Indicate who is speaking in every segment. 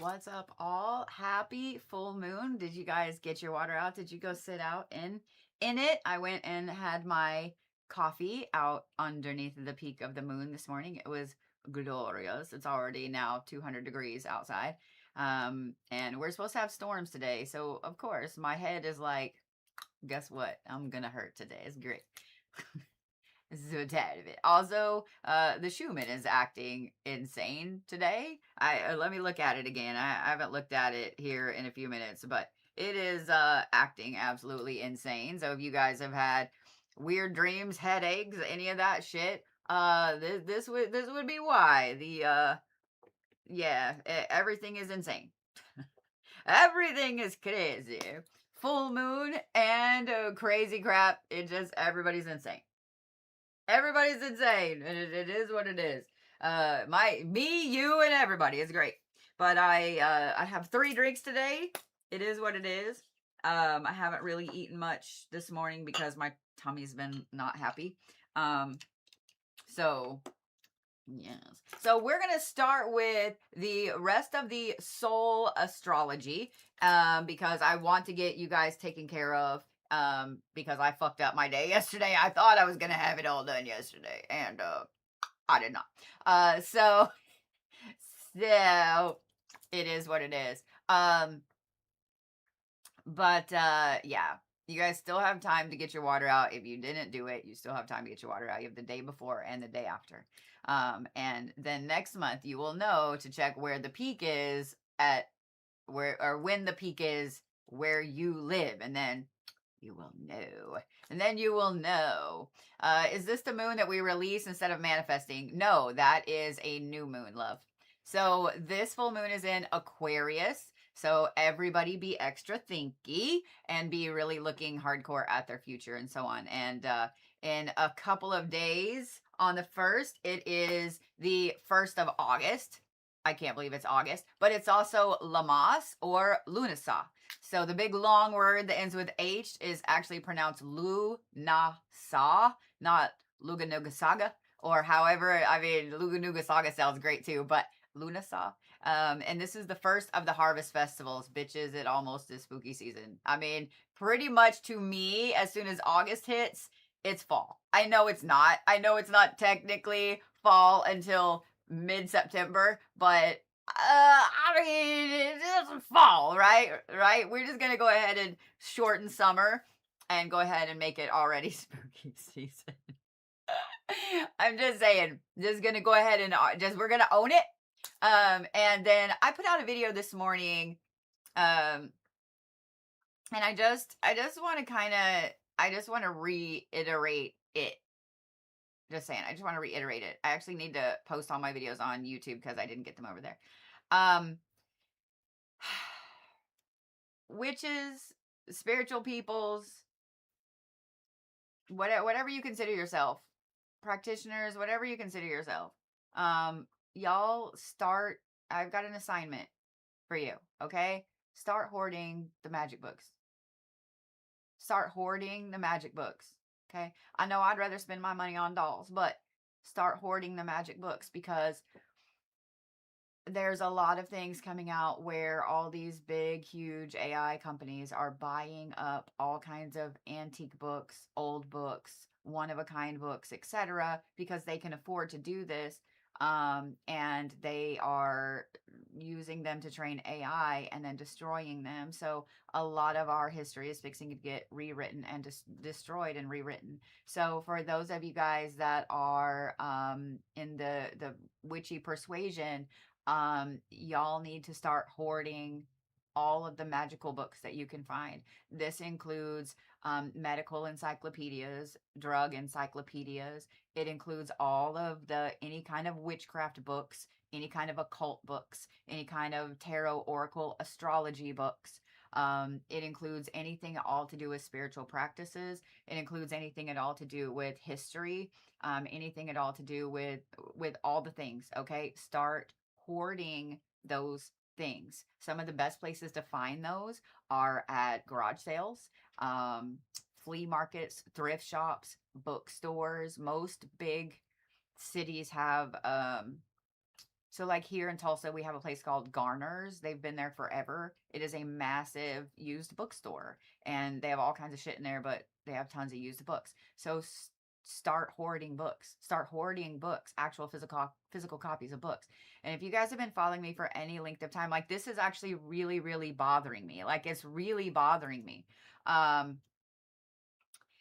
Speaker 1: What's up, all? Happy full moon. Did you guys get your water out? Did you go sit out in it? I went and had my coffee out underneath the peak of the moon this morning. It was glorious. It's already now 200 degrees outside. And we're supposed to have storms today. So, of course, my head is like, guess what? I'm gonna hurt today. It's great. So tad of it. Also, the Schumann is acting insane today. I let me look at it again. I haven't looked at it here in a few minutes, but it is acting absolutely insane. So if you guys have had weird dreams, headaches, any of that shit, this would be why. Everything is insane. Everything is crazy. Full moon and crazy crap. It just everybody's insane. Everybody's insane, and it is what it is. Me, you, and everybody is great. But I have 3 drinks today. It is what it is. I haven't really eaten much this morning because my tummy's been not happy. So yes. So we're gonna start with the rest of the soul astrology, because I want to get you guys taken care of. Because I fucked up my day yesterday. I thought I was gonna have it all done yesterday, and I did not. So it is what it is. But yeah, you guys still have time to get your water out. If you didn't do it, you still have time to get your water out. You have the day before and the day after. And then next month you will know to check where the peak is at where or when the peak is where you live, and then you will know. And then you will know. Is this the moon that we release instead of manifesting? No, that is a new moon, love. So this full moon is in Aquarius. So everybody be extra thinky and be really looking hardcore at their future and so on. And in a couple of days on the 1st, it is the 1st of August. I can't believe it's August, but it's also Lamas or Lunasa. So the big long word that ends with H is actually pronounced Lunasa, not Luganugasaga, or however, I mean, Luganugasaga sounds great too, but Lunasa. And this is the first of the harvest festivals. Bitches, it almost is spooky season. I mean, pretty much to me, as soon as August hits, it's fall. I know it's not. I know it's not technically fall until mid-September, but I mean, it doesn't fall, right? Right? We're just gonna go ahead and shorten summer and go ahead and make it already spooky season. I'm just saying, just gonna go ahead and we're gonna own it. And then I put out a video this morning, and I just want to I just want to reiterate it. Just saying, I just want to reiterate it. I actually need to post all my videos on YouTube because I didn't get them over there. Witches, spiritual peoples, whatever you consider yourself, practitioners, whatever you consider yourself, y'all start. I've got an assignment for you. Okay, start hoarding the magic books. Start hoarding the magic books. Okay, I know I'd rather spend my money on dolls, but start hoarding the magic books, because there's a lot of things coming out where all these big, huge AI companies are buying up all kinds of antique books, old books, one of a kind books, etc., because they can afford to do this. And they are using them to train AI and then destroying them. So a lot of our history is fixing to get rewritten and destroyed and rewritten. So for those of you guys that are in the witchy persuasion, y'all need to start hoarding all of the magical books that you can find. This includes medical encyclopedias, drug encyclopedias. It includes all of any kind of witchcraft books, any kind of occult books, any kind of tarot, oracle, astrology books. It includes anything at all to do with spiritual practices. It includes anything at all to do with history, anything at all to do with all the things. Okay, start hoarding those things. Some of the best places to find those are at garage sales, flea markets, thrift shops, bookstores. Most big cities have So like here in Tulsa, we have a place called Garner's. They've been there forever. It is a massive used bookstore, and they have all kinds of shit in there, but they have tons of used books. So start hoarding books. Start hoarding books, actual physical copies of books. And if you guys have been following me for any length of time, like this is actually really, really bothering me. Like it's really bothering me. Um,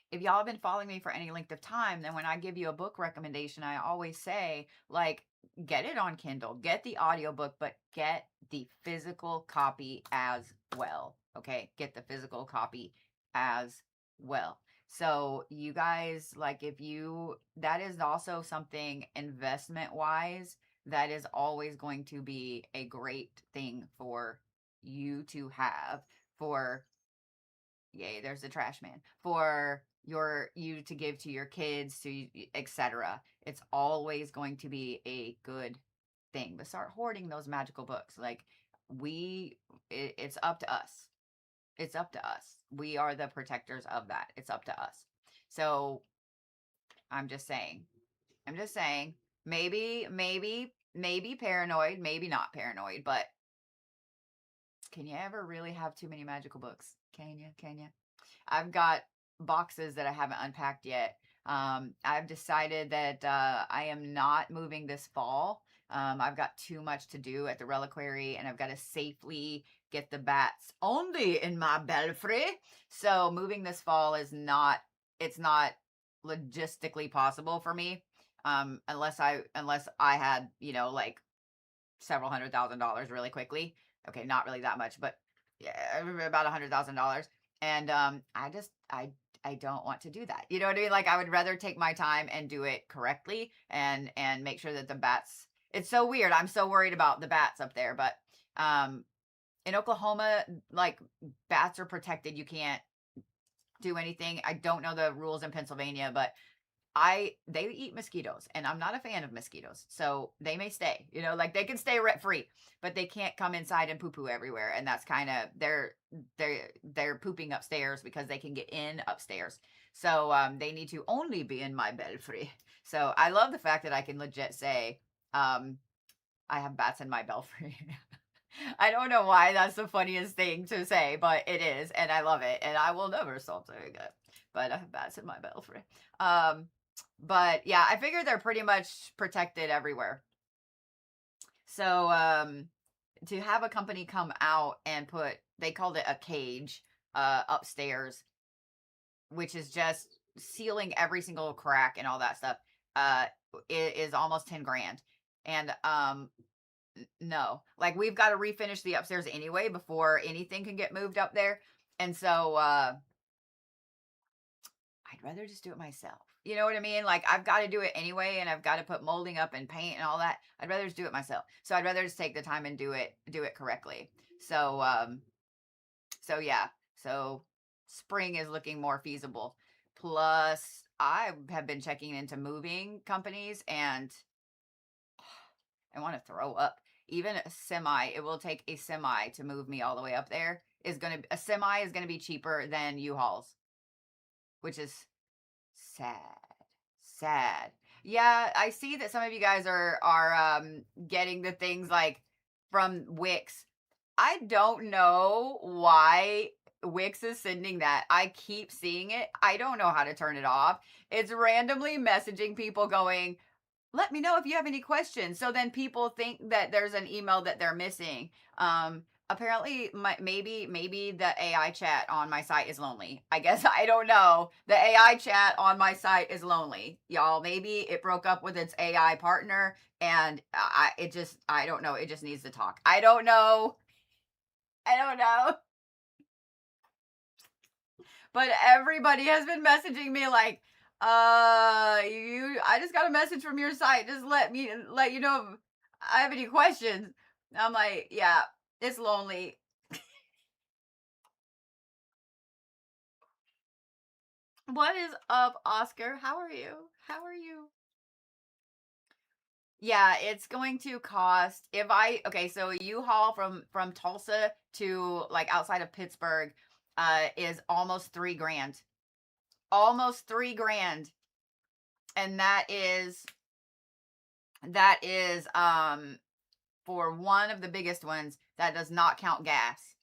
Speaker 1: if y'all have been following me for any length of time, then when I give you a book recommendation, I always say, like, get it on Kindle, get the audiobook, but get the physical copy as well. Okay. Get the physical copy as well. So, you guys, like, that is also something investment wise that is always going to be a great thing for you to have for yay, there's the trash man, for you to give to your kids, to etc. It's always going to be a good thing. But start hoarding those magical books. Like it's up to us. It's up to us. We are the protectors of that. It's up to us. So I'm just saying. I'm just saying. Maybe paranoid, maybe not paranoid, but can you ever really have too many magical books? Can you? Can you? I've got boxes that I haven't unpacked yet. I've decided that I am not moving this fall. I've got too much to do at the reliquary, and I've got to safely get the bats only in my belfry. So moving this fall is not. It's not logistically possible for me. Unless I had like several $100,000 really quickly. Okay, not really that much, but yeah, about $100,000. And I don't want to do that. You know what I mean? Like I would rather take my time and do it correctly and make sure that the bats. It's so weird. I'm so worried about the bats up there, but in Oklahoma, like bats are protected. You can't do anything. I don't know the rules in Pennsylvania, but they eat mosquitoes, and I'm not a fan of mosquitoes, so they may stay. Like they can stay rent free, but they can't come inside and poo poo everywhere. And that's kind of they're pooping upstairs because they can get in upstairs. So they need to only be in my belfry. So I love the fact that I can legit say I have bats in my belfry. I don't know why that's the funniest thing to say, but it is, and I love it, and I will never stop saying it. But I have bats in my belfry. But yeah, I figure they're pretty much protected everywhere. So to have a company come out and they called it a cage upstairs, which is just sealing every single crack and all that stuff, it is almost 10 grand. And no, like we've got to refinish the upstairs anyway before anything can get moved up there. And so I'd rather just do it myself. You know what I mean? Like I've got to do it anyway, and I've got to put molding up and paint and all that. I'd rather just do it myself. So I'd rather just take the time and do it correctly. So yeah. So spring is looking more feasible. Plus I have been checking into moving companies, and I want to throw up. Even a semi, it will take a semi to move me all the way up there. A semi is gonna be cheaper than U-Hauls, which is sad. Sad. Yeah, I see that some of you guys are getting the things like from Wix. I don't know why Wix is sending that. I keep seeing it. I don't know how to turn it off. It's randomly messaging people going, let me know if you have any questions. So then people think that there's an email that they're missing. Apparently maybe the AI chat on my site is lonely. I guess I don't know. The AI chat on my site is lonely. Y'all, maybe it broke up with its AI partner, and I don't know. It just needs to talk. I don't know. I don't know. But everybody has been messaging me like, I just got a message from your site. Just let you know if I have any questions. I'm like, yeah, it's lonely. What is up, Oscar? How are you? How are you? Yeah, it's going to cost okay, so U-Haul from Tulsa to like outside of Pittsburgh is almost 3 grand. Almost 3 grand. And that is for one of the biggest ones that does not count gas.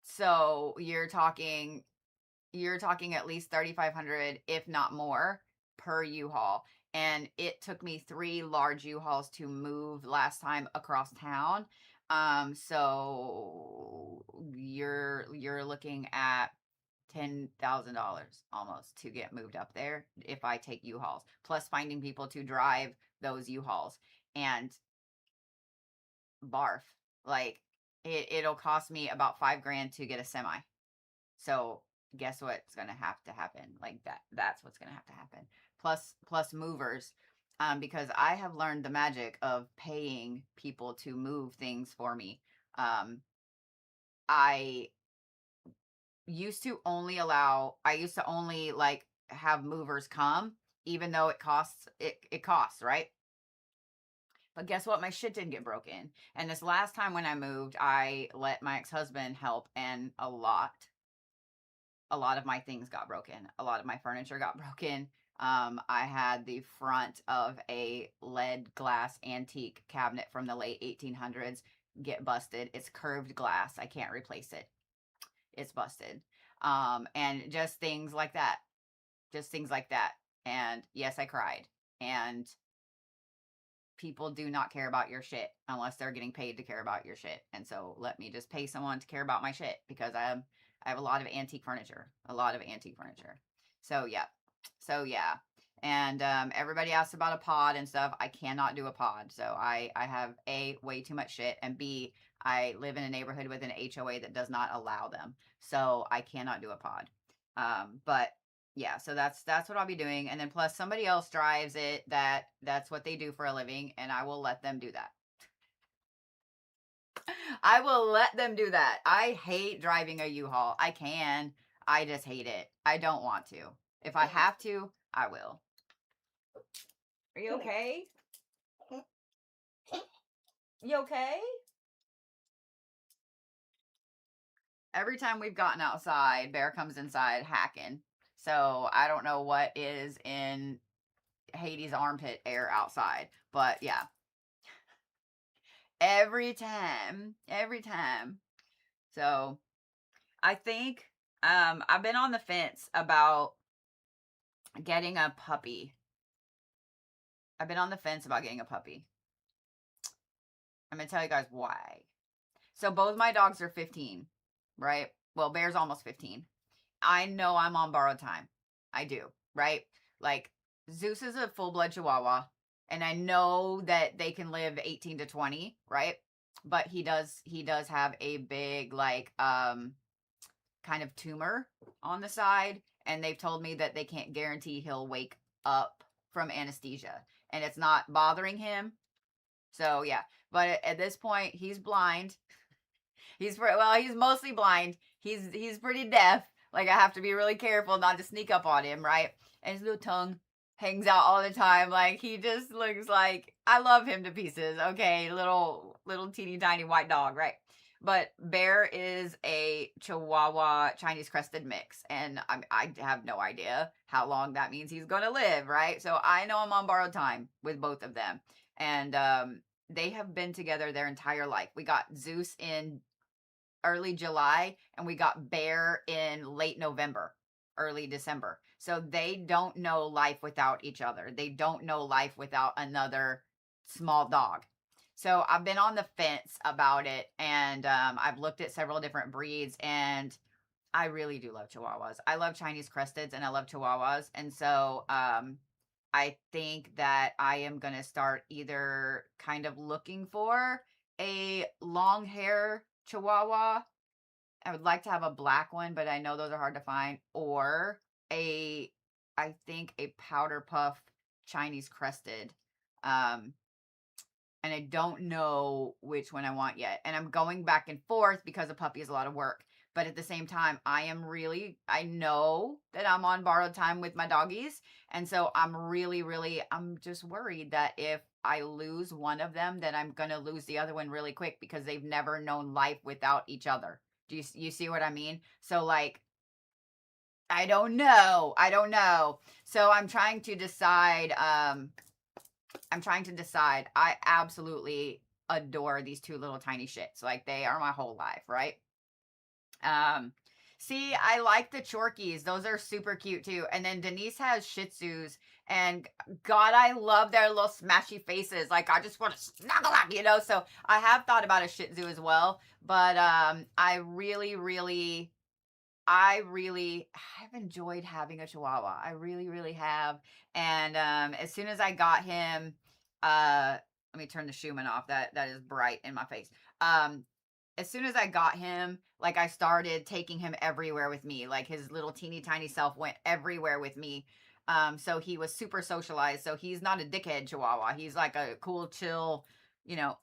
Speaker 1: So you're talking at least 3,500, if not more, per U-Haul. And it took me 3 large U-Hauls to move last time across town. So you're looking at $10,000 almost to get moved up there if I take U-Hauls, plus finding people to drive those U-Hauls. And barf, like it'll cost me about $5,000 to get a semi. So guess what's gonna have to happen? Like that's what's gonna have to happen. Plus movers. Because I have learned the magic of paying people to move things for me. I used to only like have movers come, even though it costs, right? But guess what? My shit didn't get broken. And this last time when I moved, I let my ex-husband help, and a lot of my things got broken. A lot of my furniture got broken. I had the front of a lead glass antique cabinet from the late 1800s get busted. It's curved glass. I can't replace it. It's busted. And just things like that. And yes, I cried. And people do not care about your shit unless they're getting paid to care about your shit. And so let me just pay someone to care about my shit, because I have a lot of antique furniture. So yeah. And everybody asks about a pod and stuff. I cannot do a pod. So I have A, way too much shit, and B, I live in a neighborhood with an HOA that does not allow them. So I cannot do a pod. But yeah, so that's what I'll be doing. And then plus somebody else drives it, that's what they do for a living, and I will let them do that. I will let them do that. I hate driving a U-Haul. I can. I just hate it. I don't want to. If I have to, I will. Are you okay? You okay? Every time we've gotten outside, Bear comes inside hacking. So I don't know what is in Hades' armpit air outside. But yeah. Every time. So I think I've been on the fence about getting a puppy. I'm going to tell you guys why. So both my dogs are 15, right? Well, Bear's almost 15. I know I'm on borrowed time. I do, right? Like Zeus is a full-blood Chihuahua, and I know that they can live 18 to 20, right? But he does have a big like kind of tumor on the side, and they've told me that they can't guarantee he'll wake up from anesthesia, and it's not bothering him. So yeah, but at this point he's blind. He's mostly blind. He's pretty deaf. Like I have to be really careful not to sneak up on him, right? And his little tongue hangs out all the time. Like he just looks like, I love him to pieces. Okay, little teeny tiny white dog, right? But Bear is a Chihuahua Chinese crested mix, and I have no idea how long that means he's gonna live, right? So I know I'm on borrowed time with both of them, and they have been together their entire life. We got Zeus in early July, and we got Bear in late November, early December. So they don't know life without each other. They don't know life without another small dog. So I've been on the fence about it, and I've looked at several different breeds, and I really do love Chihuahuas. I love Chinese cresteds, and I love Chihuahuas. And so I think that I am going to start either kind of looking for a long hair Chihuahua. I would like to have a black one, but I know those are hard to find. Or I think a powder puff Chinese crested. And I don't know which one I want yet. And I'm going back and forth because a puppy is a lot of work. But at the same time, I know that I'm on borrowed time with my doggies. And so I'm just worried that if I lose one of them, then I'm going to lose the other one really quick, because they've never known life without each other. Do you see what I mean? So like, I don't know. So I'm trying to decide, I'm trying to decide. I absolutely adore these two little tiny shits. Like they are my whole life, right? Um, See, I like the Chorkies. Those are super cute too. And then Denise has Shih Tzus, and God, I love their little smashy faces. Like I just want to snuggle up, you know. So I have thought about a Shih Tzu as well, but I've enjoyed having a Chihuahua. I really, really have. And as soon as I got him, let me turn the Schumann off. That is bright in my face. Um, as soon as I got him, like I started taking him everywhere with me. Like his little teeny tiny self went everywhere with me. So he was super socialized. So he's not a dickhead Chihuahua. He's like a cool, chill, you know,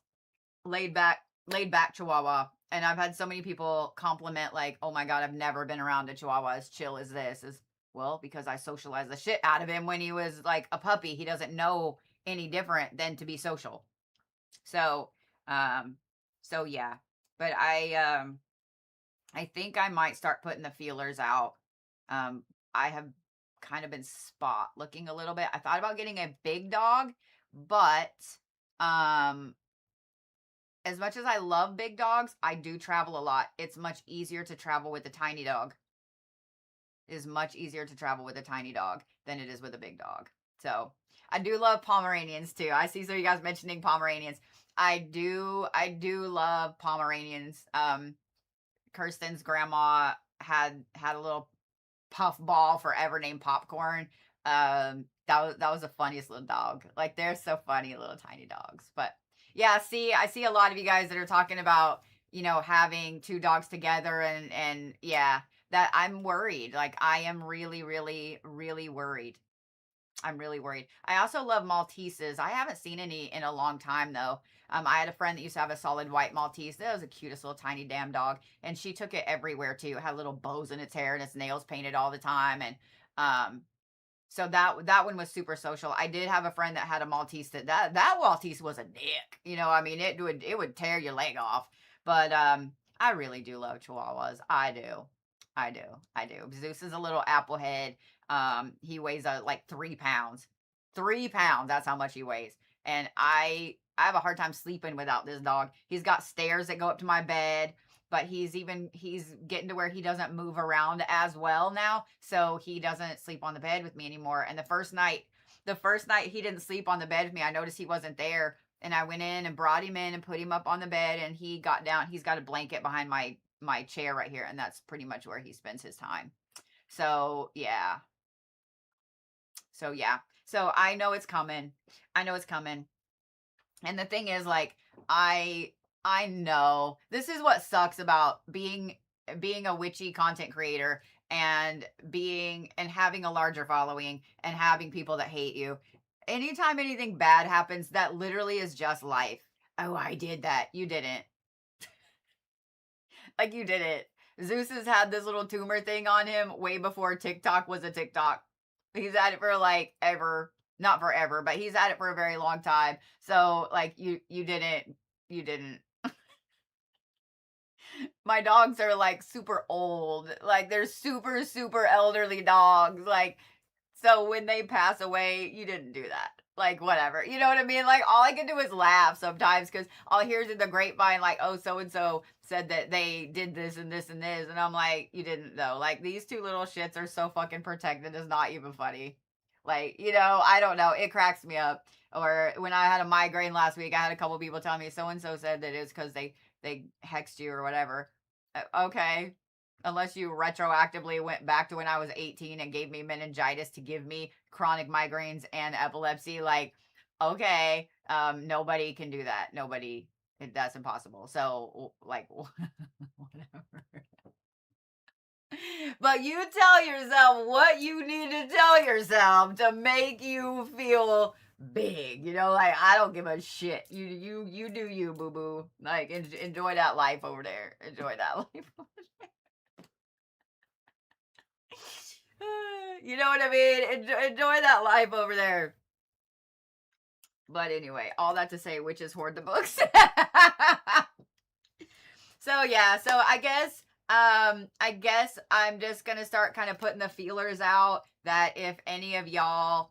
Speaker 1: laid back chihuahua. And I've had so many people compliment, like, oh my god, I've never been around a chihuahua as chill as this. Is Well, because I socialized the shit out of him when he was like a puppy. He doesn't know any different than to be social. So um yeah, but I think I might start putting the feelers out. I have kind of been spot looking a little bit. I thought about getting a big dog, but um as much as I love big dogs, I do travel a lot. It's much easier to travel with a tiny dog. It is much easier to travel with a tiny dog than it is with a big dog. So I do love Pomeranians too. I see some of you guys mentioning Pomeranians. I do love Pomeranians. Kirsten's grandma had a little puff ball forever named Popcorn. That was the funniest little dog. Like they're so funny, little tiny dogs. But yeah, I see a lot of you guys that are talking about, having two dogs together, and yeah, that I'm worried. Like I am really, really, really worried. I'm really worried. I also love Malteses. I haven't seen any in a long time though. I had a friend that used to have a solid white Maltese. That was the cutest little tiny damn dog, and she took it everywhere too. It had little bows in its hair and its nails painted all the time, and um, so that one was super social. I did have a friend that had a Maltese that Maltese was a dick. I mean, it would tear your leg off. But I really do love Chihuahuas. I do. I do. I do. Zeus is a little applehead. He weighs like 3 pounds. 3 pounds. That's how much he weighs. And I have a hard time sleeping without this dog. He's got stairs that go up to my bed, but he's getting to where he doesn't move around as well now, so he doesn't sleep on the bed with me anymore. And the first night he didn't sleep on the bed with me, I noticed he wasn't there, and I went in and brought him in and put him up on the bed, and he got down. He's got a blanket behind my chair right here, and that's pretty much where he spends his time. So yeah. So I know it's coming. I know it's coming. And the thing is, like, I know this is what sucks about being a witchy content creator, and having a larger following and having people that hate you. Anytime anything bad happens, that literally is just life. Oh, I did that. You didn't. Like you didn't. Zeus has had this little tumor thing on him way before TikTok was a TikTok. He's had it for like ever, not forever, but he's had it for a very long time. So like you didn't. My dogs are like super old. Like they're super, super elderly dogs. Like, so when they pass away, you didn't do that. Like, whatever. You know what I mean? Like, all I can do is laugh sometimes, because I'll hear through the grapevine, like, oh, so and so said that they did this and this and this. And I'm like, you didn't, though. Like, these two little shits are so fucking protected. It's not even funny. Like, I don't know. It cracks me up. Or when I had a migraine last week, I had a couple people tell me so and so said that it's because they hexed you or whatever. Okay. Unless you retroactively went back to when I was 18 and gave me meningitis to give me chronic migraines and epilepsy. Like, okay, nobody can do that. Nobody, that's impossible. So, like, whatever. But you tell yourself what you need to tell yourself to make you feel big. Like, I don't give a shit. You do you, boo boo. Like, enjoy that life over there. Enjoy that life. You know what I mean? Enjoy that life over there. But anyway, all that to say, witches hoard the books. So yeah, so I guess I'm just gonna start kind of putting the feelers out, that if any of y'all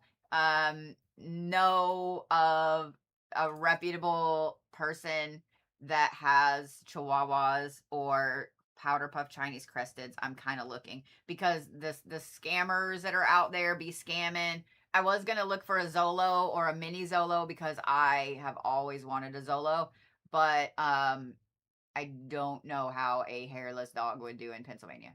Speaker 1: know of a reputable person that has chihuahuas or powder puff Chinese cresteds. I'm kind of looking because the scammers that are out there be scamming. I was gonna look for a Zolo or a mini Zolo because I have always wanted a Zolo, but I don't know how a hairless dog would do in Pennsylvania.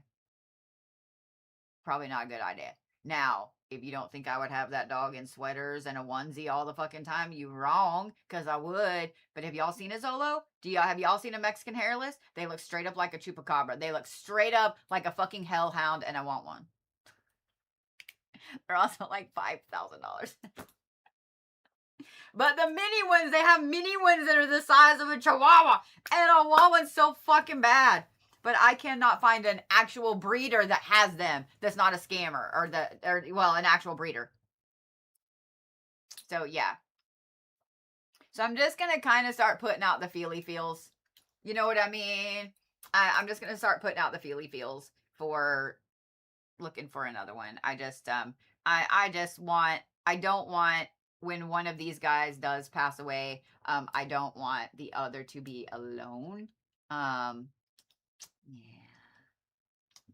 Speaker 1: Probably not a good idea. Now, if you don't think I would have that dog in sweaters and a onesie all the fucking time, you wrong, because I would. But have y'all seen a Zolo? Have y'all seen a Mexican hairless? They look straight up like a chupacabra. They look straight up like a fucking hellhound, and I want one. They're also like $5,000. But the mini ones, they have mini ones that are the size of a chihuahua. And I want one so fucking bad. But I cannot find an actual breeder that has them that's not a scammer or well, an actual breeder. So yeah. So I'm just gonna kind of start putting out the feely feels. You know what I mean? I'm just gonna start putting out the feely feels for looking for another one. I just want I don't want when one of these guys does pass away, I don't want the other to be alone. Um yeah.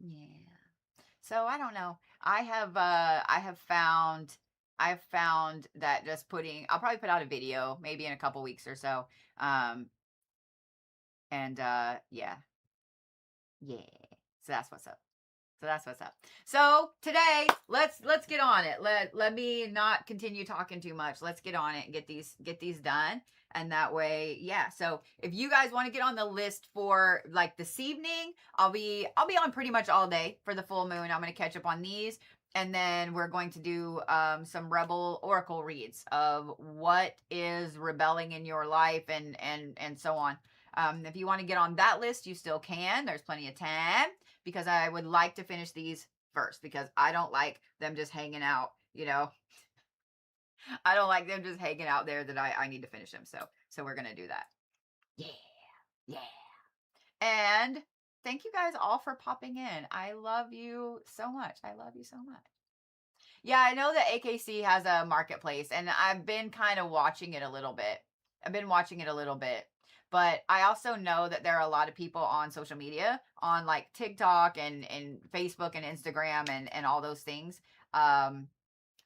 Speaker 1: Yeah. So I don't know. I've found that just putting I'll probably put out a video maybe in a couple weeks or so. Um and yeah. Yeah. So that's what's up. So that's what's up. So today, let's get on it. Let me not continue talking too much. Let's get on it and get these done. And that way, yeah. So if you guys want to get on the list for like this evening, I'll be on pretty much all day for the full moon. I'm gonna catch up on these. And then we're going to do some rebel oracle reads of what is rebelling in your life and so on. If you want to get on that list, you still can. There's plenty of time because I would like to finish these first because I don't like them just hanging out, you know. I don't like them just hanging out there that I need to finish them. So we're gonna do that. Yeah. Yeah. And thank you guys all for popping in. I love you so much. I love you so much. Yeah, I know that AKC has a marketplace and I've been kind of watching it a little bit. I've been watching it a little bit. But I also know that there are a lot of people on social media, on like TikTok and Facebook and Instagram and all those things. I'm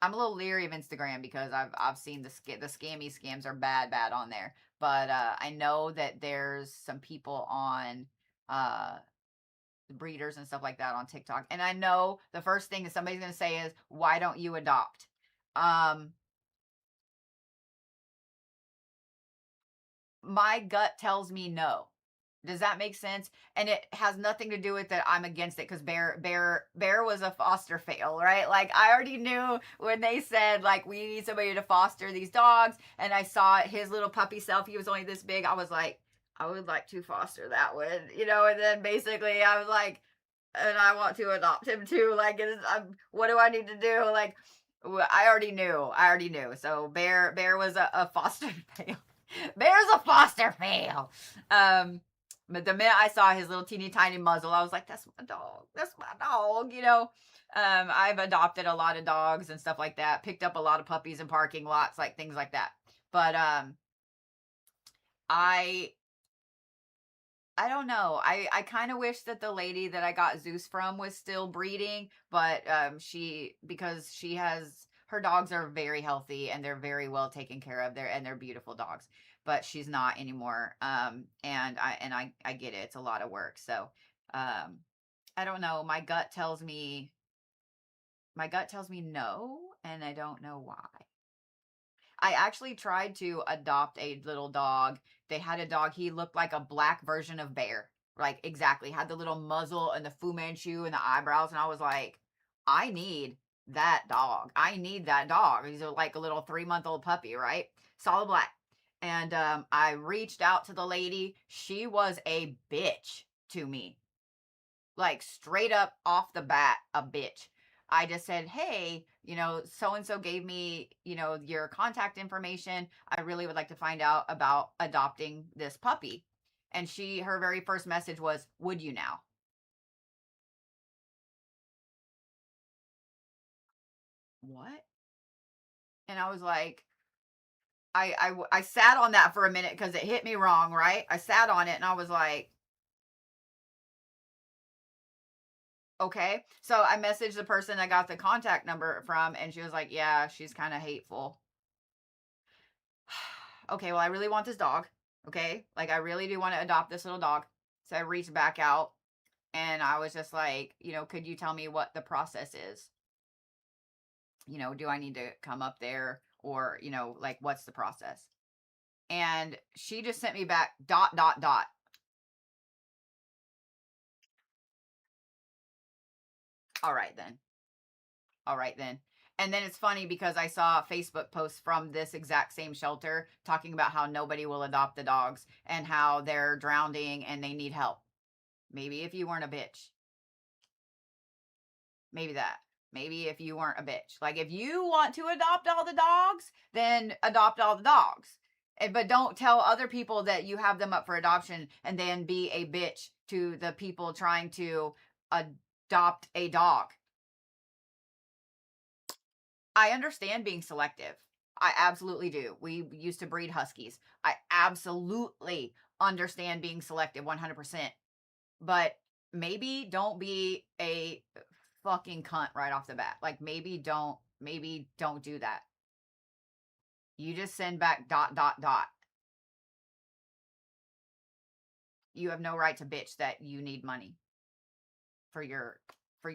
Speaker 1: a little leery of Instagram because I've seen the scams are bad on there. But I know that there's some people on uh breeders and stuff like that on TikTok. And I know the first thing that somebody's going to say is, "Why don't you adopt?" Um my gut tells me no. Does that make sense? And it has nothing to do with that I'm against it because Bear was a foster fail, right? Like I already knew when they said like we need somebody to foster these dogs, and I saw his little puppy self. He was only this big. I was like, I would like to foster that one, you know. And then basically I was like, and I want to adopt him too. Like, what do I need to do? Like, I already knew. I already knew. So Bear was a foster fail. Bear's a foster fail. But the minute I saw his little teeny tiny muzzle, I was like, that's my dog. That's my dog, you know. I've adopted a lot of dogs and stuff like that. Picked up a lot of puppies in parking lots, like things like that. But I I don't know. I kind of wish that the lady that I got Zeus from was still breeding, but because she has her dogs are very healthy and they're very well taken care of. They're beautiful dogs, but she's not anymore. And I get it. It's a lot of work. So, um I don't know. My gut tells me no, and I don't know why. I actually tried to adopt a little dog. They had a dog. He looked like a black version of Bear. Like exactly. Had the little muzzle and the Fu Manchu and the eyebrows. And I was like, I need that dog. I need that dog. He's like a little 3-month-old puppy, right? Solid black. And I reached out to the lady. She was a bitch to me, like straight up off the bat, a bitch. I just said, hey, so and so gave me, your contact information. I really would like to find out about adopting this puppy. And her very first message was, would you now? What? And I was like, I sat on that for a minute because it hit me wrong, right? I sat on it and I was like, okay. So I messaged the person I got the contact number from, and she was like, yeah, she's kind of hateful. Okay, well, I really want this dog. Okay. Like, I really do want to adopt this little dog. So I reached back out and I was just like, could you tell me what the process is? Do I need to come up there or, like, what's the process? And she just sent me back ... All right then. All right then. And then it's funny because I saw a Facebook post from this exact same shelter talking about how nobody will adopt the dogs and how they're drowning and they need help. Maybe if you weren't a bitch. Maybe that. Maybe if you weren't a bitch. Like, if you want to adopt all the dogs, then adopt all the dogs. But don't tell other people that you have them up for adoption and then be a bitch to the people trying to adopt a dog. I understand being selective. I absolutely do. We used to breed huskies. I absolutely understand being selective 100%. But maybe don't be a fucking cunt right off the bat. Like, maybe don't do that. You just send back ... You have no right to bitch that you need money for your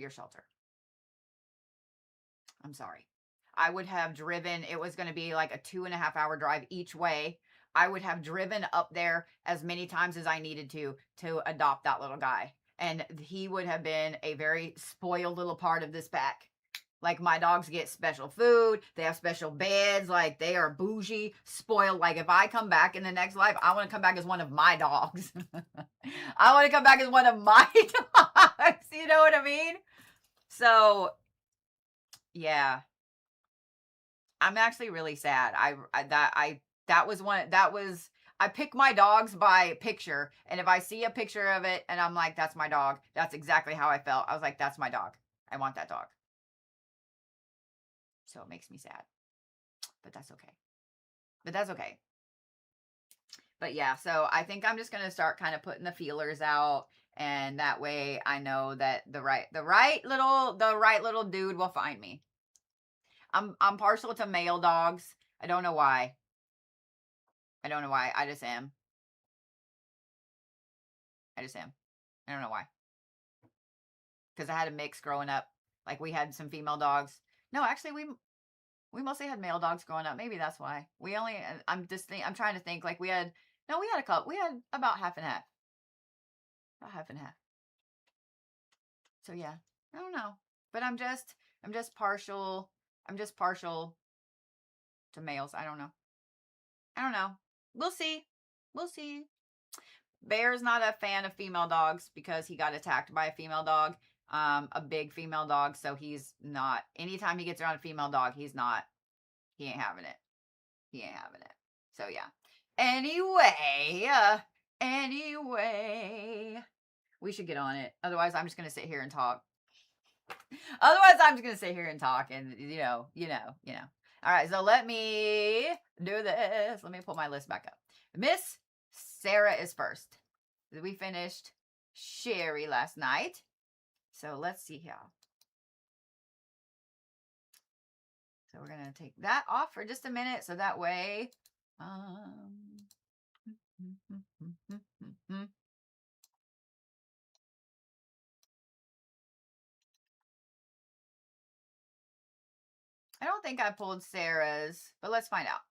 Speaker 1: shelter. I'm sorry. I would have driven, it was going to be like a 2.5 hour drive each way. I would have driven up there as many times as I needed to adopt that little guy. And he would have been a very spoiled little part of this pack. Like, my dogs get special food. They have special beds. Like, they are bougie, spoiled. Like, if I come back in the next life, I want to come back as one of my dogs. I want to come back as one of my dogs. You know what I mean? So, yeah. I'm actually really sad. I pick my dogs by picture, and if I see a picture of it and I'm like, that's my dog, that's exactly how I felt. I was like, that's my dog. I want that dog. So it makes me sad. But that's okay. But yeah, so I think I'm just gonna start kind of putting the feelers out, and that way I know that the right little dude will find me. I'm partial to male dogs. I don't know why. I don't know why. I just am. I don't know why. Because I had a mix growing up. Like, we had some female dogs. No, actually, we mostly had male dogs growing up. Maybe that's why. I'm trying to think. Like, we had a couple. We had about half and half. About half and half. So yeah, I don't know. But I'm just partial. I'm just partial to males. I don't know. I don't know. We'll see. We'll see. Bear's not a fan of female dogs because he got attacked by a female dog, a big female dog. So he's not, anytime he gets around a female dog, he ain't having it. He ain't having it. So yeah. Anyway, we should get on it. Otherwise, I'm just going to sit here and talk. And, All right, so let me do this. Let me pull my list back up. Miss Sarah is first. We finished Sherry last night. So let's see here. So we're going to take that off for just a minute. So that way, I don't think I pulled Sarah's, but let's find out.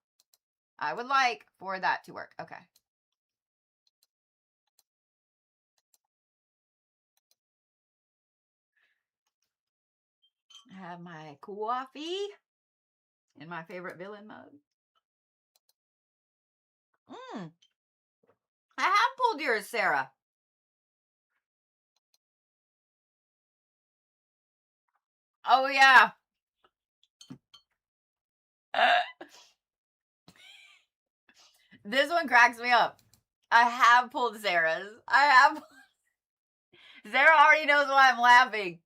Speaker 1: I would like for that to work. Okay. I have my coffee in my favorite villain mug. I have pulled yours, Sarah. Oh, yeah. This one cracks me up. I have pulled Sarah's. Sarah already knows why I'm laughing.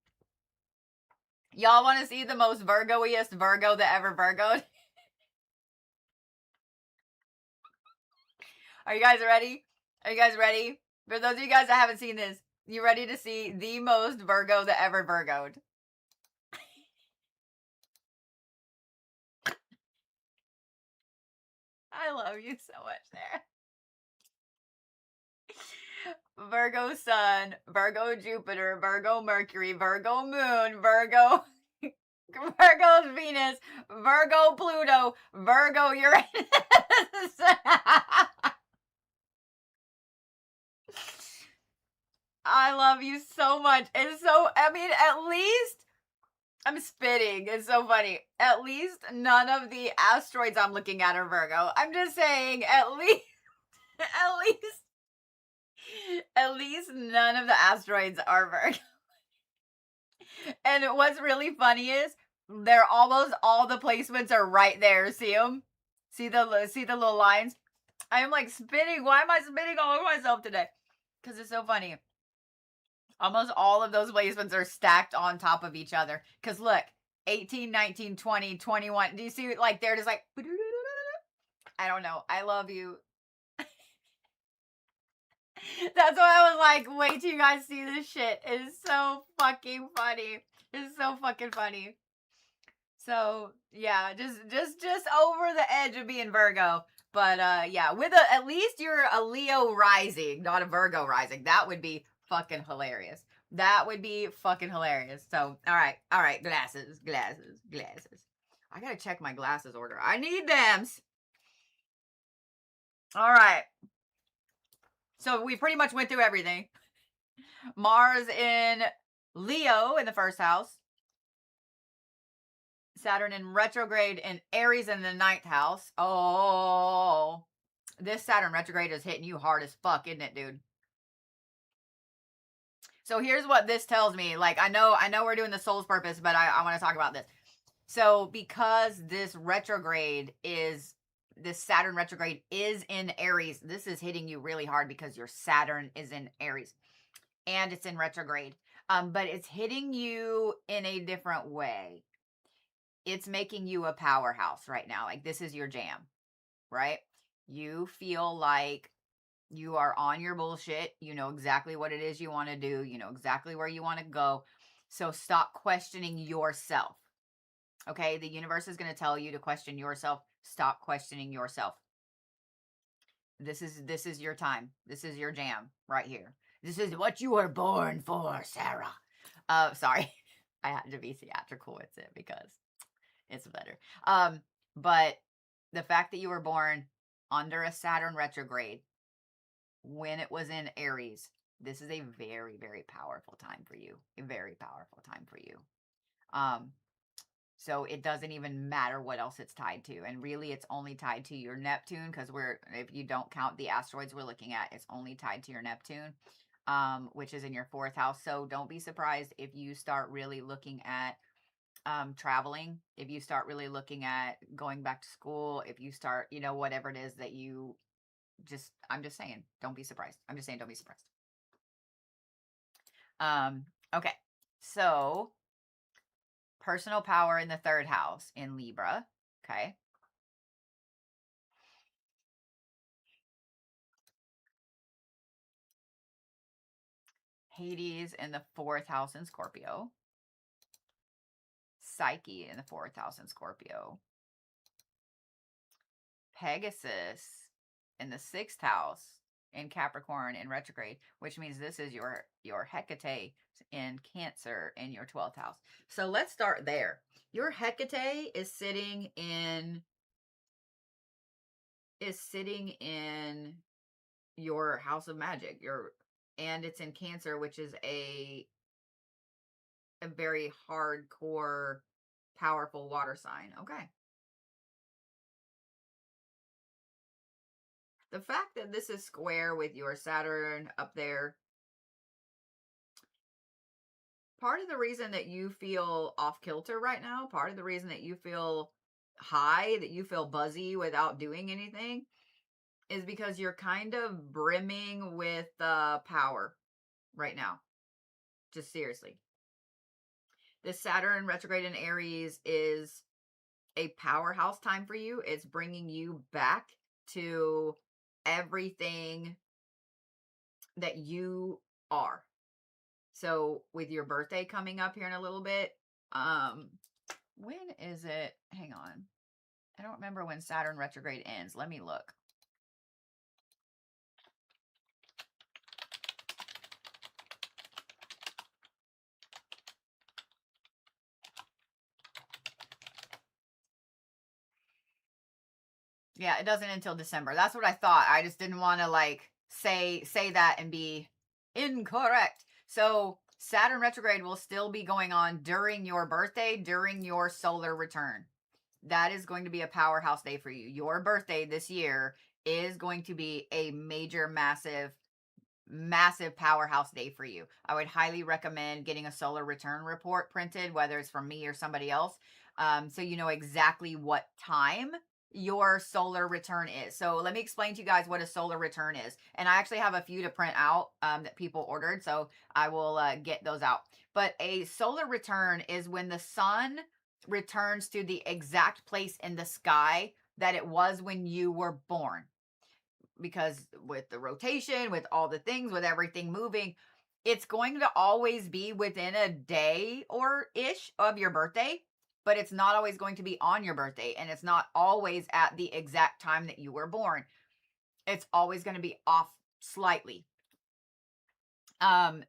Speaker 1: Y'all want to see the most Virgo-iest Virgo that ever Virgoed? Are you guys ready? Are you guys ready? For those of you guys that haven't seen this, you ready to see the most Virgo that ever Virgoed? I love you so much there. Virgo Sun, Virgo Jupiter, Virgo Mercury, Virgo Moon, Virgo Virgo's Venus, Virgo Pluto, Virgo Uranus. I love you so much. It's so, I mean, at least I'm spitting. It's so funny. At least none of the asteroids I'm looking at are Virgo. I'm just saying, at least, at least, at least none of the asteroids are Virgo. And what's really funny is they're almost all the placements are right there. See them? See the little lines? I am like spitting. Why am I spitting all over myself today? Because it's so funny. Almost all of those placements are stacked on top of each other. Because look, 18, 19, 20, 21. Do you see, like, they're just like, I don't know. I love you. That's why I was like, wait till you guys see this shit. It's so fucking funny. It's so fucking funny. So yeah, just over the edge of being Virgo. But yeah, with at least you're a Leo rising, not a Virgo rising. That would be fucking hilarious. That would be fucking hilarious. So all right, glasses. I gotta check my glasses order. I need them. All right. So we pretty much went through everything. Mars in Leo in the first house. Saturn in retrograde and Aries in the ninth house. Oh, this Saturn retrograde is hitting you hard as fuck, isn't it, dude? So here's what this tells me. Like, I know we're doing the soul's purpose, but I want to talk about this. So because this Saturn retrograde is in Aries, this is hitting you really hard because your Saturn is in Aries and it's in retrograde. But it's hitting you in a different way. It's making you a powerhouse right now. Like, this is your jam, right? You feel like you are on your bullshit. You know exactly what it is you want to do. You know exactly where you want to go. So stop questioning yourself. Okay? The universe is going to tell you to question yourself. Stop questioning yourself. This is your time. This is your jam right here. This is what you were born for, Sarah. Sorry. I had to be theatrical with it because it's better. But the fact that you were born under a Saturn retrograde when it was in Aries, this is a very, very powerful time for you. A very powerful time for you. So it doesn't even matter what else it's tied to. And really, it's only tied to your Neptune because if you don't count the asteroids we're looking at, it's only tied to your Neptune, which is in your fourth house. So don't be surprised if you start really looking at traveling, if you start really looking at going back to school, if you start, whatever it is that I'm just saying, don't be surprised. I'm just saying, don't be surprised. Okay. So personal power in the third house in Libra. Okay. Hades in the fourth house in Scorpio. Psyche in the fourth house in Scorpio. Pegasus in the sixth house in Capricorn in retrograde, which means this is your Hecate in Cancer in your 12th house. So let's start there. Your Hecate is sitting in your house of magic. And it's in Cancer, which is a very hardcore, powerful water sign. Okay. The fact that this is square with your Saturn up there, part of the reason that you feel off kilter right now, part of the reason that you feel high, that you feel buzzy without doing anything, is because you're kind of brimming with power right now. Just seriously. This Saturn retrograde in Aries is a powerhouse time for you. It's bringing you back to everything that you are. So with your birthday coming up here in a little bit, when is it? Hang on. I don't remember when Saturn retrograde ends. Let me look. Yeah, it doesn't until December. That's what I thought. I just didn't want to like say that and be incorrect. So Saturn retrograde will still be going on during your birthday, during your solar return. That is going to be a powerhouse day for you. Your birthday this year is going to be a major, massive powerhouse day for you. I would highly recommend getting a solar return report printed, whether it's from me or somebody else, so you know exactly what time your solar return is. So let me explain to you guys what a solar return is. And I actually have a few to print out that people ordered, so I will get those out. But a solar return is when the sun returns to the exact place in the sky that it was when you were born, because with the rotation, with all the things, with everything moving, it's going to always be within a day or ish of your birthday, but it's not always going to be on your birthday, and it's not always at the exact time that you were born. It's always going to be off slightly.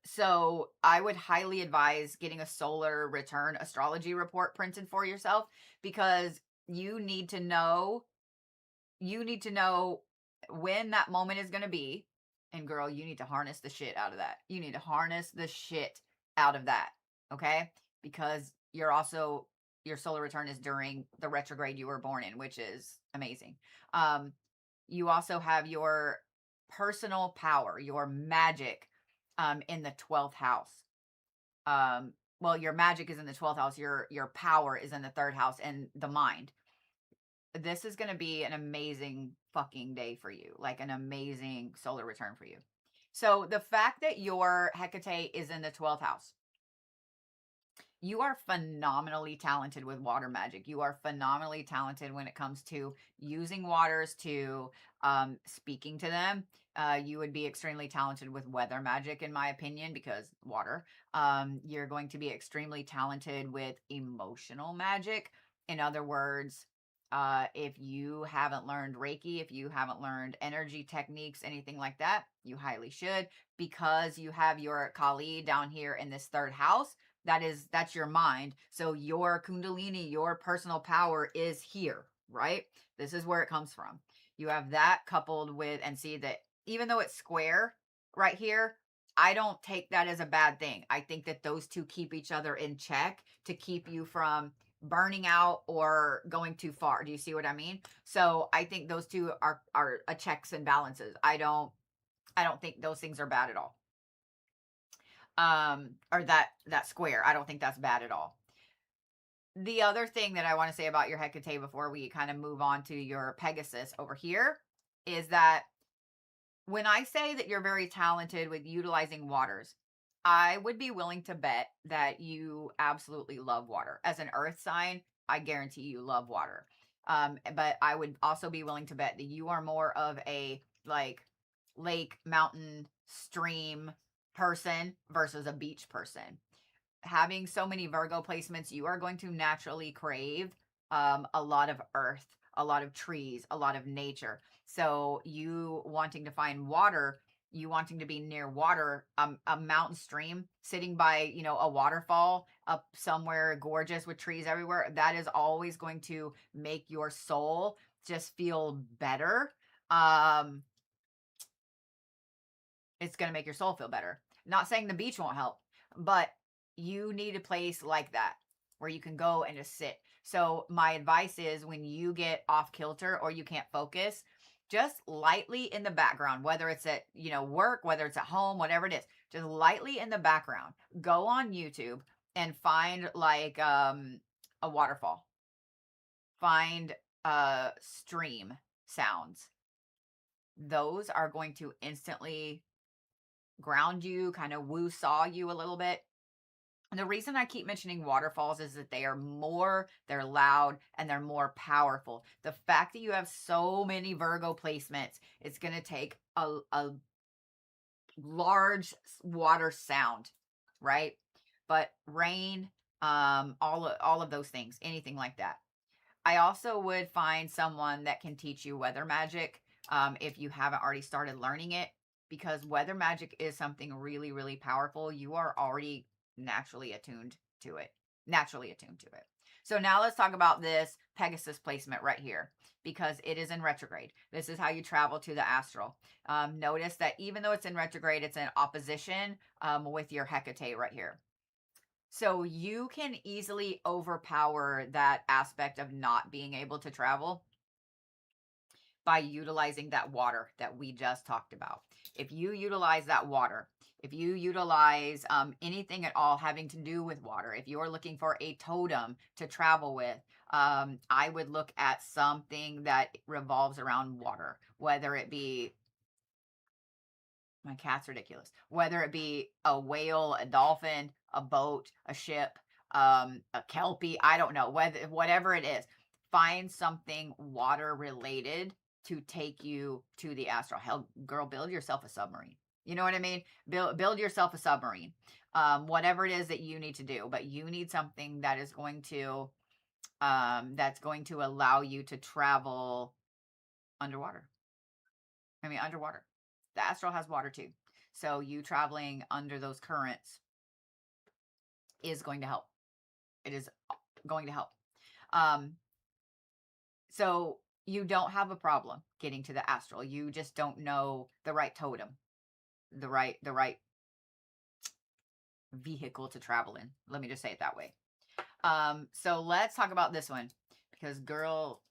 Speaker 1: So I would highly advise getting a solar return astrology report printed for yourself, because you need to know when that moment is going to be. And girl, you need to harness the shit out of that. You need to harness the shit out of that. Okay? Because your solar return is during the retrograde you were born in, which is amazing. You also have your personal power, your magic, in the 12th house. Well, your magic is in the 12th house. Your power is in the 3rd house, and the mind. This is going to be an amazing fucking day for you, like an amazing solar return for you. So the fact that your Hecate is in the 12th house, you are phenomenally talented with water magic. You are phenomenally talented when it comes to using waters, to speaking to them. You would be extremely talented with weather magic, in my opinion, because water. You're going to be extremely talented with emotional magic. In other words, if you haven't learned Reiki, if you haven't learned energy techniques, anything like that, you highly should, because you have your Kali down here in this 3rd house. That's your mind. So your Kundalini, your personal power is here, right? This is where it comes from. You have that coupled with, and see that even though it's square right here, I don't take that as a bad thing. I think that those two keep each other in check to keep you from burning out or going too far. Do you see what I mean? So I think those two are a checks and balances. I don't think those things are bad at all. Or that square, I don't think that's bad at all. The other thing that I want to say about your Hecate before we kind of move on to your Pegasus over here is that when I say that you're very talented with utilizing waters, I would be willing to bet that you absolutely love water. As an earth sign, I guarantee you love water. But I would also be willing to bet that you are more of a like lake, mountain, stream person versus a beach person. Having so many Virgo placements, you are going to naturally crave a lot of earth, a lot of trees, a lot of nature. So you wanting to find water, you wanting to be near water, a mountain stream, sitting by, a waterfall up somewhere gorgeous with trees everywhere, that is always going to make your soul just feel better. It's going to make your soul feel better. Not saying the beach won't help, but you need a place like that where you can go and just sit. So my advice is, when you get off kilter or you can't focus, just lightly in the background, whether it's at, work, whether it's at home, whatever it is, just lightly in the background, go on YouTube and find like a waterfall, find stream sounds. Those are going to instantly ground you, kind of woo-saw you a little bit. The reason I keep mentioning waterfalls is that they're loud, and they're more powerful. The fact that you have so many Virgo placements, it's going to take a large water sound, right? But rain, all of those things, anything like that. I also would find someone that can teach you weather magic, if you haven't already started learning it, because weather magic is something really, really powerful. You are already naturally attuned to it. Naturally attuned to it. So now let's talk about this Pegasus placement right here, because it is in retrograde. This is how you travel to the astral. Notice that even though it's in retrograde, it's in opposition, with your Hecate right here. So you can easily overpower that aspect of not being able to travel by utilizing that water that we just talked about. If you utilize that water, if you utilize anything at all having to do with water, if you're looking for a totem to travel with, I would look at something that revolves around water, whether it be, my cat's ridiculous. Whether it be a whale, a dolphin, a boat, a ship, a kelpie, I don't know. Whatever it is, find something water related to take you to the astral. Hell, girl, build yourself a submarine. You know what I mean? Build yourself a submarine. Whatever it is that you need to do, but you need something that is going to allow you to travel underwater. I mean, underwater. The astral has water too. So you traveling under those currents is going to help. It is going to help. Um, so you don't have a problem getting to the astral. You just don't know the right totem, the right vehicle to travel in. Let me just say it that way. So let's talk about this one, because girl,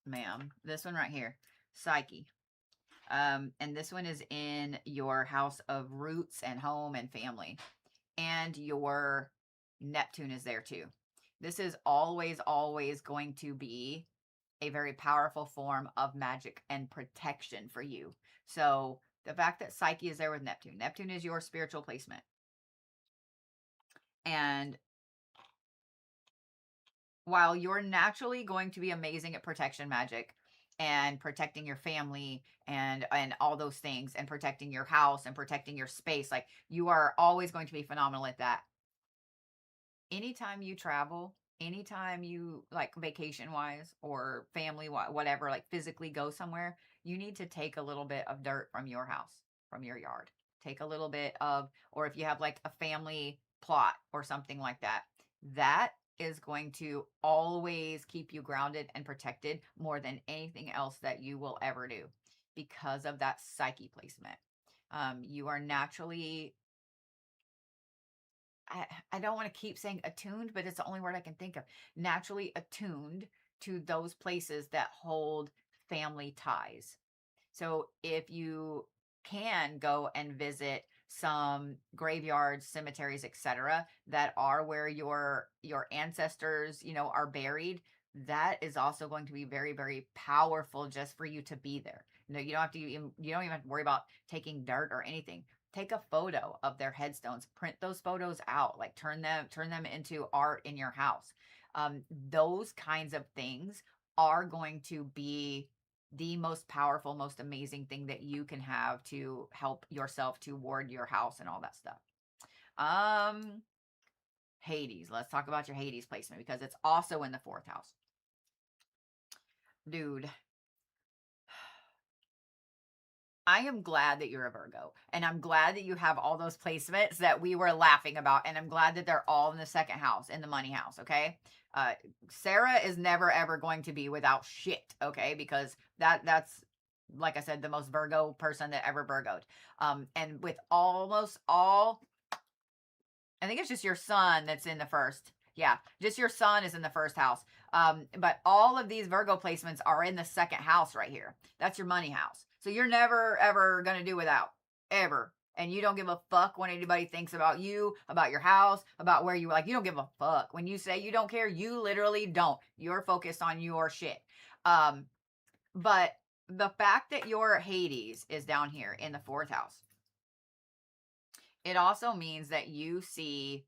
Speaker 1: ma'am, this one right here, Psyche. And this one is in your house of roots and home and family. And your Neptune is there too. This is always, always going to be a very powerful form of magic and protection for you. So the fact that Psyche is there with Neptune, Neptune is your spiritual placement. And while you're naturally going to be amazing at protection magic and protecting your family and all those things, and protecting your house and protecting your space, like, you are always going to be phenomenal at that. Anytime you travel, anytime you, like, vacation wise or family whatever, like physically go somewhere, you need to take a little bit of dirt from your house, from your yard. Take a little bit of, or if you have like a family plot or something like that, that is going to always keep you grounded and protected more than anything else that you will ever do, because of that Psyche placement. You are naturally, I don't want to keep saying attuned, but it's the only word I can think of. Naturally attuned to those places that hold family ties. So if you can go and visit some graveyards, cemeteries, etc., that are where your ancestors, are buried, that is also going to be very, very powerful just for you to be there. You don't have to you don't even have to worry about taking dirt or anything. Take a photo of their headstones, print those photos out, like turn them into art in your house. Those kinds of things are going to be the most powerful, most amazing thing that you can have to help yourself to ward your house and all that stuff. Um, Hades. Let's talk about your Hades placement, because it's also in the fourth house. Dude, I am glad that you're a Virgo, and I'm glad that you have all those placements that we were laughing about, and I'm glad that they're all in the second house, in the money house, okay? Sarah is never ever going to be without shit, okay? Because that's, like I said, the most Virgo person that ever Virgoed. And with almost all, I think it's just your sun that's in the first. Yeah, just your sun is in the first house. But all of these Virgo placements are in the second house right here. That's your money house. So you're never, ever going to do without. Ever. And you don't give a fuck when anybody thinks about you, about your house, about where you, like, you don't give a fuck. When you say you don't care, you literally don't. You're focused on your shit. But the fact that your Hades is down here in the fourth house, it also means that you see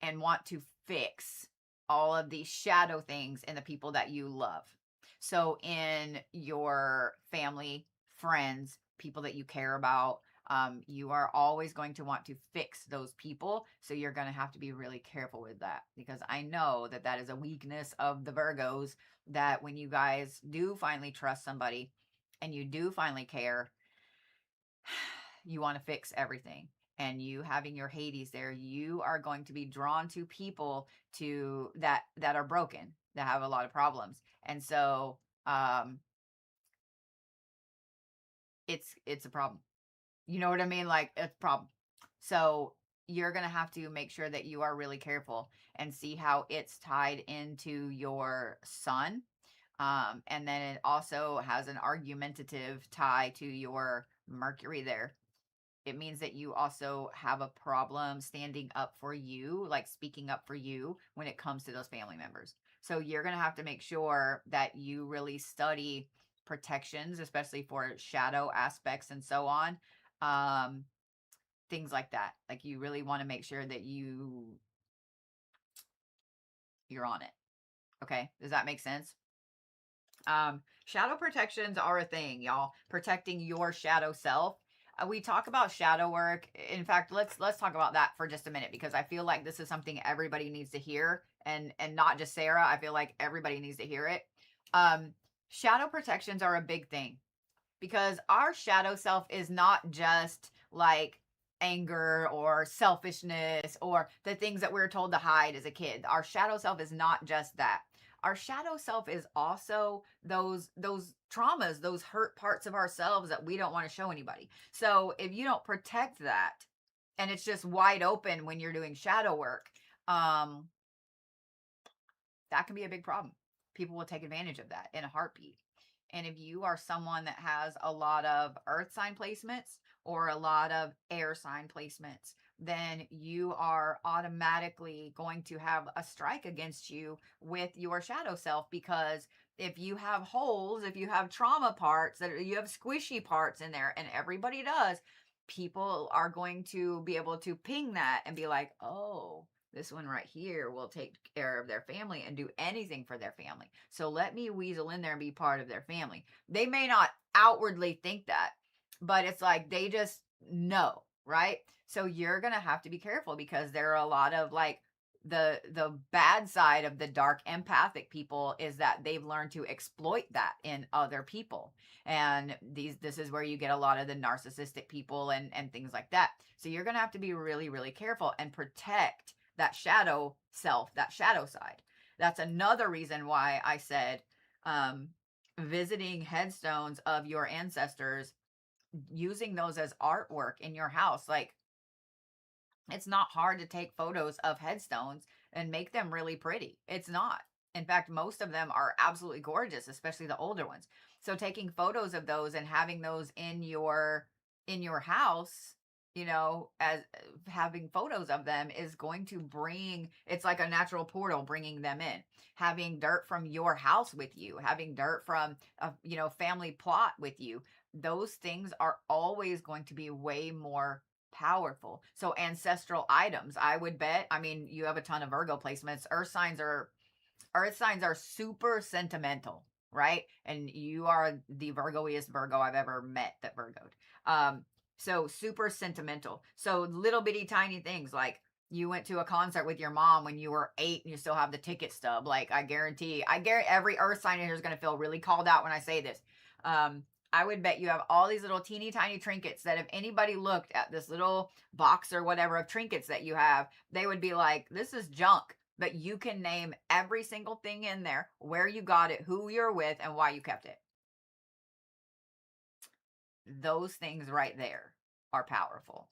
Speaker 1: and want to fix all of these shadow things in the people that you love. So, in your family, friends, people that you care about, you are always going to want to fix those people. So, you're going to have to be really careful with that, because I know that that is a weakness of the Virgos, that when you guys do finally trust somebody and you do finally care, you want to fix everything. And you having your Hades there, you are going to be drawn to people to that are broken, that have a lot of problems. And so it's a problem. You know what I mean? Like, it's a problem. So you're going to have to make sure that you are really careful and see how it's tied into your sun. And then it also has an argumentative tie to your Mercury there. It means that you also have a problem standing up for you, like speaking up for you when it comes to those family members. So you're going to have to make sure that you really study protections, especially for shadow aspects and so on. Um, Things like that. Like, you really want to make sure that you're on it. Okay? Does that make sense? Shadow protections are a thing, y'all. Protecting your shadow self. We talk about shadow work. In fact, let's talk about that for just a minute, because I feel like this is something everybody needs to hear, and not just Sarah. I feel like everybody needs to hear it. Um, Shadow protections are a big thing, because our shadow self is not just like anger or selfishness or the things that we are told to hide as a kid. Our shadow self is not just that. Our shadow self is also those traumas, those hurt parts of ourselves that we don't want to show anybody. So if you don't protect that, and it's just wide open when you're doing shadow work, um that can be a big problem. People will take advantage of that in a heartbeat. And if you are someone that has a lot of earth sign placements or a lot of air sign placements, then you are automatically going to have a strike against you with your shadow self, because if you have holes, if you have trauma parts, that you have squishy parts in there, and everybody does, people are going to be able to ping that and be like, oh, this one right here will take care of their family and do anything for their family. So let me weasel in there and be part of their family. They may not outwardly think that, but it's like they just know, right? So you're going to have to be careful, because there are a lot of like the bad side of the dark empathic people is that they've learned to exploit that in other people. And this is where you get a lot of the narcissistic people and things like that. So you're going to have to be really, really careful and protect that shadow self, that shadow side. That's another reason why I said visiting headstones of your ancestors, using those as artwork in your house. Like, it's not hard to take photos of headstones and make them really pretty. It's not. In fact, most of them are absolutely gorgeous, especially the older ones. So taking photos of those and having those in your house, as having photos of them is going to bring, it's like a natural portal bringing them in. Having dirt from your house with you, having dirt from a family plot with you, those things are always going to be way more powerful. So ancestral items, I would bet. I mean, you have a ton of Virgo placements. Earth signs are super sentimental, right? And you are the Virgoiest Virgo I've ever met that Virgoed. So super sentimental. So little bitty tiny things like you went to a concert with your mom when you were 8 and you still have the ticket stub. Like, I guarantee every Earth sign in here is going to feel really called out when I say this. I would bet you have all these little teeny tiny trinkets that if anybody looked at this little box or whatever of trinkets that you have, they would be like, this is junk. But you can name every single thing in there, where you got it, who you're with, and why you kept it. Those things right there are powerful.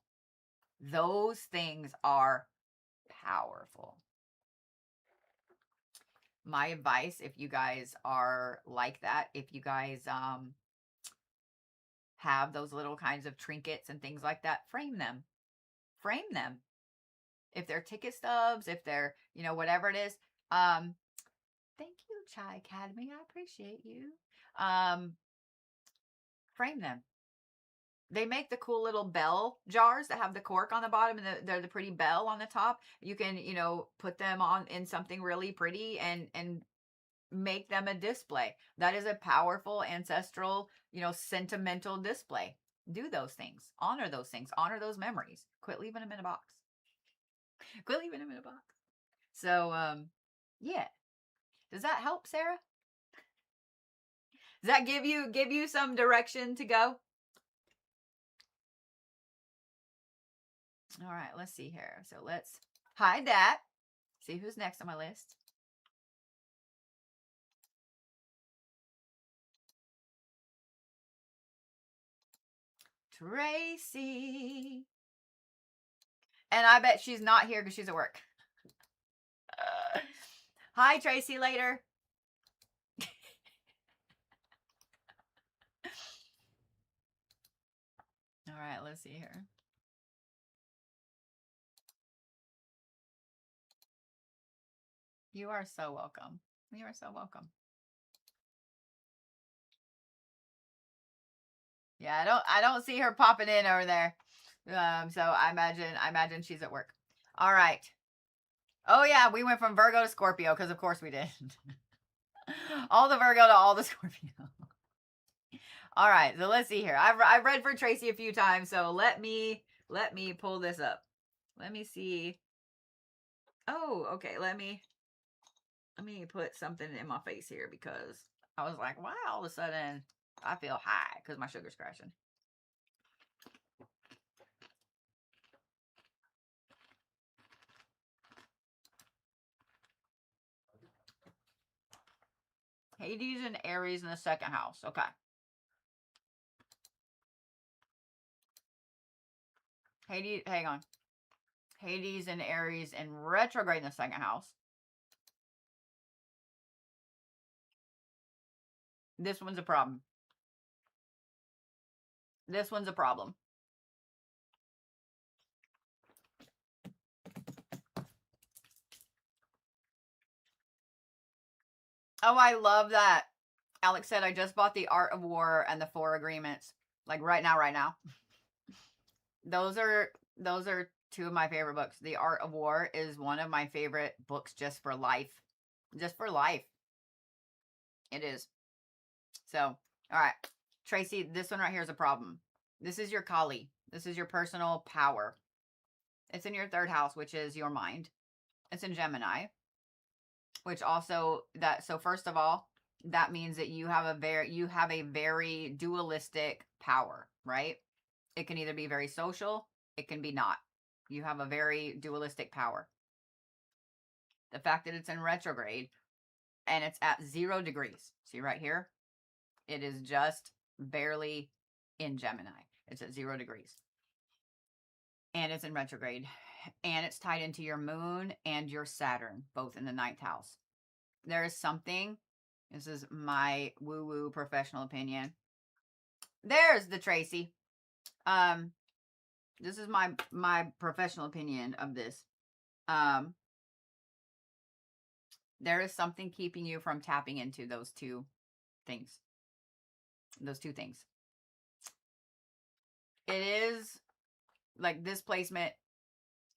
Speaker 1: Those things are powerful. My advice, if you guys are like that, if you guys have those little kinds of trinkets and things like that, frame them. Frame them. If they're ticket stubs, if they're, whatever it is. Thank you, Chai Academy. I appreciate you. Frame them. They make the cool little bell jars that have the cork on the bottom and they're the pretty bell on the top. You can, put them on in something really pretty and make them a display. That is a powerful ancestral, sentimental display. Do those things. Honor those things. Honor those memories. Quit leaving them in a box. Quit leaving them in a box. So, yeah. Does that help, Sarah? Does that give you some direction to go? All right, let's see here. So let's hide that. See who's next on my list. Tracy. And I bet she's not here because she's at work. Hi, Tracy, later. All right, let's see here. You are so welcome. You are so welcome. Yeah, I don't see her popping in over there. So I imagine she's at work. All right. Oh yeah, we went from Virgo to Scorpio because of course we did. All the Virgo to all the Scorpio. All right, so let's see here. I've read for Tracy a few times, so let me pull this up. Let me see. Oh, okay. Let me put something in my face here because I was like, why all of a sudden I feel high because my sugar's crashing. Hades and Aries in the second house. Okay. Hades, hang on. Hades and Aries in retrograde in the second house. This one's a problem. This one's a problem. Oh, I love that. Alex said, I just bought The Art of War and the Four Agreements. Like right now. Those are two of my favorite books. The Art of War is one of my favorite books just for life. Just for life. It is. So, all right. Tracy, this one right here is a problem. This is your Kali. This is your personal power. It's in your third house, which is your mind. It's in Gemini, which also so first of all, that means that you have a very dualistic power, right? It can either be very social, it can be not. You have a very dualistic power. The fact that it's in retrograde and it's at 0 degrees. See right here? It is just barely in Gemini. It's at 0 degrees. And it's in retrograde. And it's tied into your moon and your Saturn, both in the 9th house. There is something, this is my woo-woo professional opinion. There's the Tracy. This is my professional opinion of this. There is something keeping you from tapping into those two things. Those two things. It is like this placement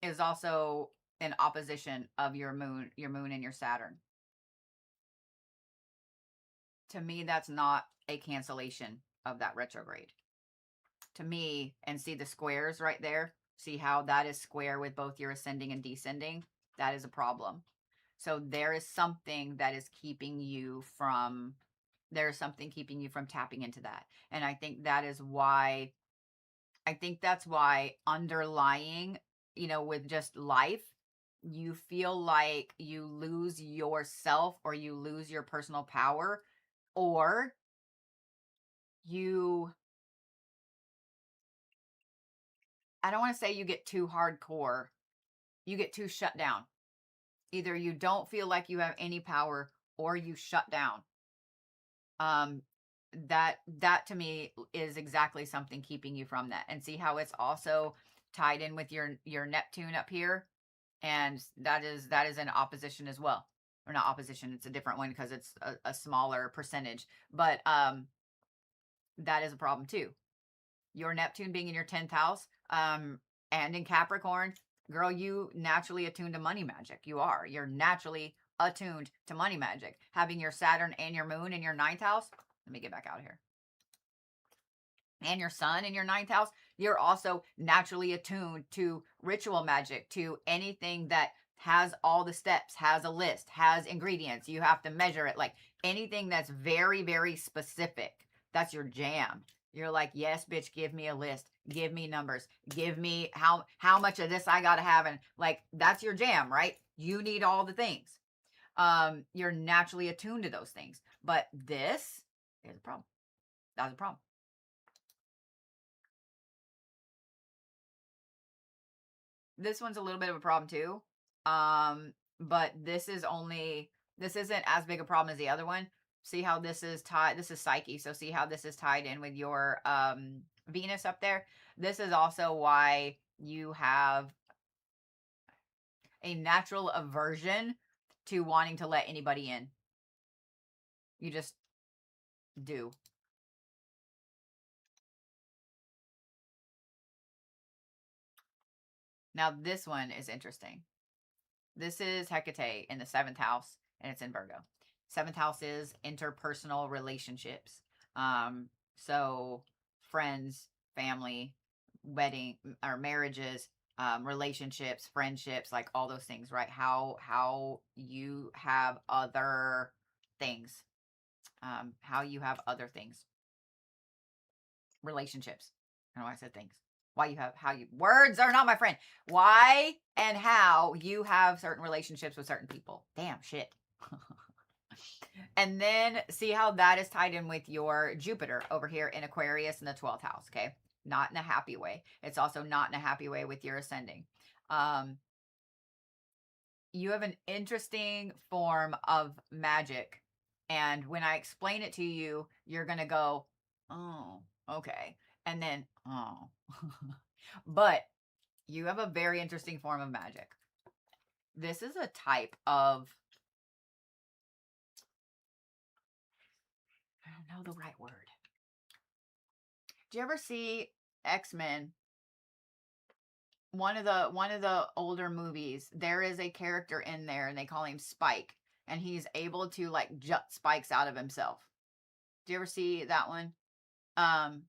Speaker 1: is also in opposition of your moon and your Saturn. To me, that's not a cancellation of that retrograde. To me, and see the squares right there, see how that is square with both your ascending and descending? That is a problem. So there is something that is keeping you from tapping into that. And I think that's why underlying, with just life, you feel like you lose yourself or you lose your personal power, or I don't want to say you get too hardcore, you get too shut down. Either you don't feel like you have any power or you shut down. That to me is exactly something keeping you from that. And see how it's also tied in with your Neptune up here, and that is in opposition as well. Or not opposition, it's a different one because it's a smaller percentage, but that is a problem too. your Neptune being in your 10th house, and in Capricorn, girl, you naturally attuned to money magic. You're naturally attuned to money magic. Having your Saturn and your moon in your 9th house. Let me get back out of here. And your sun in your 9th house, you're also naturally attuned to ritual magic, to anything that has all the steps, has a list, has ingredients. You have to measure it. Like anything that's very, very specific. That's your jam. You're like, yes, bitch, give me a list. Give me numbers. Give me how much of this I gotta have. And like that's your jam, right? You need all the things. You're naturally attuned to those things. But this is a problem. That's a problem. This one's a little bit of a problem too. But this isn't as big a problem as the other one. See how this is tied, this is Psyche. So see how this is tied in with your Venus up there. This is also why you have a natural aversion to wanting to let anybody in. You just do. Now this one is interesting. This is Hecate in the 7th house, and it's in Virgo. 7th house is interpersonal relationships. So friends, family, wedding or marriages, relationships, friendships, like all those things, right? How you have other things. How you have other things. Relationships. I don't know why I said things. Why you have how you words are not my friend. Why and how you have certain relationships with certain people. Damn shit. And then see how that is tied in with your Jupiter over here in Aquarius in the 12th house, okay? Not in a happy way. It's also not in a happy way with your ascending. You have an interesting form of magic. And when I explain it to you, you're going to go, oh, okay. And then, oh. But you have a very interesting form of magic. This is a type of, I don't know the right word. Do you ever see X-Men? One of the older movies, there is a character in there and they call him Spike, and he's able to like jut spikes out of himself. Do you ever see that one? Um,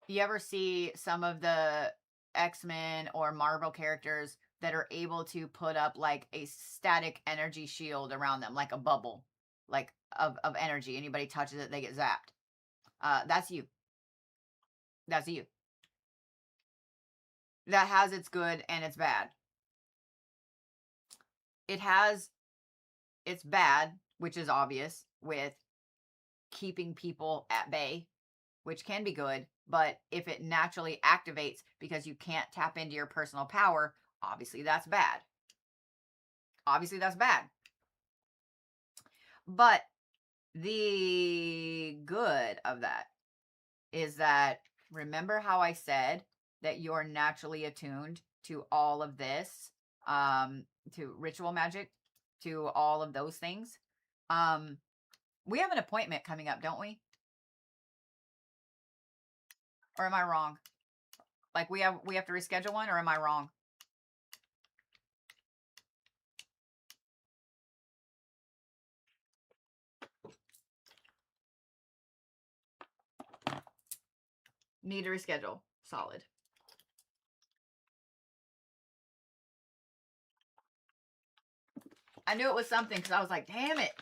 Speaker 1: you ever see some of the X-Men or Marvel characters that are able to put up like a static energy shield around them, like a bubble, like of energy. Anybody touches it, they get zapped. That's you. That's you. That has its good and its bad. It has its bad, which is obvious, with keeping people at bay, which can be good. But if it naturally activates because you can't tap into your personal power, obviously that's bad. Obviously that's bad. But the good of that is that, remember how I said that you're naturally attuned to all of this, to ritual magic, to all of those things. We have an appointment coming up, don't we? Or am I wrong? Like we have to reschedule one, or am I wrong? Need to reschedule. Solid. I knew it was something because I was like, damn it.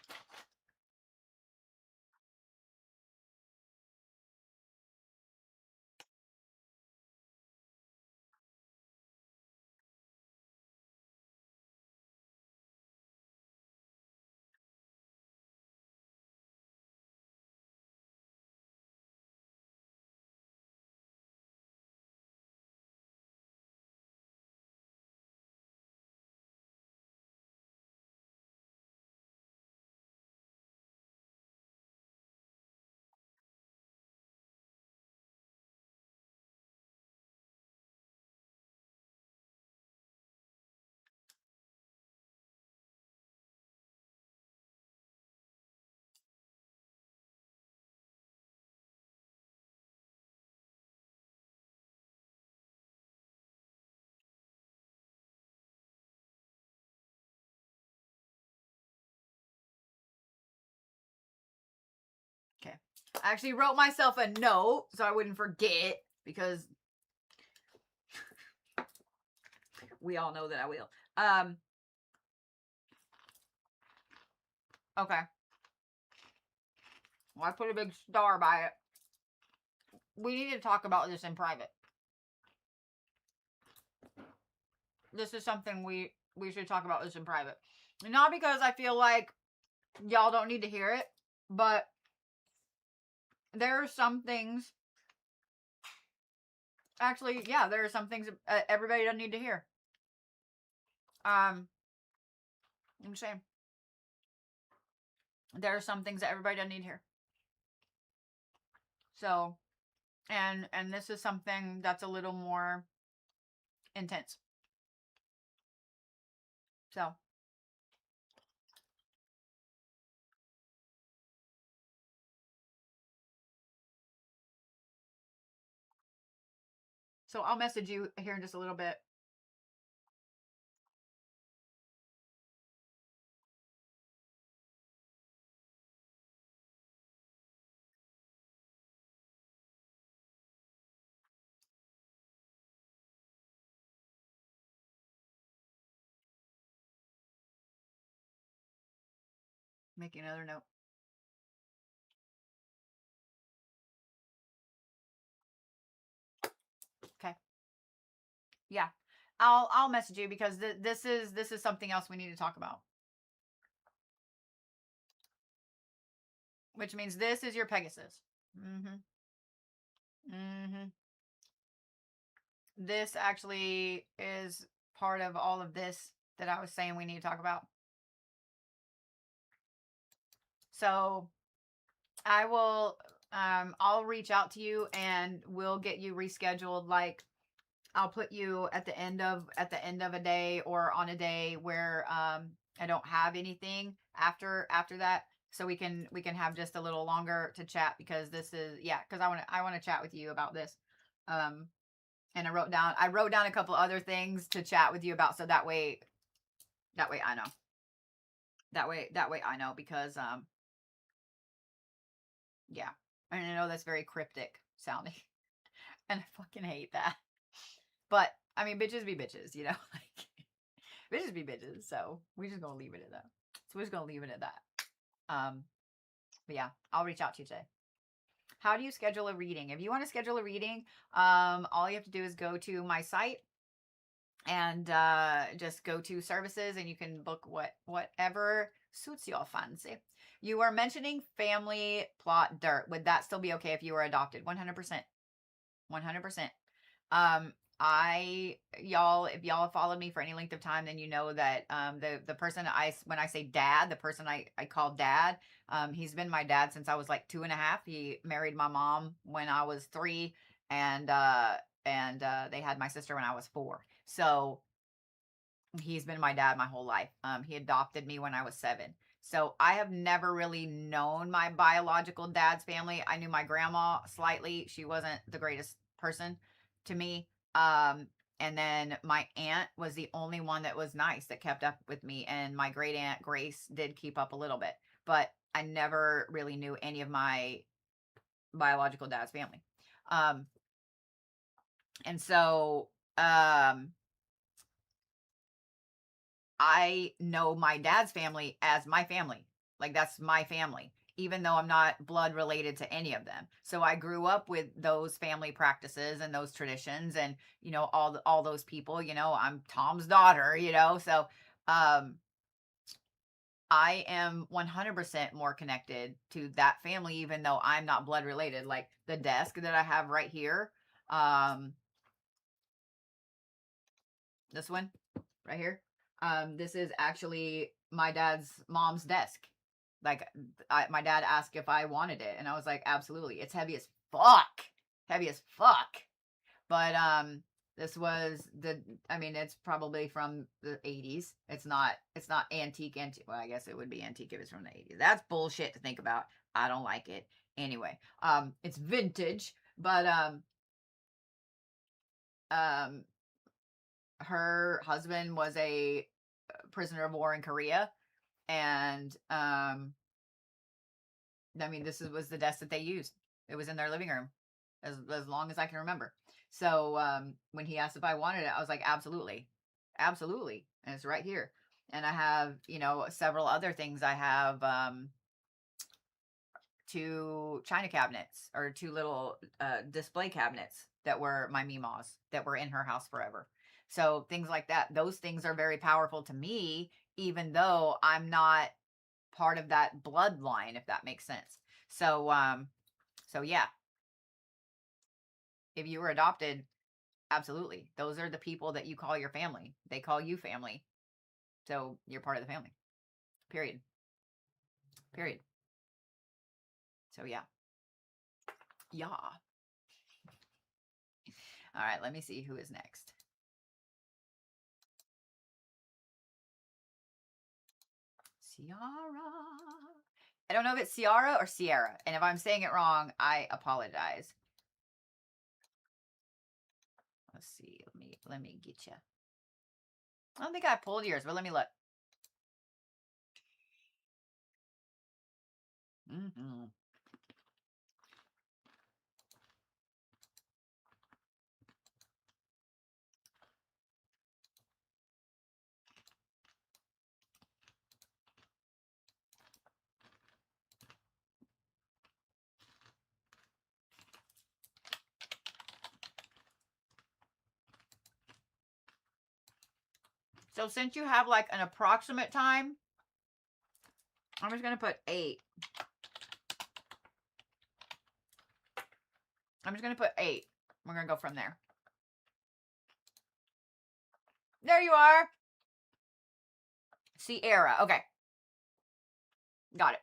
Speaker 1: I actually wrote myself a note so I wouldn't forget, because we all know that I will. Okay. Well, I put a big star by it. We need to talk about this in private. This is something we should talk about this in private. Not because I feel like y'all don't need to hear it, but there are some things. Actually, yeah, there are some things everybody doesn't need to hear. I'm saying there are some things that everybody doesn't need to hear. So, and this is something that's a little more intense. So, I'll message you here in just a little bit. Making another note. Okay. Yeah. I'll message you because this is something else we need to talk about. Which means this is your Pegasus. Mhm. Mhm. This actually is part of all of this that I was saying we need to talk about. So, I will I'll reach out to you and we'll get you rescheduled. Like, I'll put you at the end of a day, or on a day where I don't have anything after that, so we can have just a little longer to chat, because this is, yeah, because I want to chat with you about this. Um and I wrote down a couple other things to chat with you about, so that way I know. That way I know, because yeah. And I know that's very cryptic sounding. And I fucking hate that. But I mean, bitches be bitches, you know? Like, bitches be bitches. So we're just gonna leave it at that. So we're just gonna leave it at that. But yeah, I'll reach out to you today. How do you schedule a reading? If you want to schedule a reading, all you have to do is go to my site and just go to services, and you can book whatever suits your fancy. You are mentioning family plot dirt. Would that still be okay if you were adopted? 100%. 100%. Um, y'all, if y'all have followed me for any length of time, then you know that the person when I say dad, the person I call dad, he's been my dad since I was like 2.5. He married my mom when I was 3, and they had my sister when I was 4. So he's been my dad my whole life. He adopted me when I was 7. So I have never really known my biological dad's family. I knew my grandma slightly. She wasn't the greatest person to me. And then my aunt was the only one that was nice, that kept up with me. And my great aunt Grace did keep up a little bit, but I never really knew any of my biological dad's family. And so, I know my dad's family as my family. Like, that's my family, even though I'm not blood related to any of them. So I grew up with those family practices and those traditions, and, all those people, I'm Tom's daughter, so um I am 100% more connected to that family, even though I'm not blood related. Like, the desk that I have right here, um this one right here. This is actually my dad's mom's desk. Like, my dad asked if I wanted it, and I was like, absolutely. It's heavy as fuck, heavy as fuck. But this was I mean, it's probably from the 80s. It's not antique. Well, I guess it would be antique if it's from the 80s. That's bullshit to think about. I don't like it. Anyway, it's vintage, but um her husband was a prisoner of war in Korea, and I mean, was the desk that they used. It was in their living room as long as I can remember. So when he asked if I wanted it, I was like, absolutely, absolutely, and it's right here. And I have, several other things. I have two china cabinets or two little display cabinets that were my Mima's that were in her house forever. So things like that, those things are very powerful to me, even though I'm not part of that bloodline, if that makes sense. So yeah, if you were adopted, absolutely. Those are the people that you call your family. They call you family. So you're part of the family. Period. Period. So yeah. Yeah. All right, let me see who is next. Ciara. I don't know if it's Ciara or Sierra, and if I'm saying it wrong, I apologize. Let's see. Let me get you. I don't think I pulled yours, but let me look. Mm-hmm. So since you have like an approximate time, I'm just going to put 8. I'm just going to put 8. We're going to go from there. There you are. Sierra. Okay. Got it.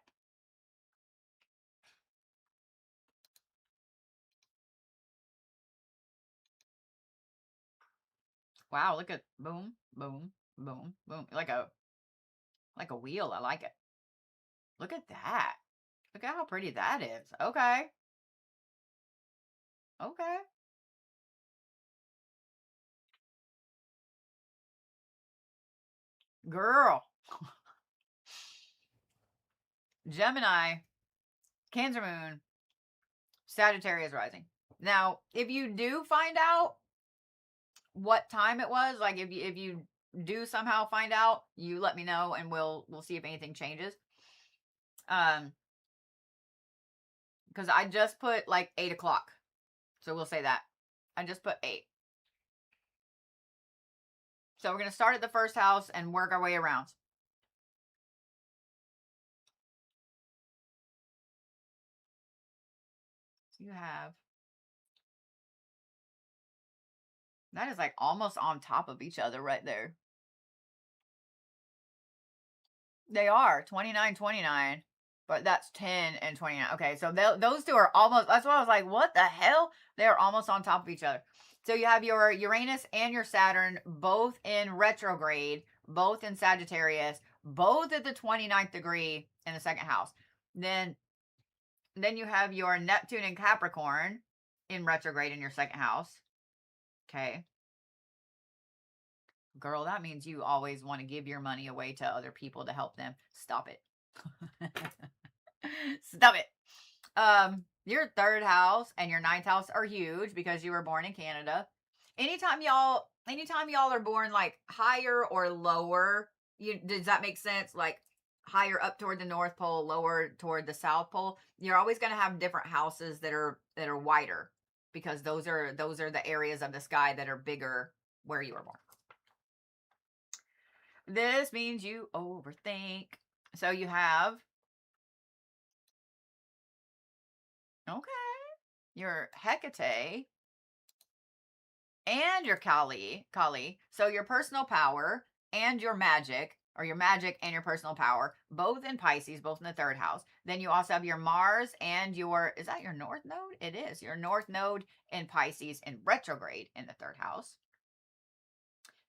Speaker 1: Wow, look at boom, boom, boom, boom. Like a wheel. I like it. Look at that. Look at how pretty that is. Okay. Okay. Girl. Gemini, Cancer moon, Sagittarius rising. Now, if you do find out what time it was, like if you do somehow find out, you let me know and we'll see if anything changes. Because I just put like 8 o'clock. So we'll say that. I just put 8. So we're going to start at the first house and work our way around. You have. That is like almost on top of each other right there. They are 29, 29, but that's 10 and 29. Okay, so those two are almost, that's why I was like, what the hell? They're almost on top of each other. So you have your Uranus and your Saturn both in retrograde, both in Sagittarius, both at the 29th degree in the second house. Then you have your Neptune and Capricorn in retrograde in your second house. Okay. Girl, that means you always want to give your money away to other people to help them. Stop it. Stop it. Your third house and your ninth house are huge because you were born in Canada. Anytime y'all are born like higher or lower, does that make sense? Like higher up toward the North Pole, lower toward the South Pole, you're always going to have different houses that are wider because those are the areas of the sky that are bigger where you were born. This means you overthink. So you have, okay, your Hecate and your Kali. So your personal power and your magic, or your magic and your personal power, both in Pisces, both in the third house. Then you also have your Mars and is that your North Node? It is. Your North Node in Pisces in retrograde in the third house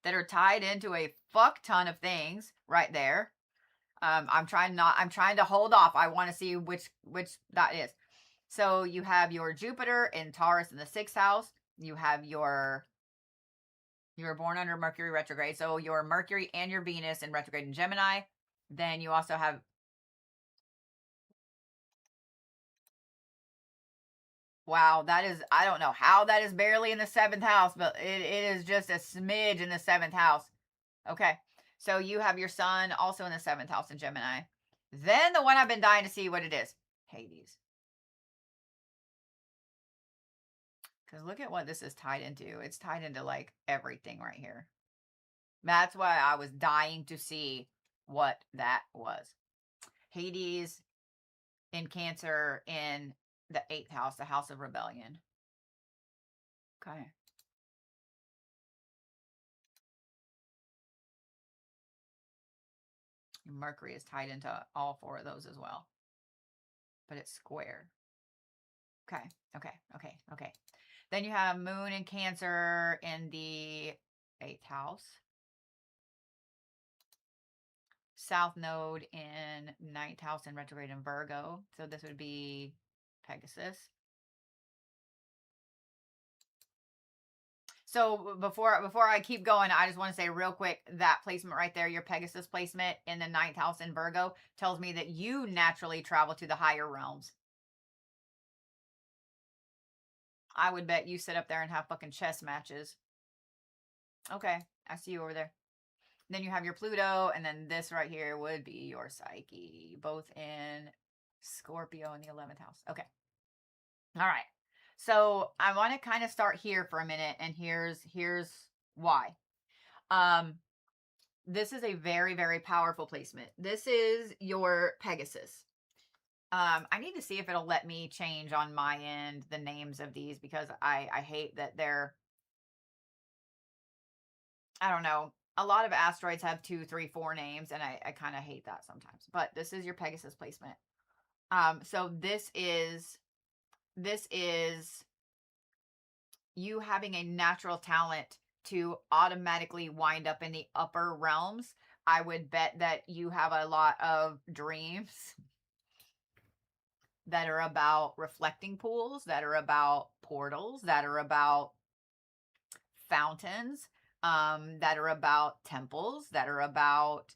Speaker 1: that are tied into a fuck ton of things right there. I'm trying to hold off. I want to see which that is. So you have your Jupiter in Taurus in the 6th house. You have you were born under Mercury retrograde. So your Mercury and your Venus in retrograde in Gemini. Then you also have Wow, that is, I don't know how that is barely in the seventh house, but it is just a smidge in the seventh house. Okay. So you have your sun also in the seventh house in Gemini. Then the one I've been dying to see what it is, Hades. Because look at what this is tied into. It's tied into like everything right here. That's why I was dying to see what that was. Hades in Cancer in the eighth house, the house of rebellion. Okay. Mercury is tied into all four of those as well, but it's square. Okay, okay. Then you have Moon in Cancer in the eighth house. South Node in ninth house and retrograde in Virgo. So this would be Pegasus. So before I keep going, I just want to say real quick, that placement right there, your Pegasus placement in the ninth house in Virgo, tells me that you naturally travel to the higher realms. I would bet you sit up there and have fucking chess matches. Okay, I see you over there. Then you have your Pluto, and then this right here would be your Psyche, both in Scorpio in the 11th house. Okay. All right. So I want to kind of start here for a minute, and here's why. This is a very, very powerful placement. This is your Pegasus. I need to see if it'll let me change on my end the names of these, because I hate that they're, I don't know. A lot of asteroids have 2, 3, 4 names, and I kind of hate that sometimes. But this is your Pegasus placement. So this is you having a natural talent to automatically wind up in the upper realms. I would bet that you have a lot of dreams that are about reflecting pools, that are about portals, that are about fountains, that are about temples, that are about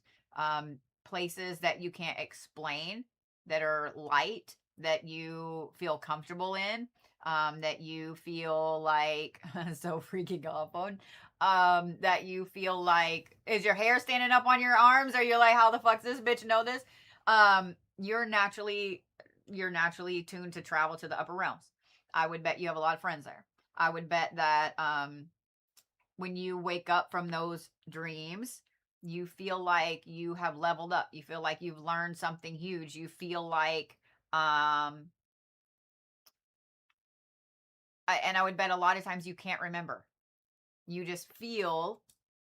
Speaker 1: places that you can't explain, that are light, that you feel comfortable in, that you feel like so freaking off on. That you feel like, is your hair standing up on your arms? Or you're like, how the fuck's this bitch know this? You're naturally tuned to travel to the upper realms. I would bet you have a lot of friends there. I would bet that when you wake up from those dreams, you feel like you have leveled up. You feel like you've learned something huge. You feel like, and I would bet a lot of times you can't remember. You just feel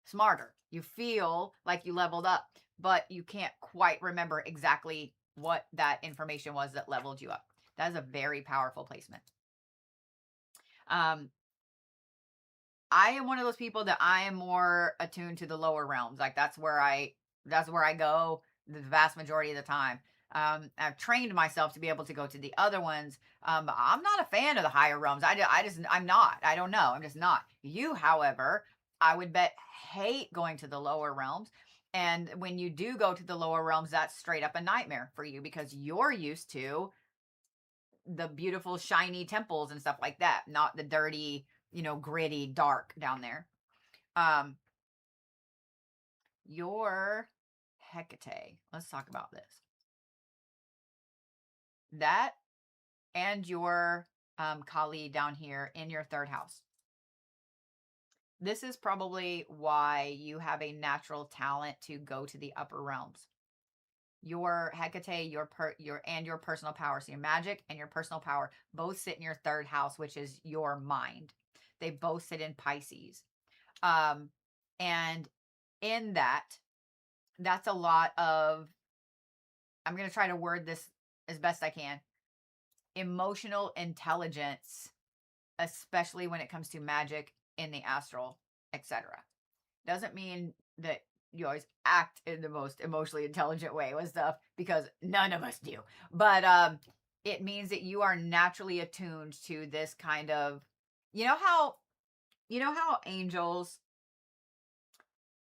Speaker 1: smarter. You feel like you leveled up, but you can't quite remember exactly what that information was that leveled you up. That is a very powerful placement. I am one of those people that I am more attuned to the lower realms. Like that's where I go the vast majority of the time. I've trained myself to be able to go to the other ones. But I'm not a fan of the higher realms. I'm not. I don't know. I'm just not. You, however, I would bet hate going to the lower realms. And when you do go to the lower realms, that's straight up a nightmare for you, because you're used to the beautiful shiny temples and stuff like that, not the dirty, gritty dark down there. Your Hecate, let's talk about this. That and your Kali down here in your third house. This is probably why you have a natural talent to go to the upper realms. Your Hecate, your personal power, so your magic and your personal power both sit in your third house, which is your mind. They both sit in Pisces. And in that's a lot of, I'm going to try to word this as best I can, emotional intelligence, especially when it comes to magic in the astral, etc. Doesn't mean that you always act in the most emotionally intelligent way with stuff, because none of us do. But it means that you are naturally attuned to this kind of, you know how angels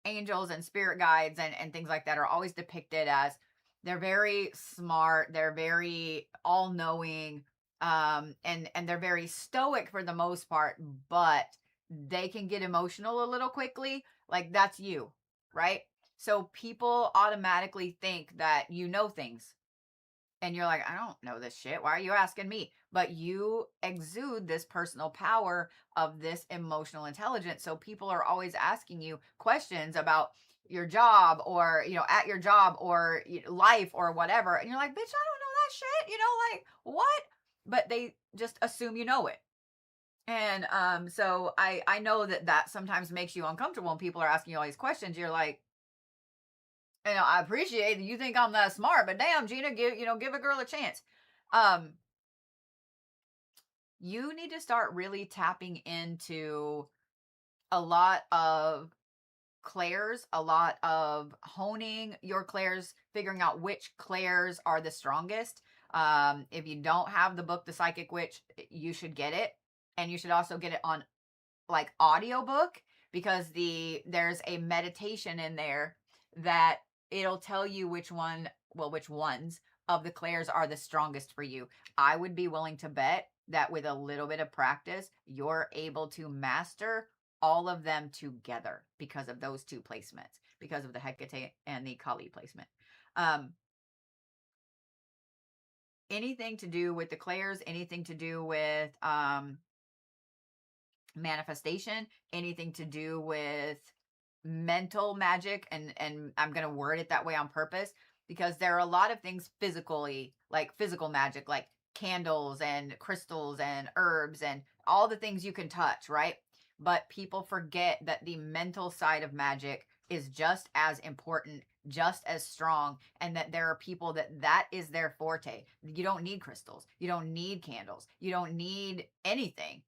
Speaker 1: and spirit guides and things like that are always depicted as, they're very smart, they're very all-knowing, And they're very stoic for the most part, but they can get emotional a little quickly. Like that's you, right? So people automatically think that you know things, and you're like, I don't know this shit. Why are you asking me? But you exude this personal power of this emotional intelligence. So people are always asking you questions about your job, or, at your job, or life, or whatever. And you're like, bitch, I don't know that shit. Like, what? But they just assume you know it. And so I know that sometimes makes you uncomfortable when people are asking you all these questions. You're like, I appreciate that you think I'm that smart, but damn, Gina, give a girl a chance. Um, you need to start really tapping into a lot of clairs, a lot of honing your clairs, figuring out which clairs are the strongest. If you don't have the book The Psychic Witch, you should get it. And you should also get it on like audiobook, because there's a meditation in there that it'll tell you which ones of the clairs are the strongest for you. I would be willing to bet that with a little bit of practice, you're able to master all of them together because of those two placements, because of the Hecate and the Kali placement. Anything to do with the clairs, anything to do with manifestation, anything to do with mental magic, and I'm going to word it that way on purpose, because there are a lot of things physically, like physical magic, like candles and crystals and herbs and all the things you can touch, right? But people forget that the mental side of magic is just as important, just as strong, and that there are people that is their forte. You don't need crystals, you don't need candles, you don't need anything.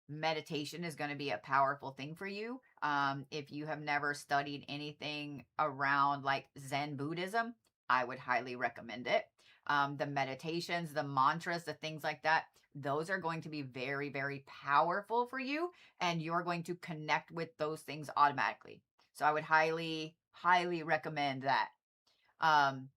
Speaker 1: Meditation is going to be a powerful thing for you. If you have never studied anything around like Zen Buddhism, I would highly recommend it. The meditations, the mantras, the things like that, those are going to be very, very powerful for you, and you're going to connect with those things automatically. So I would highly, highly recommend that. Um,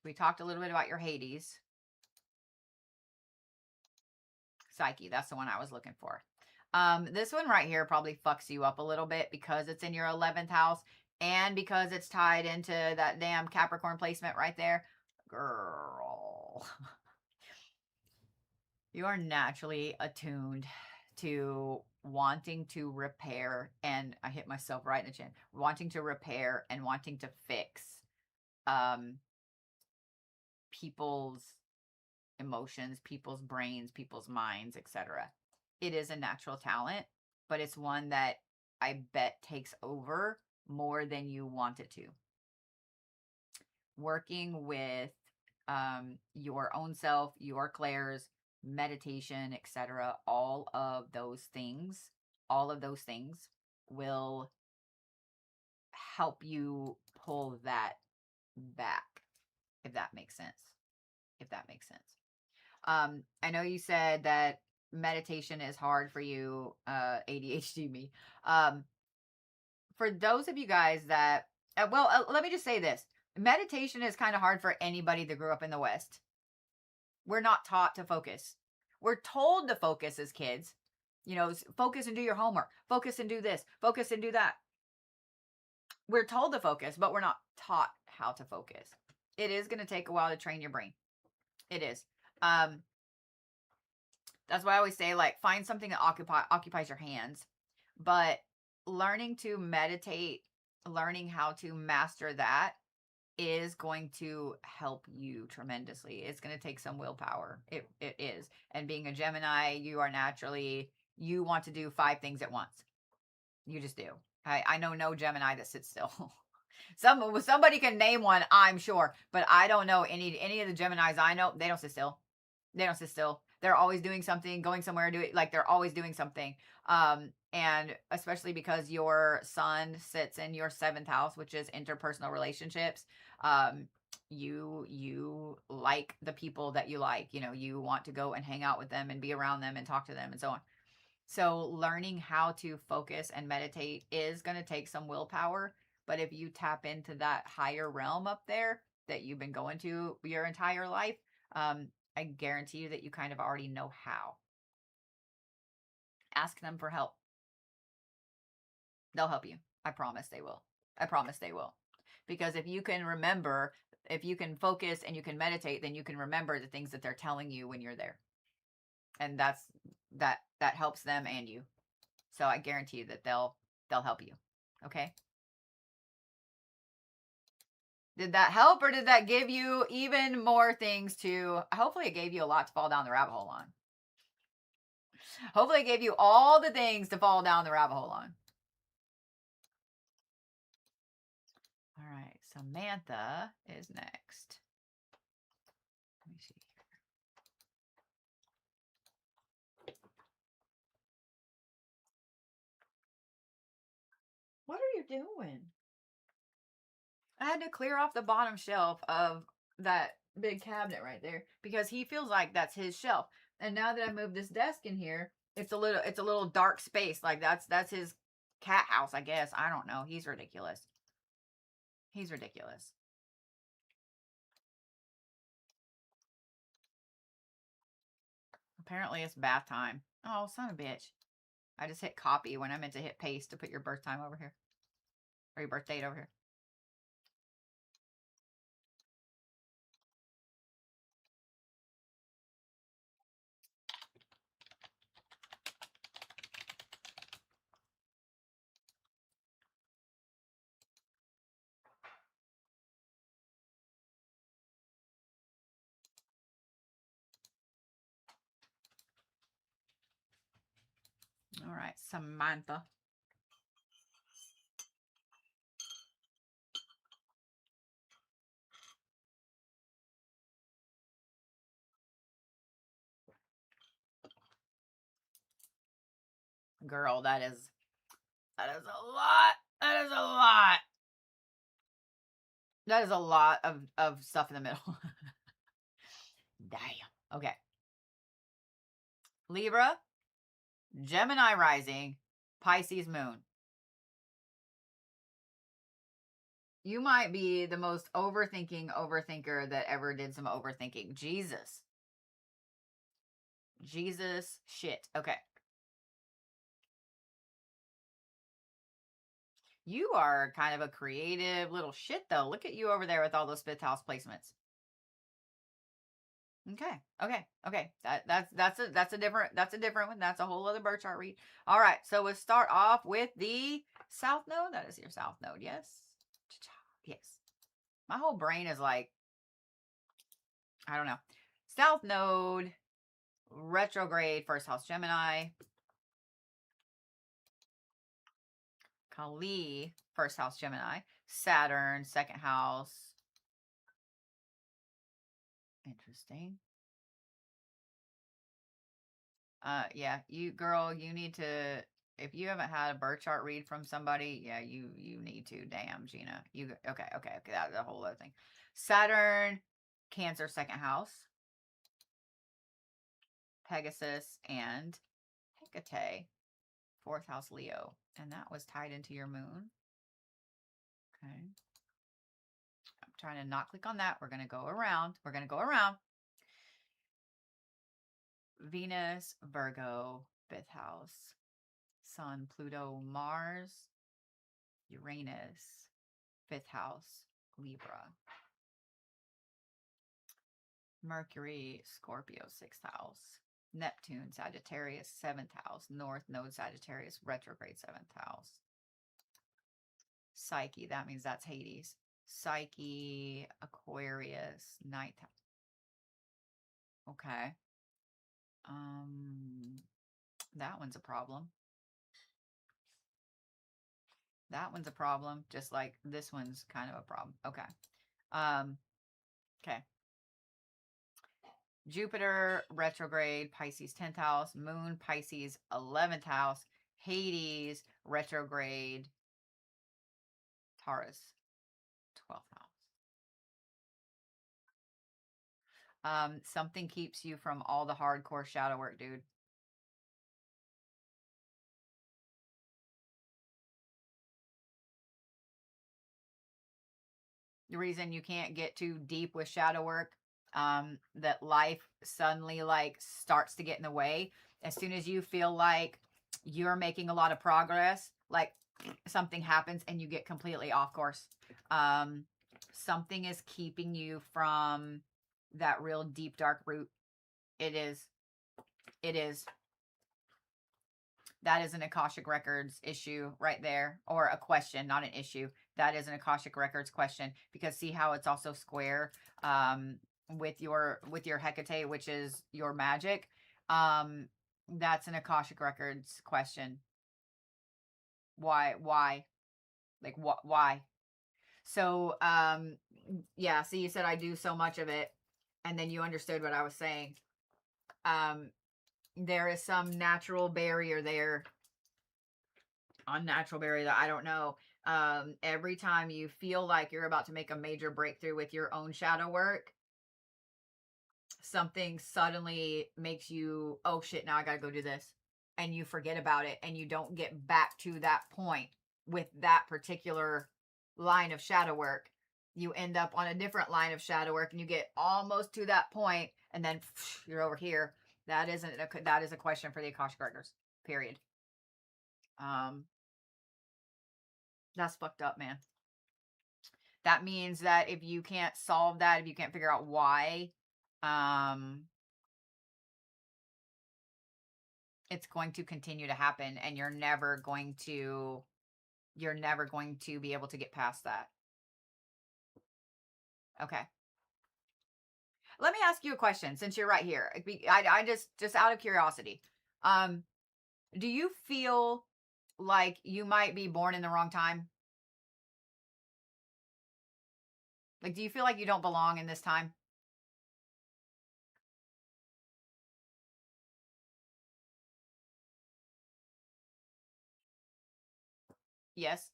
Speaker 1: we talked a little bit about your Hades. Psyche, that's the one I was looking for. This one right here probably fucks you up a little bit because it's in your 11th house, and because it's tied into that damn Capricorn placement right there. Girl, you are naturally attuned to wanting to repair, and I hit myself right in the chin, wanting to repair and wanting to fix um people's emotions, people's brains, people's minds, etc. It is a natural talent, but it's one that I bet takes over more than you want it to. Working with your own self, your clairs, meditation, etc., all of those things will help you pull that back, if that makes sense. If that makes sense. I know you said that meditation is hard for you, ADHD me. For those of you guys that, let me just say this. Meditation is kind of hard for anybody that grew up in the West. We're not taught to focus. We're told to focus as kids. Focus and do your homework. Focus and do this. Focus and do that. We're told to focus, but we're not taught how to focus. It is going to take a while to train your brain. It is. That's why I always say, like, find something that occupies your hands. But learning to meditate, learning how to master that is going to help you tremendously. It's going to take some willpower. It is. And being a Gemini, you want to do 5 things at once. You just do. I know no Gemini that sits still. Somebody can name one, I'm sure, but I don't know any of the Geminis I know. They don't sit still. They don't sit still. They're always doing something, going somewhere, they're always doing something. And especially because your sun sits in your 7th house, which is interpersonal relationships. You like the people that you like. You want to go and hang out with them and be around them and talk to them and so on. So learning how to focus and meditate is going to take some willpower, But if you tap into that higher realm up there that you've been going to your entire life, I guarantee you that you kind of already know how. Ask them for help. They'll help you. I promise they will. I promise they will. Because if you can remember, if you can focus and you can meditate, then you can remember the things that they're telling you when you're there. And that helps them and you. So I guarantee you that they'll help you. Okay? Did that help, or did that give you even more things to, hopefully it gave you a lot to fall down the rabbit hole on. Hopefully it gave you all the things to fall down the rabbit hole on. All right, Samantha is next. Let me see here. What are you doing? I had to clear off the bottom shelf of that big cabinet right there because he feels like that's his shelf. And now that I moved this desk in here, it's a little dark space. Like that's his cat house, I guess. I don't know. He's ridiculous. He's ridiculous. Apparently it's bath time. Oh, son of a bitch. I just hit copy when I meant to hit paste to put your birth time over here. Or your birth date over here. All right, Samantha. Girl, that is a lot. That is a lot. That is a lot of stuff in the middle. Damn. Okay. Libra, Gemini rising, Pisces moon. You might be the most overthinker that ever did some overthinking. Jesus. Jesus shit. Okay. You are kind of a creative little shit though. Look at you over there with all those fifth house placements. Okay. That's a different one. That's a whole other birth chart read. All right. So we'll start off with the south node. That is your south node. Yes. Yes. My whole brain is like, I don't know. South node, retrograde, first house Gemini. Kali, first house Gemini. Saturn, second house. Interesting. Yeah, you need to, if you haven't had a birth chart read from somebody, yeah, you need to. Damn, Gina. Okay. That's a whole other thing. Saturn, Cancer, second house. Pegasus and Hecate, fourth house Leo. And that was tied into your moon. Okay. I'm trying to not click on that. We're going to go around. Venus, Virgo, fifth house. Sun, Pluto, Mars, Uranus, fifth house, Libra. Mercury, Scorpio, sixth house. Neptune, Sagittarius, seventh house. North node, Sagittarius, retrograde, seventh house. Psyche, that means that's Hades. Psyche, Aquarius, ninth house. Okay. That one's a problem. That one's a problem, just like this one's kind of a problem. Okay. Okay. Jupiter, retrograde, Pisces, 10th house. Moon, Pisces, 11th house. Hades, retrograde, Taurus, 12th house. Something keeps you from all the hardcore shadow work, dude. the reason you can't get too deep with shadow work, that life suddenly like starts to get in the way. As soon as you feel like you're making a lot of progress, like something happens and you get completely off course. Um, Something is keeping you from that real deep, dark root. It is. It is. That is an Akashic Records issue right there, or a question, not an issue. That is an Akashic Records question, because see how it's also square with your Hecate, which is your magic. That's an Akashic Records question. Why? Like what? Why? So yeah. So you said I do so much of it, and then you understood what I was saying. Um, there is some natural barrier there, unnatural barrier that I don't know. Every time you feel like you're about to make a major breakthrough with your own shadow work, something suddenly makes you, oh shit, now I gotta go do this. And you forget about it and you don't get back to that point with that particular line of shadow work. You end up on a different line of shadow work and you get almost to that point and then you're over here. That is a question for the Akashic Records. Period. Um, that's fucked up, man. That means that if you can't solve that, if you can't figure out why, it's going to continue to happen and you're never going to be able to get past that. Okay. Let me ask you a question since you're right here. I just out of curiosity. Do you feel like you might be born in the wrong time? Like, do you feel like you don't belong in this time? Yes.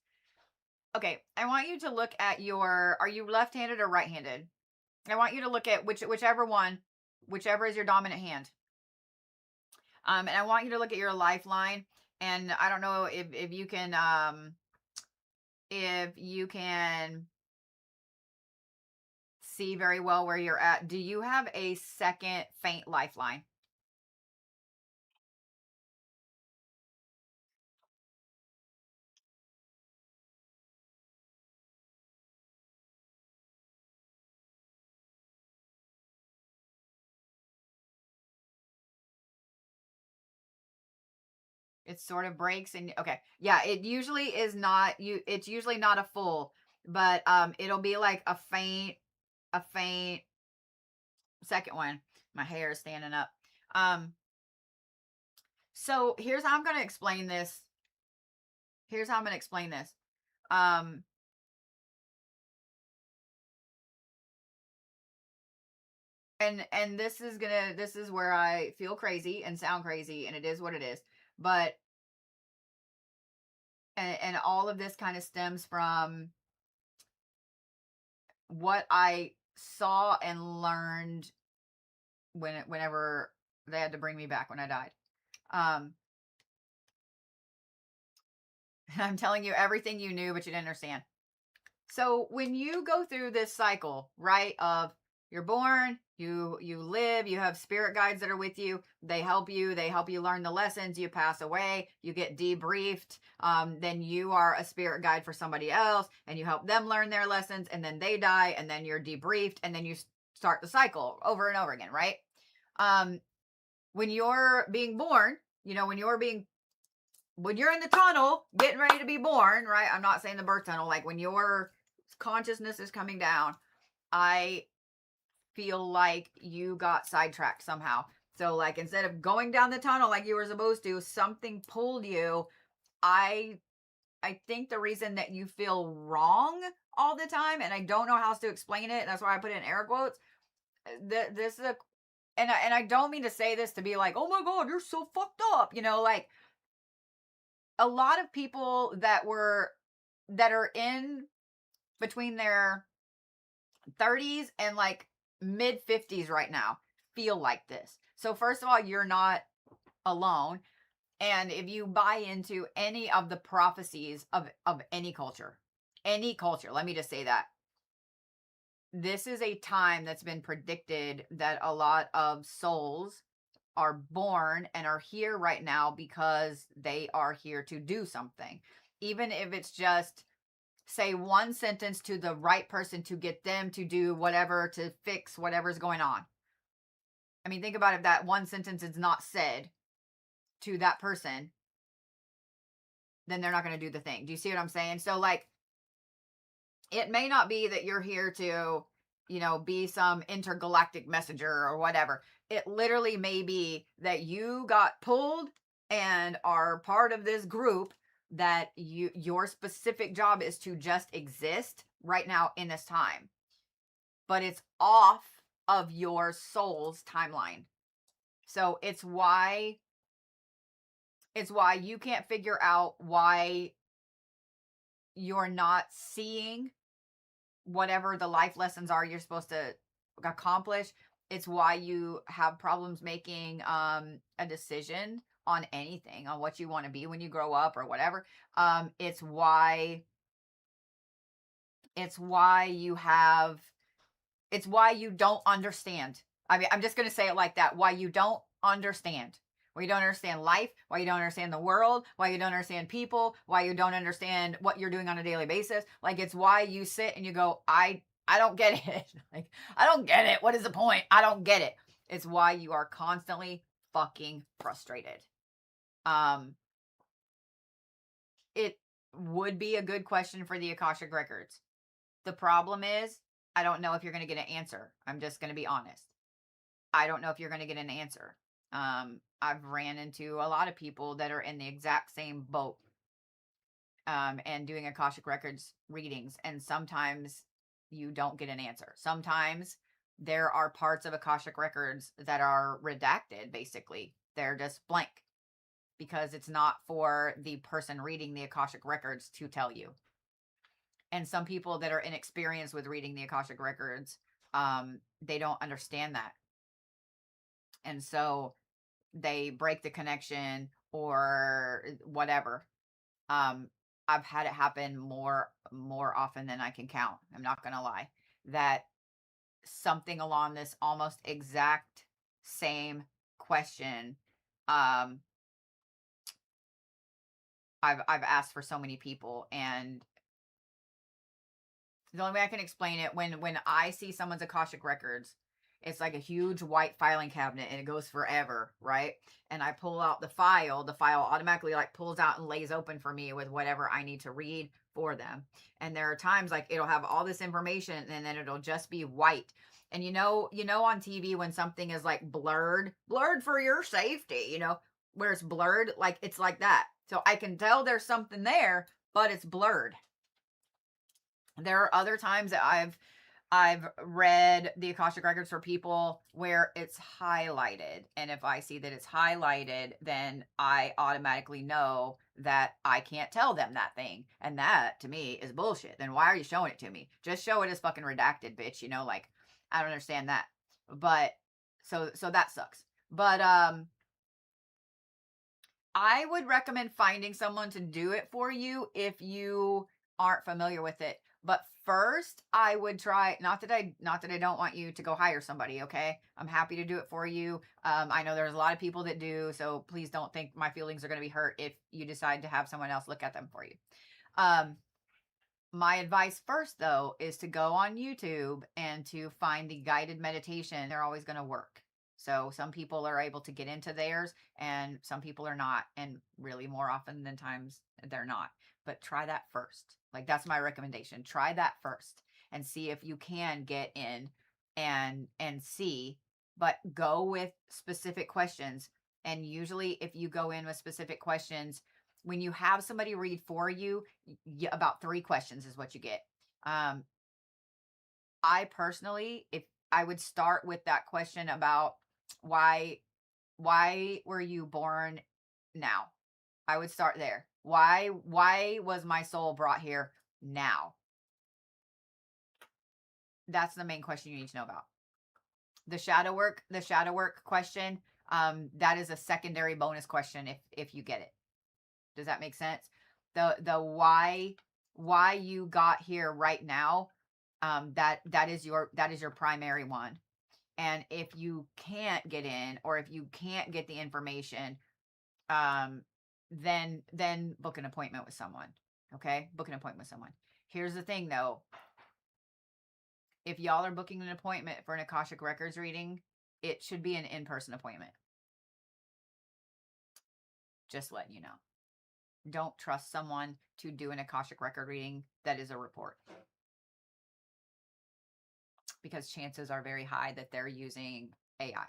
Speaker 1: Okay. I want you to look at are you left-handed or right-handed? I want you to look at whichever one, whichever is your dominant hand. And I want you to look at your lifeline. And I don't know if you can see very well where you're at. Do you have a second faint lifeline? It sort of breaks and okay. Yeah, it usually is not it's usually not a full, but it'll be like a faint second one. My hair is standing up. Um so here's how I'm going to explain this. Here's how I'm going to explain this. Um and this is where I feel crazy and sound crazy, and it is what it is. But and all of this kind of stems from what I saw and learned whenever they had to bring me back when I died. Um, I'm telling you everything you knew, but you didn't understand. So when you go through this cycle, right, of you're born, you live, you have spirit guides that are with you, they help you learn the lessons, you pass away, you get debriefed, then you are a spirit guide for somebody else and you help them learn their lessons, and then they die and then you're debriefed and then you start the cycle over and over again, right? um when you're being born, when you're in the tunnel getting ready to be born, right? I'm not saying the birth tunnel, like when your consciousness is coming down, I feel like you got sidetracked somehow. So like instead of going down the tunnel like you were supposed to, something pulled you. I think the reason that you feel wrong all the time, and I don't know how else to explain it, that's why I put it in air quotes. This is a and I don't mean to say this to be like, oh my god, you're so fucked up, like a lot of people that are in between their 30s and like mid 50s right now feel like this. So first of all, you're not alone. And if you buy into any of the prophecies of any culture, let me just say that this is a time that's been predicted that a lot of souls are born and are here right now because they are here to do something. Even if it's just say one sentence to the right person to get them to do whatever, to fix whatever's going on. I mean, think about if that one sentence is not said to that person, then they're not going to do the thing. Do you see what I'm saying? So, like, it may not be that you're here to, be some intergalactic messenger or whatever. It literally may be that you got pulled and are part of this group that your specific job is to just exist right now in this time. But it's off of your soul's timeline. So it's why you can't figure out why you're not seeing whatever the life lessons are you're supposed to accomplish. It's why you have problems making a decision on anything, on what you want to be when you grow up or whatever. It's why you don't understand. I mean, I'm just going to say it like that. Why you don't understand. Why you don't understand life, why you don't understand the world, why you don't understand people, why you don't understand what you're doing on a daily basis. Like, it's why you sit and you go, I don't get it. Like, I don't get it. What is the point? I don't get it. It's why you are constantly fucking frustrated. It would be a good question for the Akashic Records. The problem is, I don't know if you're going to get an answer. I'm just going to be honest. I don't know if you're going to get an answer. I've ran into a lot of people that are in the exact same boat, and doing Akashic Records readings. And sometimes you don't get an answer. Sometimes there are parts of Akashic Records that are redacted, basically. They're just blank because it's not for the person reading the Akashic Records to tell you. And some people that are inexperienced with reading the Akashic Records, they don't understand that. And so they break the connection or whatever. I've had it happen more often than I can count. I'm not going to lie. That something along this almost exact same question, I've asked for so many people, and the only way I can explain it, when I see someone's Akashic Records, it's like a huge white filing cabinet and it goes forever, right? And I pull out the file automatically like pulls out and lays open for me with whatever I need to read for them. And there are times like it'll have all this information and then it'll just be white. And you know on TV when something is like blurred for your safety, where it's blurred, like it's like that. So I can tell there's something there, but it's blurred. There are other times that I've read the Akashic Records for people where it's highlighted. And if I see that it's highlighted, then I automatically know that I can't tell them that thing. And that to me is bullshit. Then why are you showing it to me? Just show it as fucking redacted, bitch. Like, I don't understand that. But so that sucks. But I would recommend finding someone to do it for you if you aren't familiar with it. But first, I would try, not that I don't want you to go hire somebody, okay? I'm happy to do it for you. I know there's a lot of people that do, so please don't think my feelings are going to be hurt if you decide to have someone else look at them for you. My advice first, though, is to go on YouTube and to find the guided meditation. They're always going to work. So some people are able to get into theirs and some people are not. And really more often than times they're not. But try that first. Like, that's my recommendation. Try that first and see if you can get in and see, but go with specific questions. And usually if you go in with specific questions, when you have somebody read for you, about 3 questions is what you get. I personally, if I would start with that question about why were you born now? I would start there. Why was my soul brought here now? That's the main question you need to know about. The shadow work question, that is a secondary bonus question if you get it. Does that make sense? The why you got here right now, That is your primary one. And if you can't get in, or if you can't get the information, um, then book an appointment with someone. Okay, book an appointment with someone. Here's the thing, though. If y'all are booking an appointment for an Akashic Records reading, it should be an in-person appointment. Just letting you know. Don't trust someone to do an Akashic Record reading that is a report, because chances are very high that they're using AI.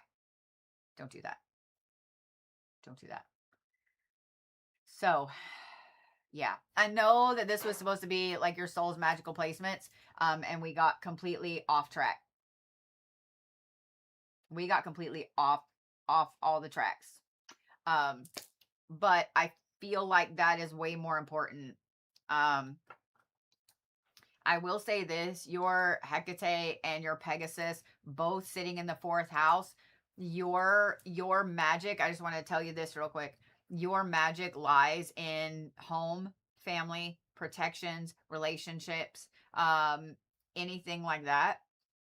Speaker 1: Don't do that. Don't do that. So, yeah, I know that this was supposed to be like your soul's magical placements, and we got completely off track. We got completely off all the tracks. But I feel like that is way more important. I will say this: your Hecate and your Pegasus both sitting in the 4th house. Your magic, I just want to tell you this real quick. Your magic lies in home, family, protections, relationships, anything like that.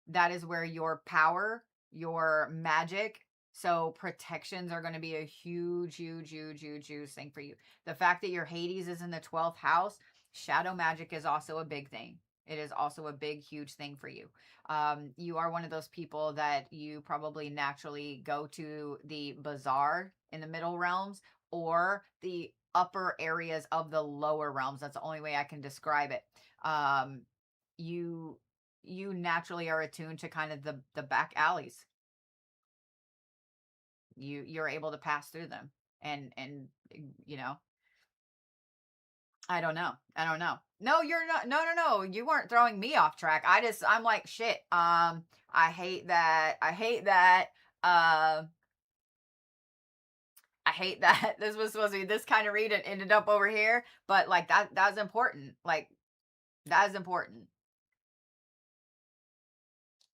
Speaker 1: That is where your power, your magic, so protections are going to be a huge, huge, huge, huge, huge thing for you. The fact that your Hades is in the 12th house, shadow magic is also a big thing. It is also a big, huge thing for you. You are one of those people that you probably naturally go to the bazaar in the middle realms, or the upper areas of the lower realms. That's the only way I can describe it. You naturally are attuned to kind of the back alleys. You're able to pass through them, and you know, I don't know. No, you're not. No. You weren't throwing me off track. I'm like, shit. I hate that. I hate that. I hate that this was supposed to be this kind of read and ended up over here. But like that's important. Like, that is important.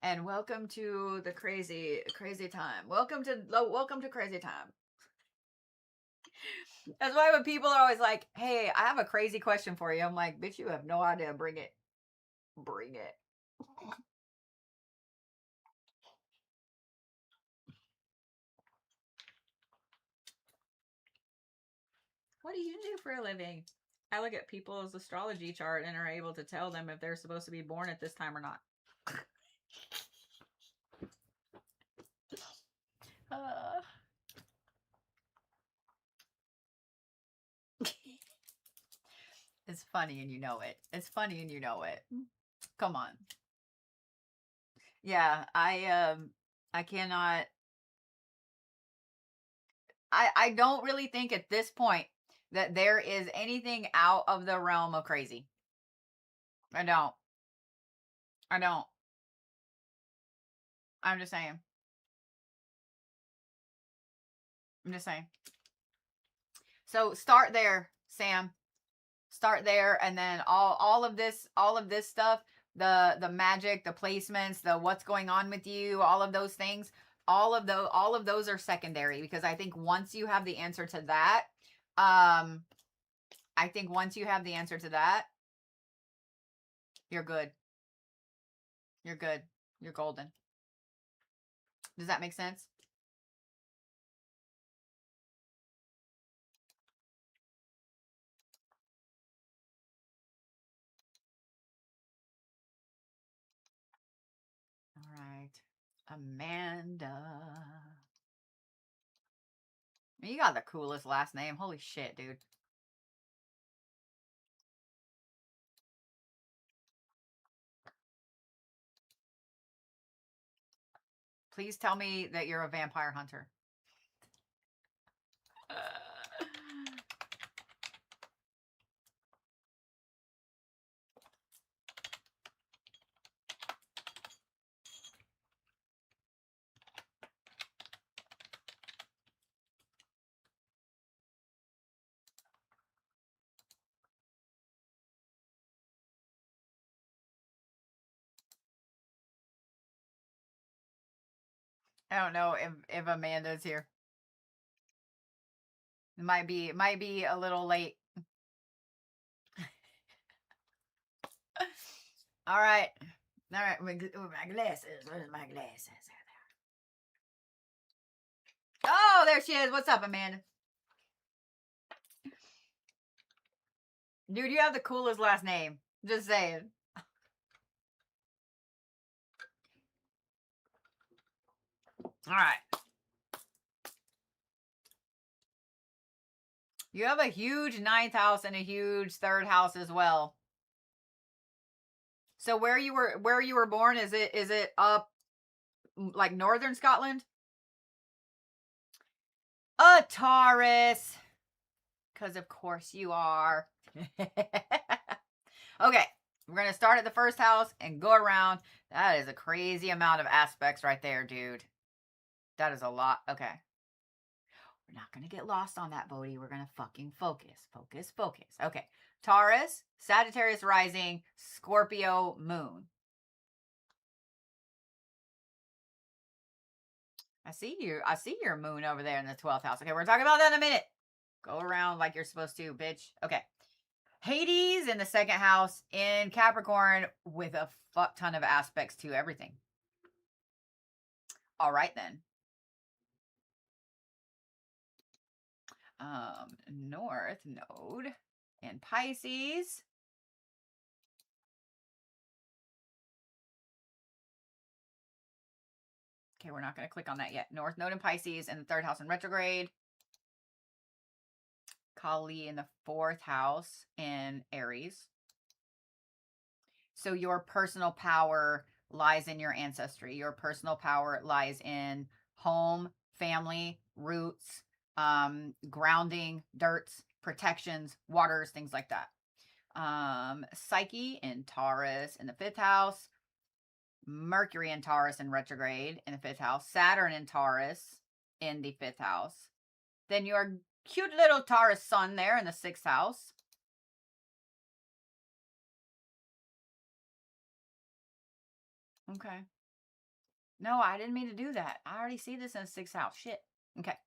Speaker 1: And welcome to the crazy time. Welcome to crazy time. That's why when people are always like, "Hey, I have a crazy question for you," I'm like, "Bitch, you have no idea. Bring it. Bring it." What do you do for a living? I look at people's astrology chart and are able to tell them if they're supposed to be born at this time or not. Uh, it's funny and you know it. It's funny and you know it. Come on. Yeah, I cannot. I don't really think at this point that there is anything out of the realm of crazy. I don't. I don't. I'm just saying. I'm just saying. So start there, Sam. Start there, and then all of this stuff, the magic, the placements, the what's going on with you, all of those things, all of those are secondary, because I think once you have the answer to that, I think once you have the answer to that, you're good. You're good. You're golden. Does that make sense? All right. Amanda. You got the coolest last name. Holy shit, dude. Please tell me that you're a vampire hunter. I don't know if Amanda's here. It might be a little late. All right. All right, my glasses. Where's my glasses? Oh, there she is. What's up, Amanda? Dude, you have the coolest last name. Just saying. All right. You have a huge ninth house and a huge third house as well. So where you were born, is it up like northern Scotland? A Taurus. Because of course you are. Okay. We're going to start at the first house and go around. That is a crazy amount of aspects right there, dude. That is a lot. Okay. We're not going to get lost on that, Bodhi. We're going to fucking focus. Focus, focus. Okay. Taurus, Sagittarius rising, Scorpio moon. I see you. I see your moon over there in the 12th house. Okay, we're talking about that in a minute. Go around like you're supposed to, bitch. Okay. Hades in the second house in Capricorn with a fuck ton of aspects to everything. All right, then. North node in Pisces. Okay, we're not going to click on that yet. North node in Pisces in the third house in retrograde. Kali in the fourth house in Aries. So your personal power lies in your ancestry. Your personal power lies in home, family, roots, grounding, dirts, protections, waters, things like that. Psyche in Taurus in the fifth house. Mercury in Taurus in retrograde in the fifth house. Saturn in Taurus in the fifth house. Then your cute little Taurus sun there in the sixth house. Okay. No, I didn't mean to do that. I already see this in the sixth house. Shit. Okay.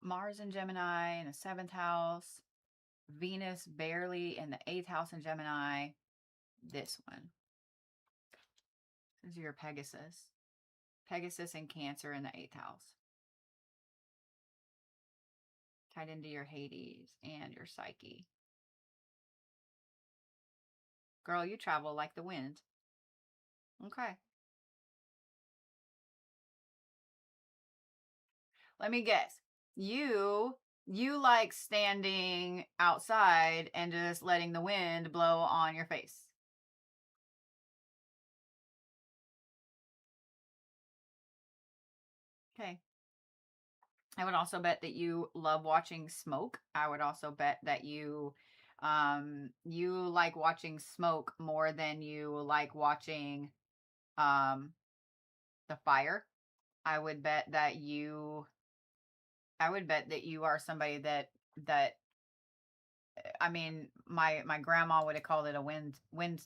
Speaker 1: Mars in Gemini in the seventh house. Venus barely in the eighth house in Gemini. This one. This is your Pegasus. Pegasus in Cancer in the eighth house. Tied into your Hades and your Psyche. Girl, you travel like the wind. Okay. Let me guess. You like standing outside and just letting the wind blow on your face. Okay. I would also bet that you love watching smoke. I would also bet that you like watching smoke more than you like watching the fire. I would bet that you are somebody that I mean, my grandma would have called it a wind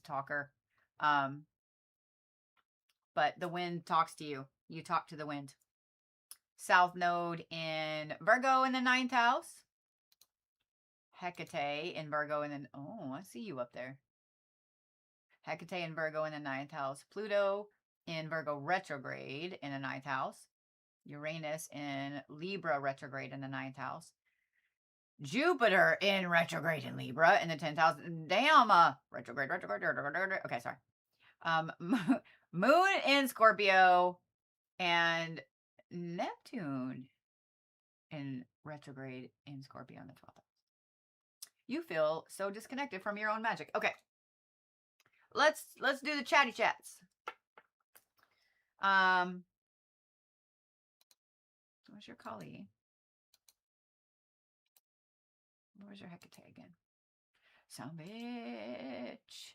Speaker 1: talker. But the wind talks to you. You talk to the wind. South node in Virgo in the ninth house. Hecate in Virgo and then I see you up there. Hecate in Virgo in the ninth house. Pluto in Virgo retrograde in the ninth house. Uranus in Libra retrograde in the ninth house. Jupiter in retrograde in Libra in the 10th house. Damn, retrograde. Okay, sorry. Moon in Scorpio and Neptune in retrograde in Scorpio in the 12th house. You feel so disconnected from your own magic. Okay. Let's do the chatty chats. Where's your Kali? Where's your Hecate again? Some bitch.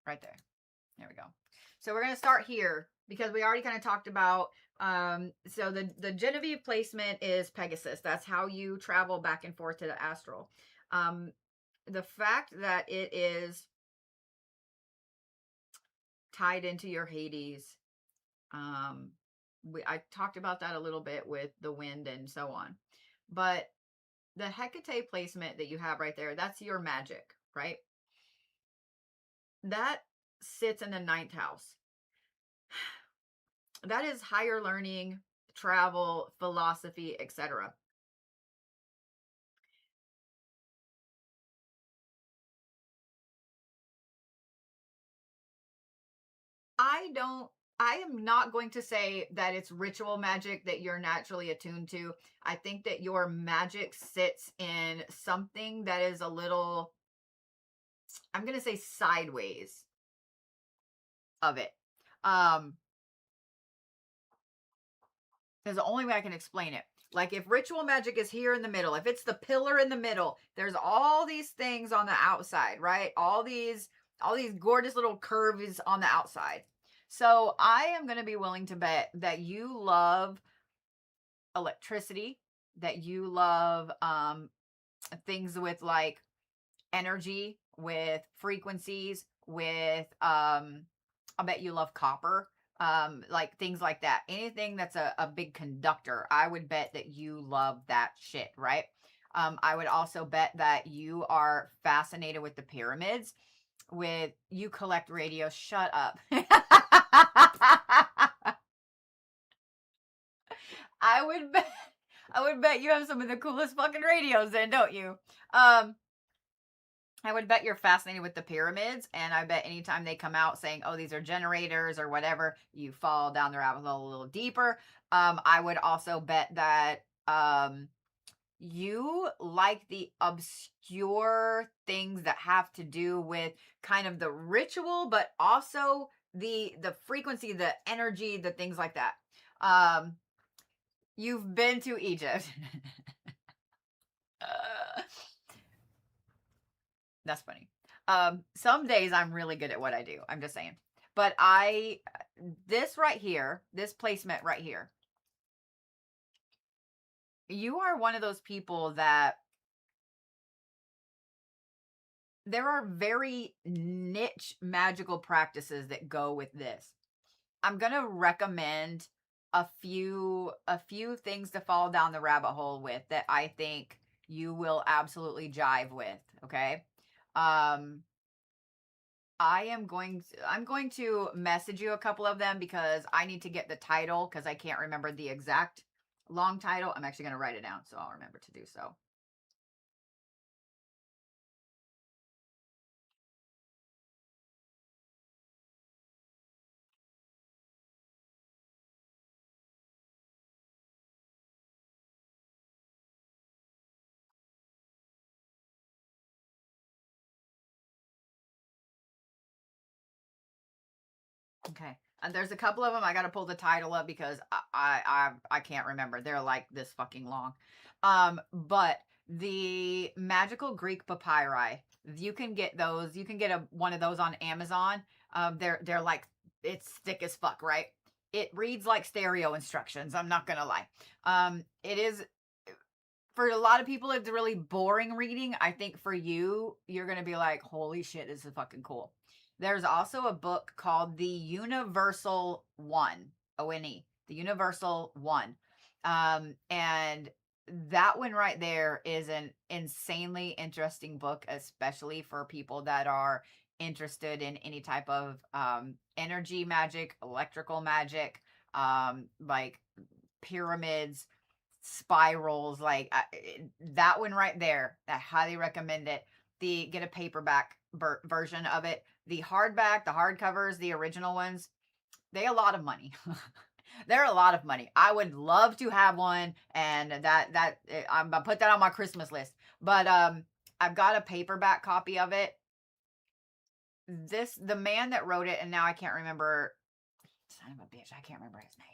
Speaker 1: Right there. There we go. So we're going to start here because we already kind of talked about, so the Genevieve placement is Pegasus. That's how you travel back and forth to the astral. The fact that it is tied into your Hades, I talked about that a little bit with the wind and so on. But the Hecate placement that you have right there, that's your magic, right? that sits in the ninth house. That is higher learning, travel, philosophy, etc. I don't I am not going to say that it's ritual magic that you're naturally attuned to. I think that your magic sits in something that is a little, I'm going to say, sideways of it. Um is the only way I can explain it. Like if ritual magic is here in the middle, if it's the pillar in the middle, there's all these things on the outside, right? All these gorgeous little curves on the outside. So I am going to be willing to bet that you love electricity, that you love things with like energy, with frequencies, with I bet you love copper, like things like that. Anything that's a big conductor, I would bet that you love that shit, right? I would also bet that you are fascinated with the pyramids, with you collect radios. Shut up. I would bet I would bet you have some of the coolest fucking radios then, don't you? Um I would bet you're fascinated with the pyramids, and I bet anytime they come out saying, "Oh, these are generators" or whatever, you fall down the rabbit hole a little deeper. I would also bet that you like the obscure things that have to do with kind of the ritual, but also the frequency, the energy, the things like that. Um, you've been to Egypt. That's funny. Some days I'm really good at what I do. I'm just saying. But this right here, this placement right here, you are one of those people that there are very niche magical practices that go with this. I'm going to recommend a few things to fall down the rabbit hole with that I think you will absolutely jive with, okay? Um I'm going to message you a couple of them because I need to get the title because I can't remember the exact long title. I'm actually going to write it down so I'll remember to do so. Okay. And there's a couple of them I got to pull the title up because I can't remember. They're like this fucking long. But the magical Greek papyri, you can get those. You can get one of those on Amazon. They're like, it's thick as fuck, right? It reads like stereo instructions. I'm not gonna lie. It is, for a lot of people, it's really boring reading. I think for you, you're going to be like, holy shit, this is fucking cool. There's also a book called The Universal One, ONE, The Universal One. And that one right there is an insanely interesting book, especially for people that are interested in any type of energy magic, electrical magic, like pyramids, spirals, like that one right there. I highly recommend it. The Get a paperback version of it. The hardback, the hardcovers, the original ones, they a lot of money. They're a lot of money. I would love to have one, and I'm gonna put that on my Christmas list. But I've got a paperback copy of it. The man that wrote it, and now I can't remember. Son of a bitch, I can't remember his name.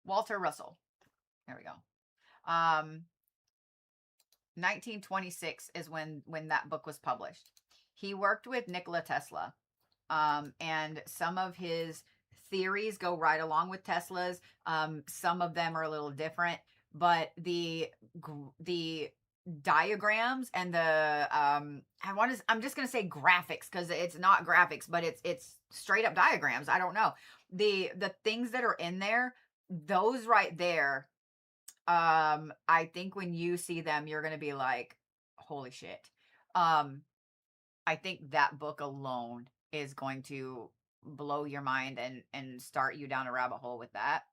Speaker 1: Walter Russell. There we go. 1926 is when that book was published. He worked with Nikola Tesla, and some of his theories go right along with Tesla's. Some of them are a little different, but the diagrams and the I'm just gonna say graphics because it's not graphics, but it's straight up diagrams. I don't know, the things that are in there, those right there I think when you see them, you're going to be like, holy shit. Um, I think that book alone is going to blow your mind and start you down a rabbit hole with that.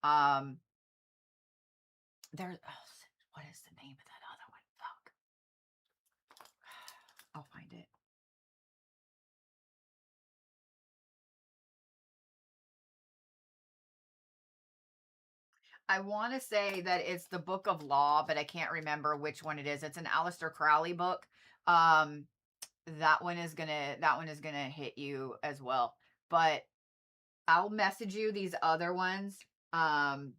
Speaker 1: Um, there's what is the name of that other one? Fuck. I'll find it. I want to say that it's the Book of Law, but I can't remember which one it is. It's an Aleister Crowley book. Um, that one is gonna hit you as well. But I'll message you these other ones. Um,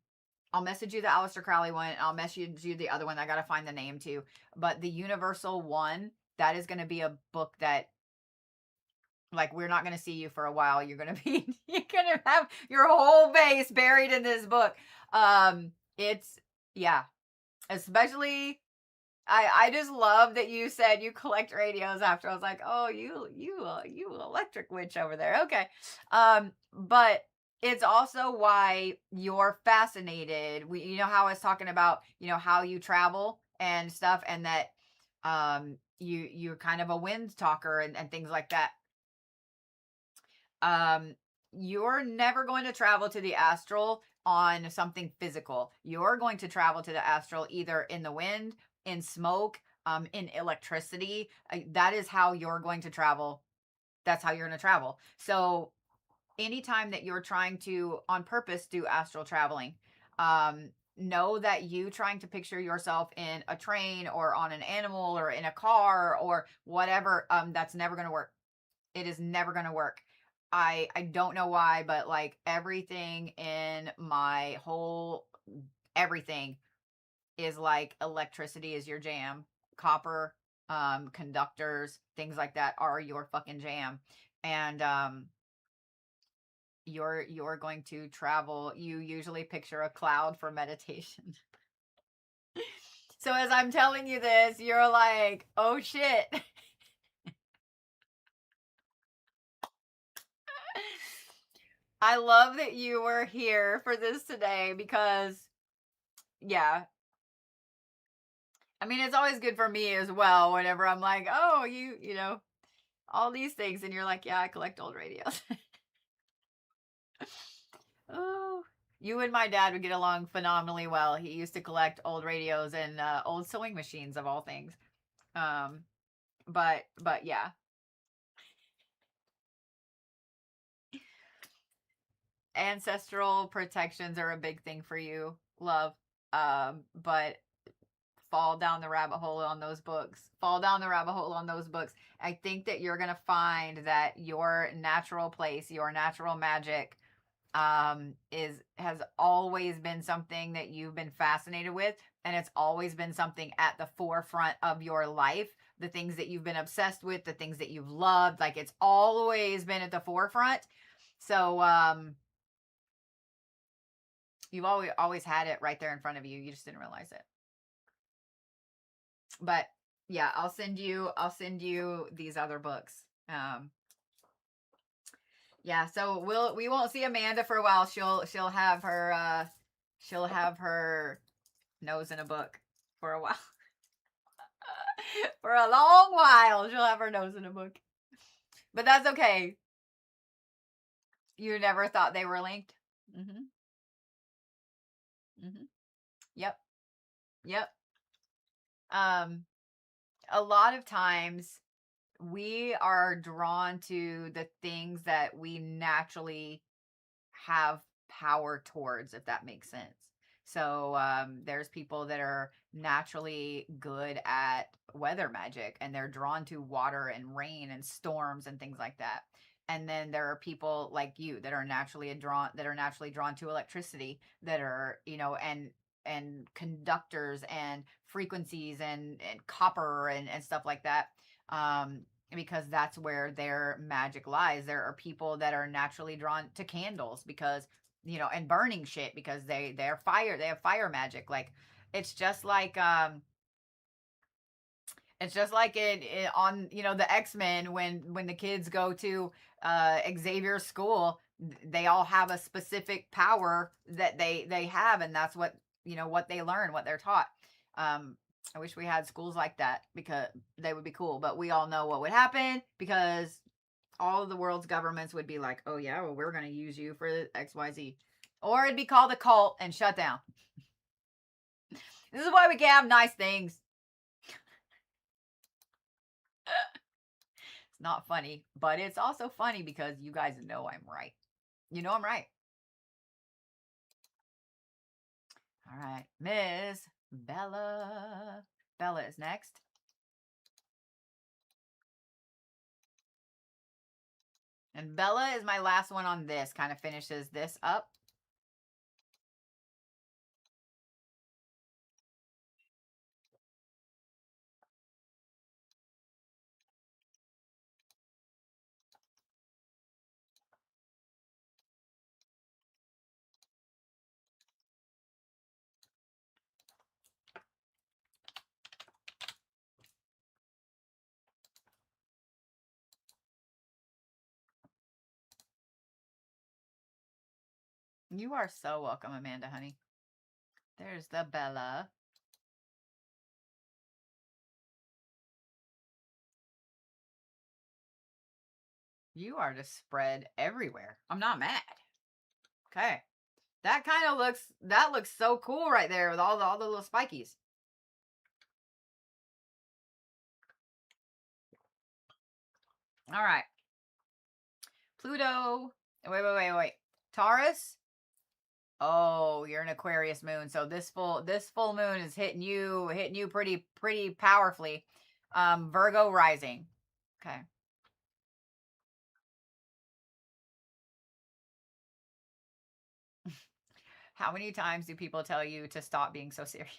Speaker 1: I'll message you the Aleister Crowley one. I'll message you the other one. I gotta find the name too. But the Universal one, that is gonna be a book that, like, we're not gonna see you for a while. You're gonna be you're gonna have your whole base buried in this book. It's yeah, especially I just love that you said you collect radios after. I was like, oh, you electric witch over there. Okay. But it's also why you're fascinated. You know how I was talking about, how you travel and stuff, and that you're kind of a wind talker and things like that. um you're never going to travel to the astral on something physical. You're going to travel to the astral either in the wind, in smoke, in electricity. That is how you're going to travel. That's how you're going to travel. So anytime that you're trying to on purpose do astral traveling, know that you trying to picture yourself in a train or on an animal or in a car or whatever, that's never going to work. It is never going to work. I don't know why, but like everything in my whole everything is like electricity is your jam. Copper, conductors, things like that are your fucking jam. And you're going to travel. You usually picture a cloud for meditation. So as I'm telling you this, you're like, "Oh shit." I love that you were here for this today because, yeah, I mean, it's always good for me as well whenever I'm like, oh, all these things. And you're like, yeah, I collect old radios. Oh, you and my dad would get along phenomenally well. He used to collect old radios and old sewing machines of all things. Um, but yeah, ancestral protections are a big thing for you, love. But fall down the rabbit hole on those books. Fall down the rabbit hole on those books. I think that you're going to find that your natural place, your natural magic, has always been something that you've been fascinated with, and it's always been something at the forefront of your life. The things that you've been obsessed with, the things that you've loved, like it's always been at the forefront. So you've always had it right there in front of you. You just didn't realize it. But yeah, I'll send you these other books. Yeah, so we won't see Amanda for a while. She'll have her nose in a book for a while. For a long while, she'll have her nose in a book. But that's okay. You never thought they were linked? Mhm. Mhm. Yep. Yep. Um a lot of times we are drawn to the things that we naturally have power towards, if that makes sense. So there's people that are naturally good at weather magic and they're drawn to water and rain and storms and things like that. And then there are people like you that are naturally drawn to electricity, that are, and conductors and frequencies and copper and stuff like that. Because that's where their magic lies. There are people that are naturally drawn to candles because, and burning shit because they have fire magic. Like it's just like on the X-Men when the kids go to Xavier's school, they all have a specific power that they have, and that's what what they learn, what they're taught. I wish we had schools like that because they would be cool, but we all know what would happen because all of the world's governments would be like, oh yeah, well, we're going to use you for XYZ. Or it'd be called a cult and shut down. This is why we can't have nice things. It's not funny, but it's also funny because you guys know I'm right. You know I'm right. All right, Miss Bella. Bella is next. And Bella is my last one on this, kind of finishes this up. You are so welcome, Amanda, honey. There's the Bella. You are just spread everywhere. I'm not mad. Okay. That kind of looks so cool right there with all the little spikies. All right. Pluto. Wait. Taurus. Oh, you're an Aquarius moon. So this full moon is hitting you pretty powerfully. Virgo rising. Okay. How many times do people tell you to stop being so serious?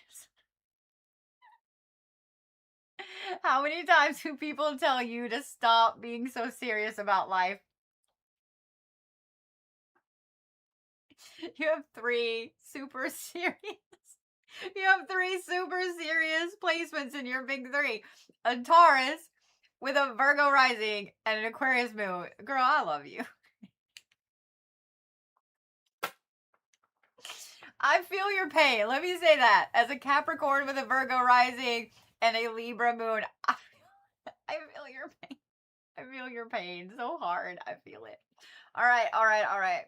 Speaker 1: How many times do people tell you to stop being so serious about life? You have 3 super serious. You have 3 super serious placements in your big 3. A Taurus with a Virgo rising and an Aquarius moon. Girl, I love you. I feel your pain. Let me say that. As a Capricorn with a Virgo rising and a Libra moon, I feel your pain. I feel your pain so hard. I feel it. All right.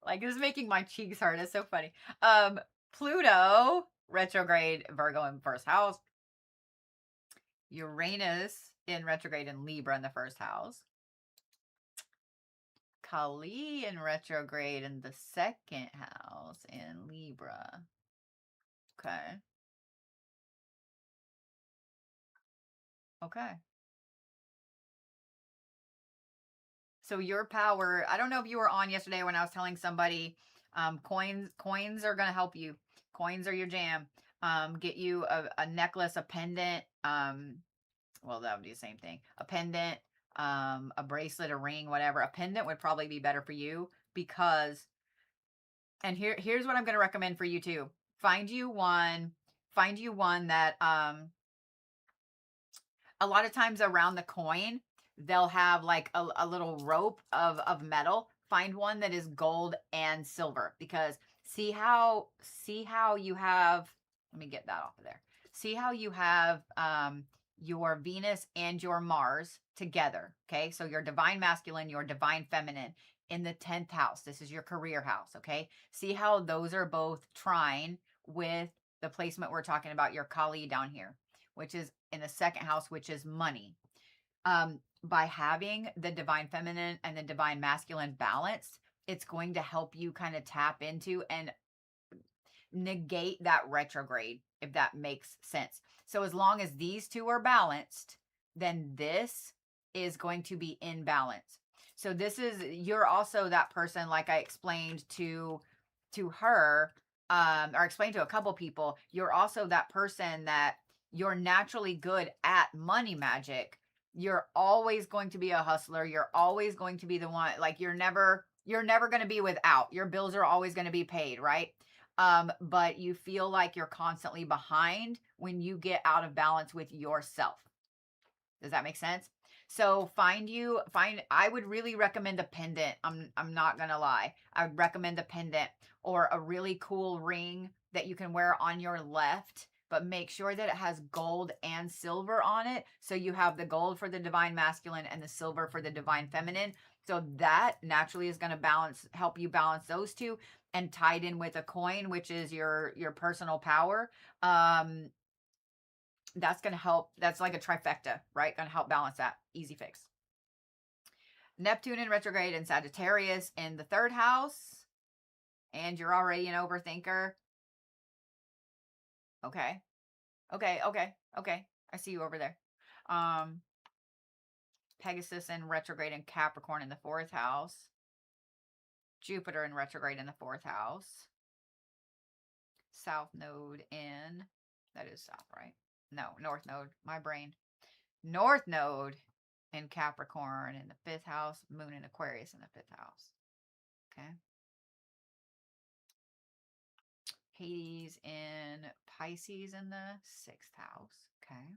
Speaker 1: Like, this is making my cheeks hurt. It's so funny. Pluto, retrograde, Virgo in first house. Uranus in retrograde in Libra in the first house. Kali in retrograde in the second house in Libra. Okay. Okay. So your power, I don't know if you were on yesterday when I was telling somebody, coins are going to help you. Coins are your jam. Get you a necklace, a pendant. Well, that would be the same thing. A pendant, a bracelet, a ring, whatever. A pendant would probably be better for you because, and here's what I'm going to recommend for you too. Find you one that, a lot of times around the coin, they'll have like a little rope of metal. Find one that is gold and silver because see how you have, let me get that off of there. See how you have your Venus and your Mars together. Okay. So your divine masculine, your divine feminine in the 10th house. This is your career house. Okay. See how those are both trine with the placement we're talking about, your Kali down here, which is in the second house, which is money. By having the divine feminine and the divine masculine balanced, it's going to help you kind of tap into and negate that retrograde, if that makes sense. So as long as these two are balanced, then this is going to be in balance. So you're also that person, like I explained to her, or explained to a couple people, you're also that person that you're naturally good at money magic. You're always going to be a hustler. You're always going to be the one, like you're never going to be without. Your bills are always going to be paid, right? But you feel like you're constantly behind when you get out of balance with yourself. Does that make sense? So I would really recommend a pendant. I'm not going to lie. I would recommend a pendant or a really cool ring that you can wear on your left, but make sure that it has gold and silver on it. So you have the gold for the divine masculine and the silver for the divine feminine. So that naturally is going to help you balance those two, and tied in with a coin, which is your personal power. That's going to help. That's like a trifecta, right? Going to help balance that. Easy fix. Neptune in retrograde and Sagittarius in the 3rd house. And you're already an overthinker. Okay. I see you over there. Pegasus in retrograde and Capricorn in the 4th house. Jupiter in retrograde in the 4th house. South node in, that is south, right? No, north node, my brain. North node in Capricorn in the 5th house. Moon in Aquarius in the 5th house. Okay. Hades in Pisces in the 6th house. Okay.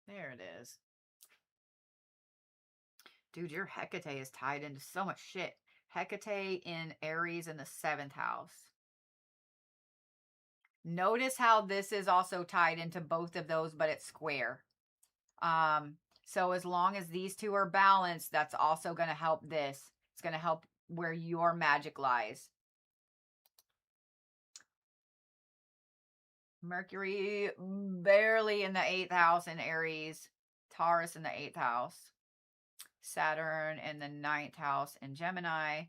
Speaker 1: There it is. Dude, your Hecate is tied into so much shit. Hecate in Aries in the 7th house. Notice how this is also tied into both of those, but it's square. So as long as these two are balanced, that's also going to help this. It's going to help where your magic lies. Mercury barely in the 8th house in Aries. Taurus in the 8th house. Saturn in the 9th house in Gemini.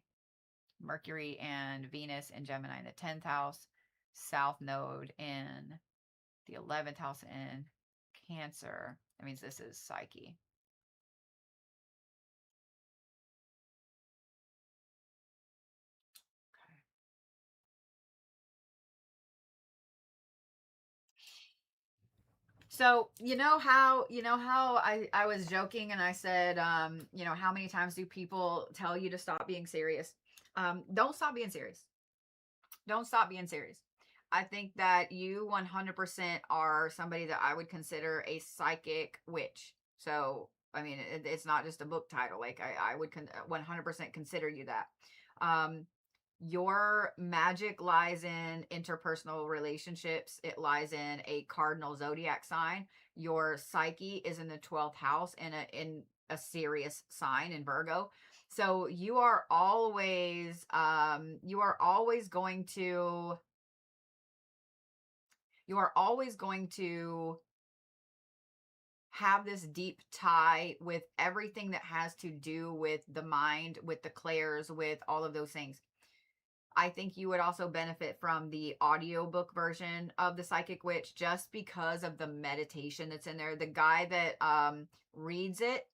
Speaker 1: Mercury and Venus in Gemini in the 10th house. South node in the 11th house in Cancer. That means this is Psyche. So you know how I was joking and I said, how many times do people tell you to stop being serious? Don't stop being serious. Don't stop being serious. I think that you 100% are somebody that I would consider a psychic witch. So I mean, it's not just a book title. Like I would 100% consider you that. Your magic lies in interpersonal relationships. It lies in a cardinal zodiac sign. Your psyche is in the 12th house in a Sirius sign in Virgo. So you are always going to have this deep tie with everything that has to do with the mind, with the clairs, with all of those things. I think you would also benefit from the audiobook version of The Psychic Witch just because of the meditation that's in there. The guy that reads it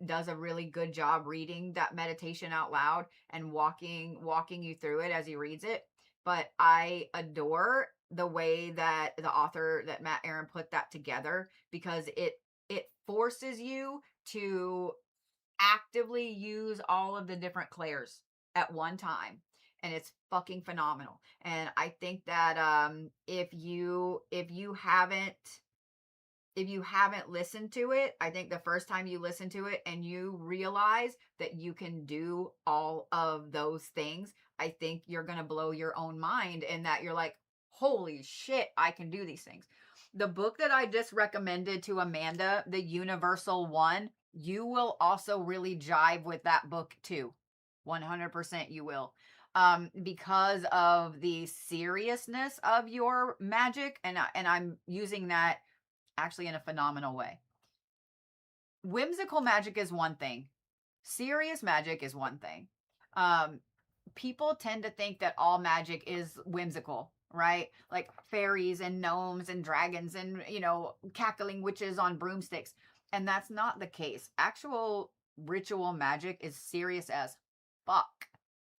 Speaker 1: does a really good job reading that meditation out loud and walking you through it as he reads it. But I adore the way that the author, that Matt Aaron, put that together, because it forces you to actively use all of the different clairs at one time, and it's fucking phenomenal. And I think that if you haven't listened to it, I think the first time you listen to it and you realize that you can do all of those things, I think you're going to blow your own mind, and that you're like, holy shit, I can do these things. The book that I just recommended to Amanda, The Universal One, you will also really jive with that book too. 100% you will. Because of the seriousness of your magic, and I'm using that actually in a phenomenal way. Whimsical magic is one thing. Serious magic is one thing. People tend to think that all magic is whimsical, right? Like fairies and gnomes and dragons and, cackling witches on broomsticks. And that's not the case. Actual ritual magic is serious as fuck.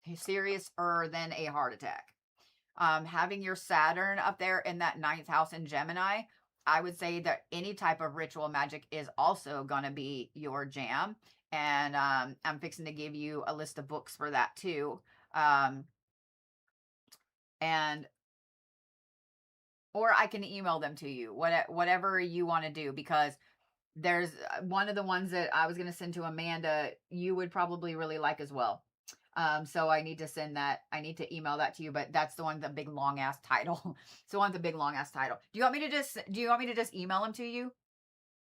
Speaker 1: Seriouser than a heart attack. Having your Saturn up there in that 9th house in Gemini, I would say that any type of ritual magic is also going to be your jam. And I'm fixing to give you a list of books for that too. Or I can email them to you, whatever you want to do, because there's one of the ones that I was going to send to Amanda, you would probably really like as well. So I need to send that. I need to email that to you, but that's the one with the big long ass title. It's the one with the big long ass title. Do you want me to just email them to you?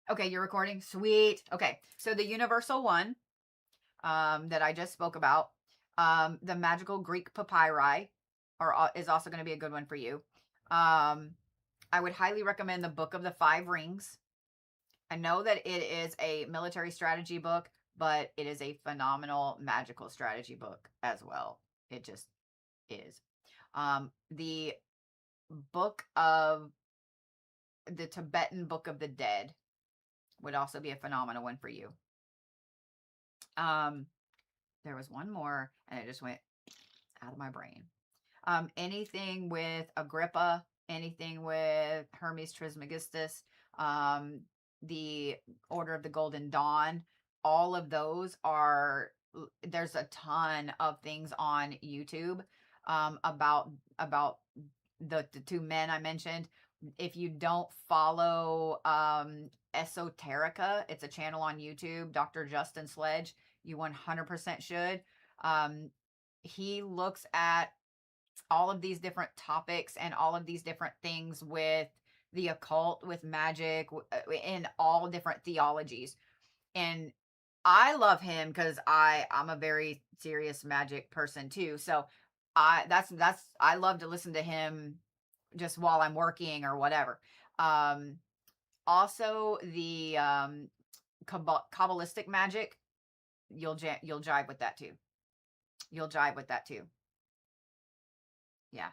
Speaker 1: Okay, you're recording? Sweet. Okay. So the universal one, that I just spoke about, the magical Greek papyri is also going to be a good one for you. I would highly recommend the Book of the Five Rings. I know that it is a military strategy book, but it is a phenomenal magical strategy book as well. It just is. The book of the Tibetan Book of the Dead would also be a phenomenal one for you. There was one more and it just went out of my brain. Anything with Agrippa, anything with Hermes Trismegistus, the Order of the Golden Dawn, all of those are, there's a ton of things on YouTube about the two men I mentioned. If you don't follow Esoterica, it's a channel on YouTube, Dr. Justin Sledge, you 100% should. He looks at all of these different topics and all of these different things with the occult, with magic, in all different theologies. And I love him because I'm a very serious magic person too. So I love to listen to him just while I'm working or whatever. Also the Kabbalistic magic, you'll jive with that too. You'll jive with that too. Yeah.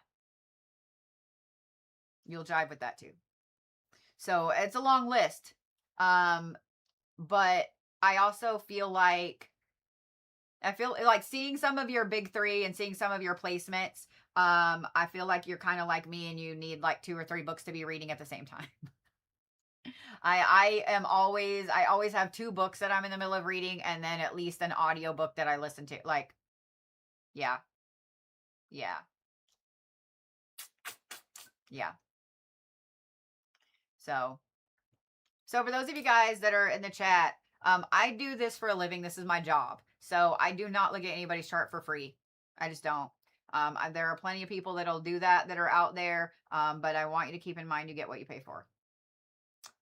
Speaker 1: You'll jive with that too. So it's a long list. But I also feel like seeing some of your big three and seeing some of your placements. I feel like you're kind of like me and you need like 2 or 3 books to be reading at the same time. I always have 2 books that I'm in the middle of reading and then at least an audio book that I listen to. Like, yeah. Yeah. Yeah. So for those of you guys that are in the chat, I do this for a living. This is my job. So I do not look at anybody's chart for free. I just don't. There are plenty of people that'll do that are out there. But I want you to keep in mind you get what you pay for.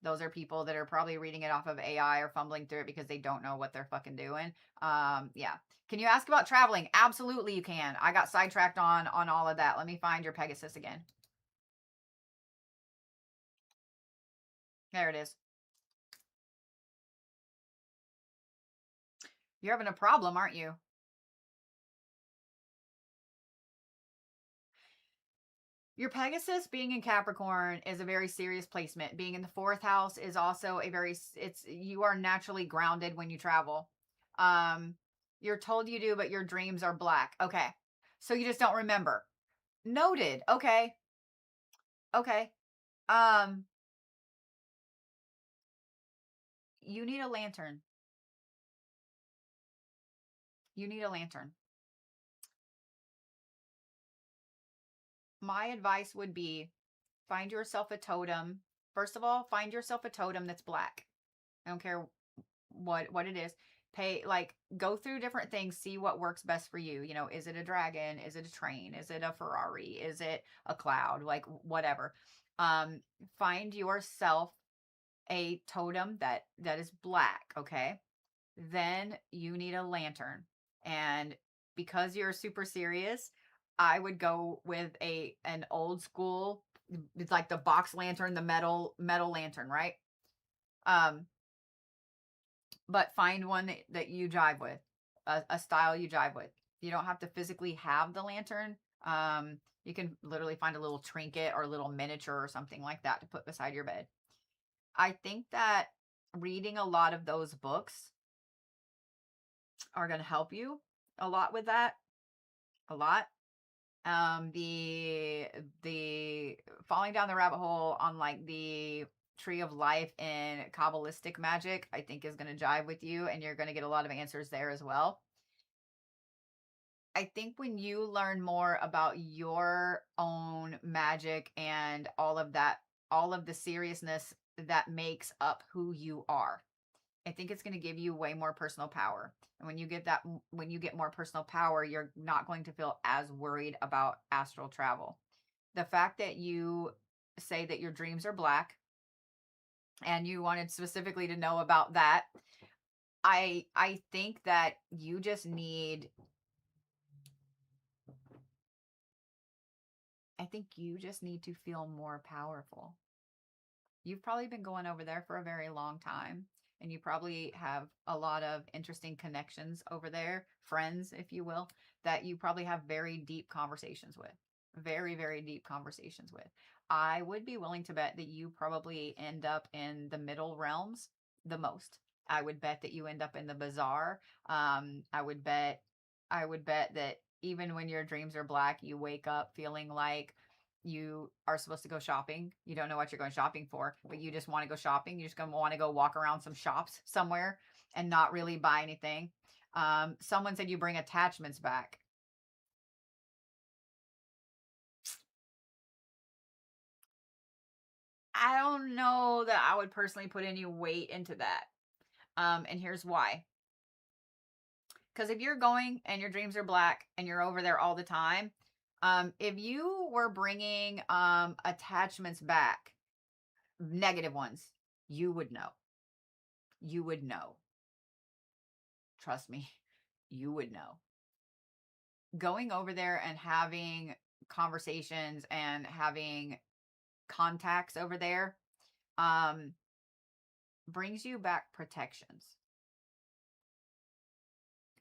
Speaker 1: Those are people that are probably reading it off of AI or fumbling through it because they don't know what they're fucking doing. Yeah. Can you ask about traveling? Absolutely you can. I got sidetracked on all of that. Let me find your Pegasus again. There it is. You're having a problem, aren't you? Your Pegasus being in Capricorn is a very serious placement. Being in the 4th house is also you are naturally grounded when you travel. You're told you do, but your dreams are black. Okay. So you just don't remember. Noted. Okay. Okay. Um, you need a lantern. You need a lantern. My advice would be find yourself a totem. First of all, find yourself a totem that's black. I don't care what it is. Go through different things, see what works best for you. You know, is it a dragon? Is it a train? Is it a Ferrari? Is it a cloud? Like whatever. Find yourself a totem that is black, okay? Then you need a lantern. And because you're super serious, I would go with an old school, it's like the box lantern, the metal lantern, right? But find one that you jive with, a style you jive with. You don't have to physically have the lantern. You can literally find a little trinket or a little miniature or something like that to put beside your bed. I think that reading a lot of those books are going to help you a lot with that. A lot. The falling down the rabbit hole on like the tree of life and Kabbalistic magic, I think is going to jive with you and you're going to get a lot of answers there as well. I think when you learn more about your own magic and all of that, all of the seriousness that makes up who you are, I think it's going to give you way more personal power. And when you get more personal power, you're not going to feel as worried about astral travel. The fact that you say that your dreams are black and you wanted specifically to know about that, I think that you just need to feel more powerful. You've probably been going over there for a very long time, and you probably have a lot of interesting connections over there, friends, if you will, that you probably have very deep conversations with. Very, very deep conversations with. I would be willing to bet that you probably end up in the middle realms the most. I would bet that you end up in the bazaar. I would bet that even when your dreams are black, you wake up feeling like you are supposed to go shopping. You don't know what you're going shopping for, but you just want to go shopping. You're just going to want to go walk around some shops somewhere and not really buy anything. Someone said you bring attachments back. I don't know that I would personally put any weight into that. And here's why. Because if you're going and your dreams are black and you're over there all the time, if you were bringing attachments back, negative ones, you would know. You would know. Trust me, you would know. Going over there and having conversations and having contacts over there brings you back protections.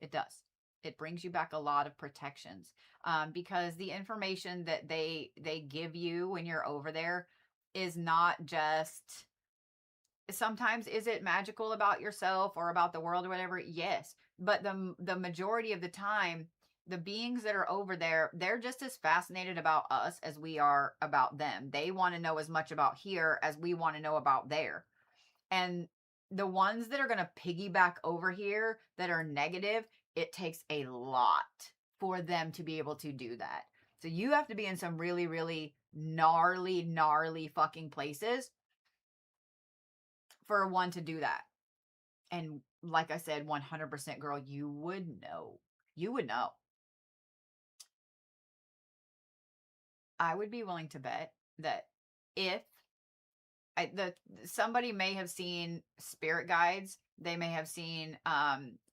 Speaker 1: It does. It brings you back a lot of protections because the information that they give you when you're over there is not just. Sometimes is it magical about yourself or about the world or whatever? Yes, but the majority of the time, the beings that are over there, they're just as fascinated about us as we are about them. They want to know as much about here as we want to know about there. And the ones that are going to piggyback over here that are negative, it takes a lot for them to be able to do that. So you have to be in some really, really gnarly fucking places for one to do that. And like I said, 100% girl, you would know. You would know. I would be willing to bet that if somebody may have seen spirit guides, they may have seen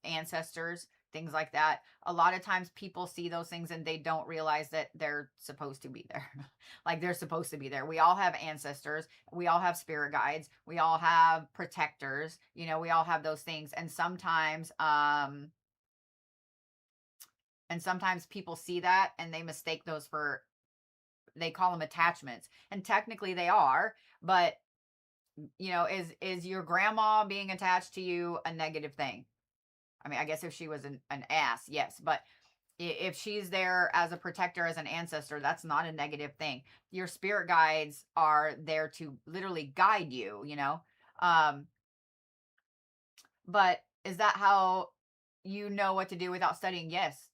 Speaker 1: ancestors, things like that. A lot of times people see those things and they don't realize that they're supposed to be there. Like they're supposed to be there. We all have ancestors, we all have spirit guides, we all have protectors, we all have those things. And sometimes people see that and they mistake those for, they call them attachments, and technically they are, but is your grandma being attached to you a negative thing? I mean, I guess if she was an ass, yes, but if she's there as a protector, as an ancestor, that's not a negative thing. Your spirit guides are there to literally guide you, but is that how you know what to do without studying? Yes.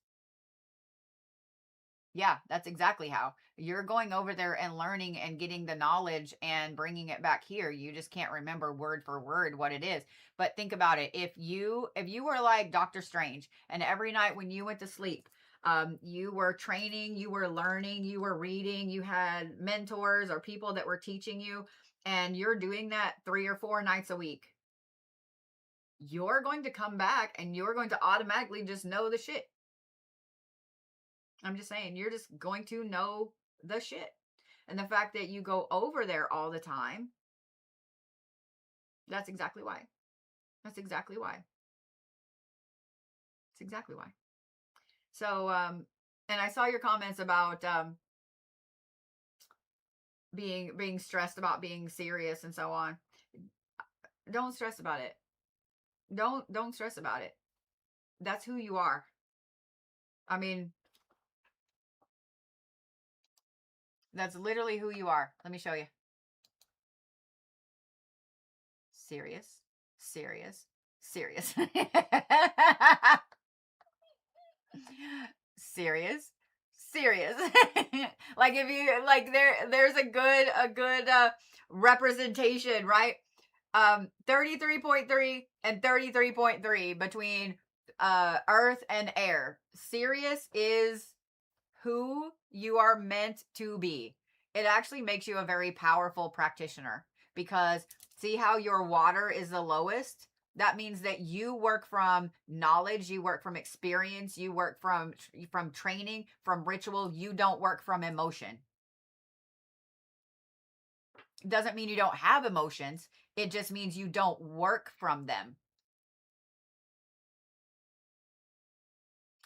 Speaker 1: Yeah, that's exactly how. You're going over there and learning and getting the knowledge and bringing it back here. You just can't remember word for word what it is. But think about it. If you were like Doctor Strange and every night when you went to sleep, you were training, you were learning, you were reading, you had mentors or people that were teaching you, and you're doing that 3 or 4 nights a week, you're going to come back and you're going to automatically just know the shit. I'm just saying, you're just going to know the shit. And the fact that you go over there all the time, that's exactly why. That's exactly why. That's exactly why. So, and I saw your comments about being stressed about being serious and so on. Don't stress about it. Don't stress about it. That's who you are. I mean, that's literally who you are. Let me show you. Serious, serious, serious. Serious, serious. Like if you like there's a good representation, right? 33.3 and 33.3 between earth and air. Sirius is who you are meant to be. It actually makes you a very powerful practitioner because see how your water is the lowest? That means that you work from knowledge, you work from experience, you work from training, from ritual, you don't work from emotion. Doesn't mean you don't have emotions. It just means you don't work from them.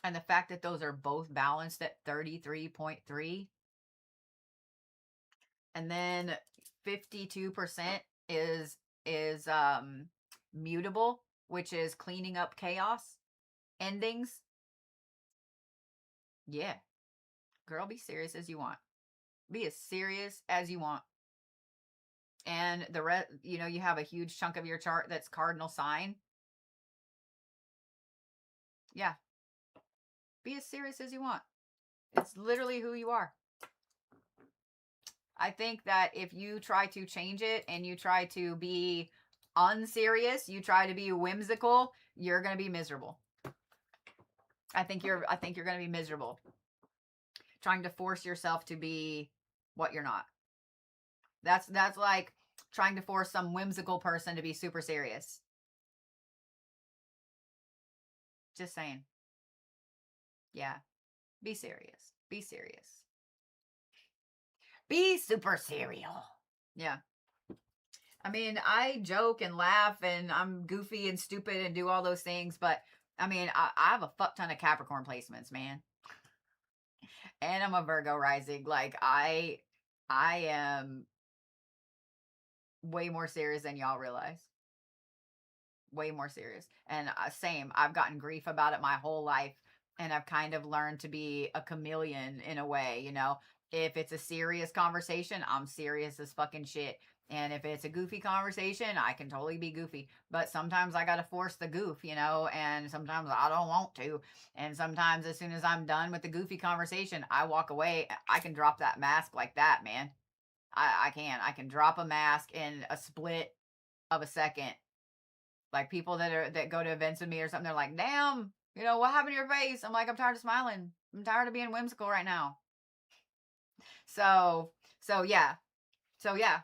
Speaker 1: And the fact that those are both balanced at 33.3 and then 52% is mutable, which is cleaning up chaos endings. Yeah. Girl, be serious as you want. Be as serious as you want. And the rest, you have a huge chunk of your chart that's cardinal sign. Yeah. Be as serious as you want. It's literally who you are. I think that if you try to change it and you try to be unserious, you try to be whimsical, you're going to be miserable. I think you're going to be miserable. Trying to force yourself to be what you're not. That's like trying to force some whimsical person to be super serious. Just saying. Yeah. Be serious. Be serious. Be super serial. Yeah. I mean, I joke and laugh and I'm goofy and stupid and do all those things, but I mean, I have a fuck ton of Capricorn placements, man. And I'm a Virgo rising. Like I am way more serious than y'all realize. Way more serious. And same, I've gotten grief about it my whole life and I've kind of learned to be a chameleon in a way, If it's a serious conversation, I'm serious as fucking shit. And if it's a goofy conversation, I can totally be goofy. But sometimes I got to force the goof, and sometimes I don't want to. And sometimes as soon as I'm done with the goofy conversation, I walk away. I can drop that mask like that, man. I can. I can drop a mask in a split of a second. Like people that go to events with me or something, they're like, damn, what happened to your face? I'm like, I'm tired of smiling. I'm tired of being whimsical right now. So yeah. So yeah.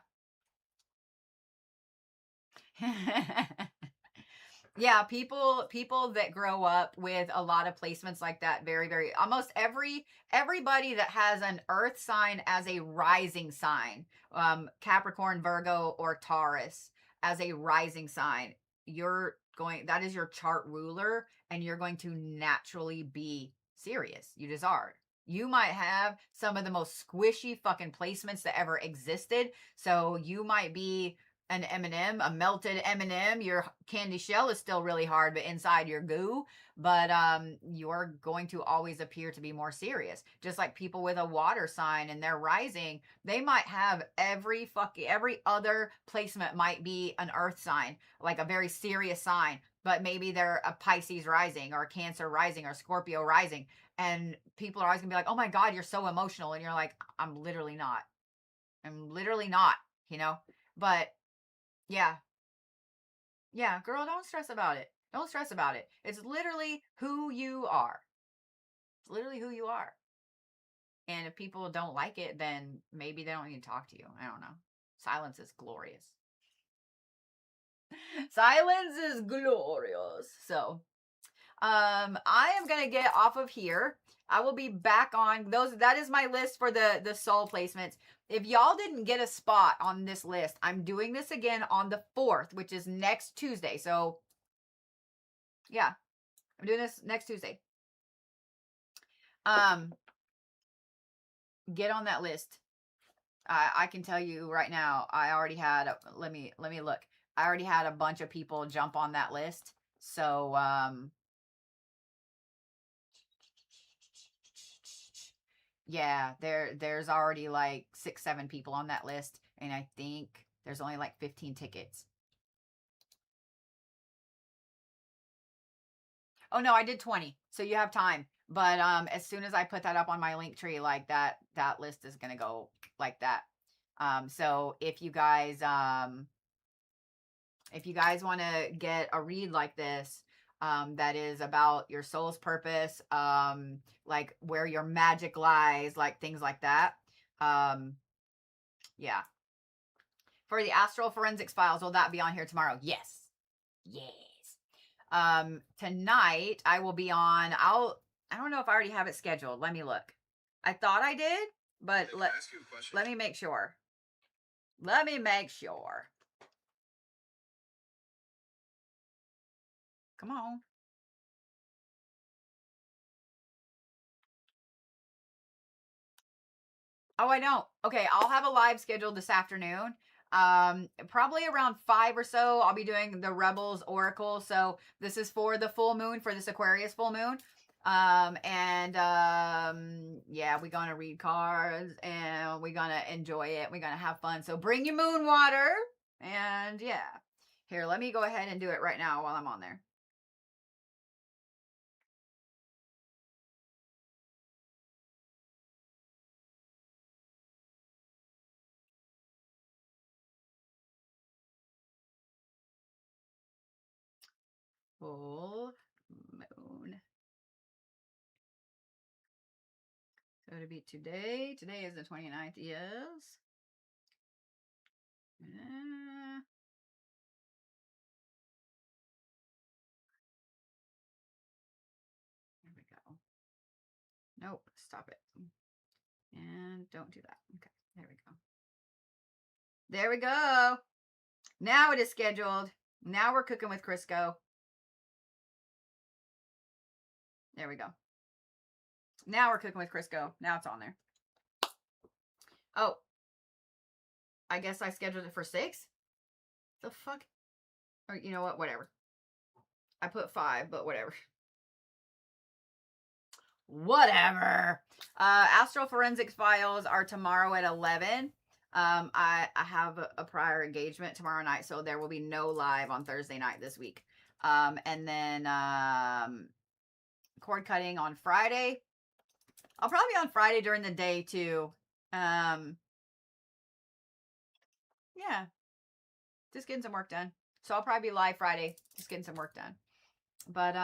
Speaker 1: Yeah, people that grow up with a lot of placements like that, very, very, almost everybody that has an earth sign as a rising sign, Capricorn, Virgo, or Taurus as a rising sign, that is your chart ruler, and you're going to naturally be serious. You just are. You might have some of the most squishy fucking placements that ever existed. So you might be an M&M, a melted M&M. Your candy shell is still really hard, but inside your goo. But you're going to always appear to be more serious. Just like people with a water sign and they're rising, they might have every other placement might be an earth sign, like a very serious sign. But maybe they're a Pisces rising or a Cancer rising or Scorpio rising. And people are always gonna be like, oh my God, you're so emotional. And you're like, I'm literally not. I'm literally not, But yeah. Yeah, girl, don't stress about it. Don't stress about it. It's literally who you are. It's literally who you are. And if people don't like it, then maybe they don't need to talk to you. I don't know. Silence is glorious. Silence is glorious. So, I am gonna get off of here. I will be back on those. That is my list for the soul placements. If y'all didn't get a spot on this list, I'm doing this again on the 4th, which is next Tuesday. So yeah, I'm doing this next Tuesday. Get on that list. I can tell you right now, I already had, let me look. I already had a bunch of people jump on that list. So, yeah, there's already like 6, 7 people on that list. And I think there's only like 15 tickets. Oh no, I did 20. So you have time. But as soon as I put that up on my link tree, like that list is gonna go like that. So if you guys If you guys want to get a read like this, that is about your soul's purpose, like where your magic lies, like things like that. Yeah. For the Astral Forensics Files, will that be on here tomorrow? Yes. Yes. Tonight I will be on. I don't know if I already have it scheduled. Let me look. I thought I did, but let me make sure. Let me make sure. Come on. Oh, I don't. Okay, I'll have a live scheduled this afternoon. Probably around 5 or so, I'll be doing the Rebels Oracle. So this is for the full moon, for this Aquarius full moon. Yeah, we're gonna read cards and we're gonna enjoy it. We're gonna have fun. So bring your moon water. And yeah. Here, let me go ahead and do it right now while I'm on there. Full moon. So to be today. Today is the 29th. Yes. There we go. Nope. Stop it. And don't do that. Okay. There we go. There we go. Now it is scheduled. Now we're cooking with Crisco. There we go. Now we're cooking with Crisco. Now it's on there. Oh. I guess I scheduled it for 6? The fuck? Or you know what? Whatever. I put 5, but whatever. Whatever. Astral Forensics Files are tomorrow at 11. I have a prior engagement tomorrow night, so there will be no live on Thursday night this week. And then cord cutting on Friday. I'll probably be on Friday during the day too. Yeah. Just getting some work done. So I'll probably be live Friday, just getting some work done. But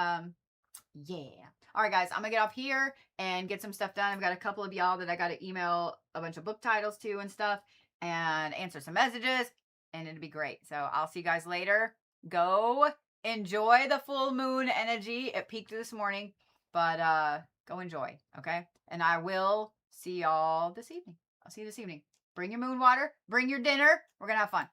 Speaker 1: yeah. All right, guys, I'm gonna get off here and get some stuff done. I've got a couple of y'all that I got to email a bunch of book titles to and stuff and answer some messages, and it'll be great. So I'll see you guys later. Go enjoy the full moon energy. It peaked this morning, but go enjoy, okay? And I will see y'all this evening. I'll see you this evening. Bring your moon water, bring your dinner. We're gonna have fun.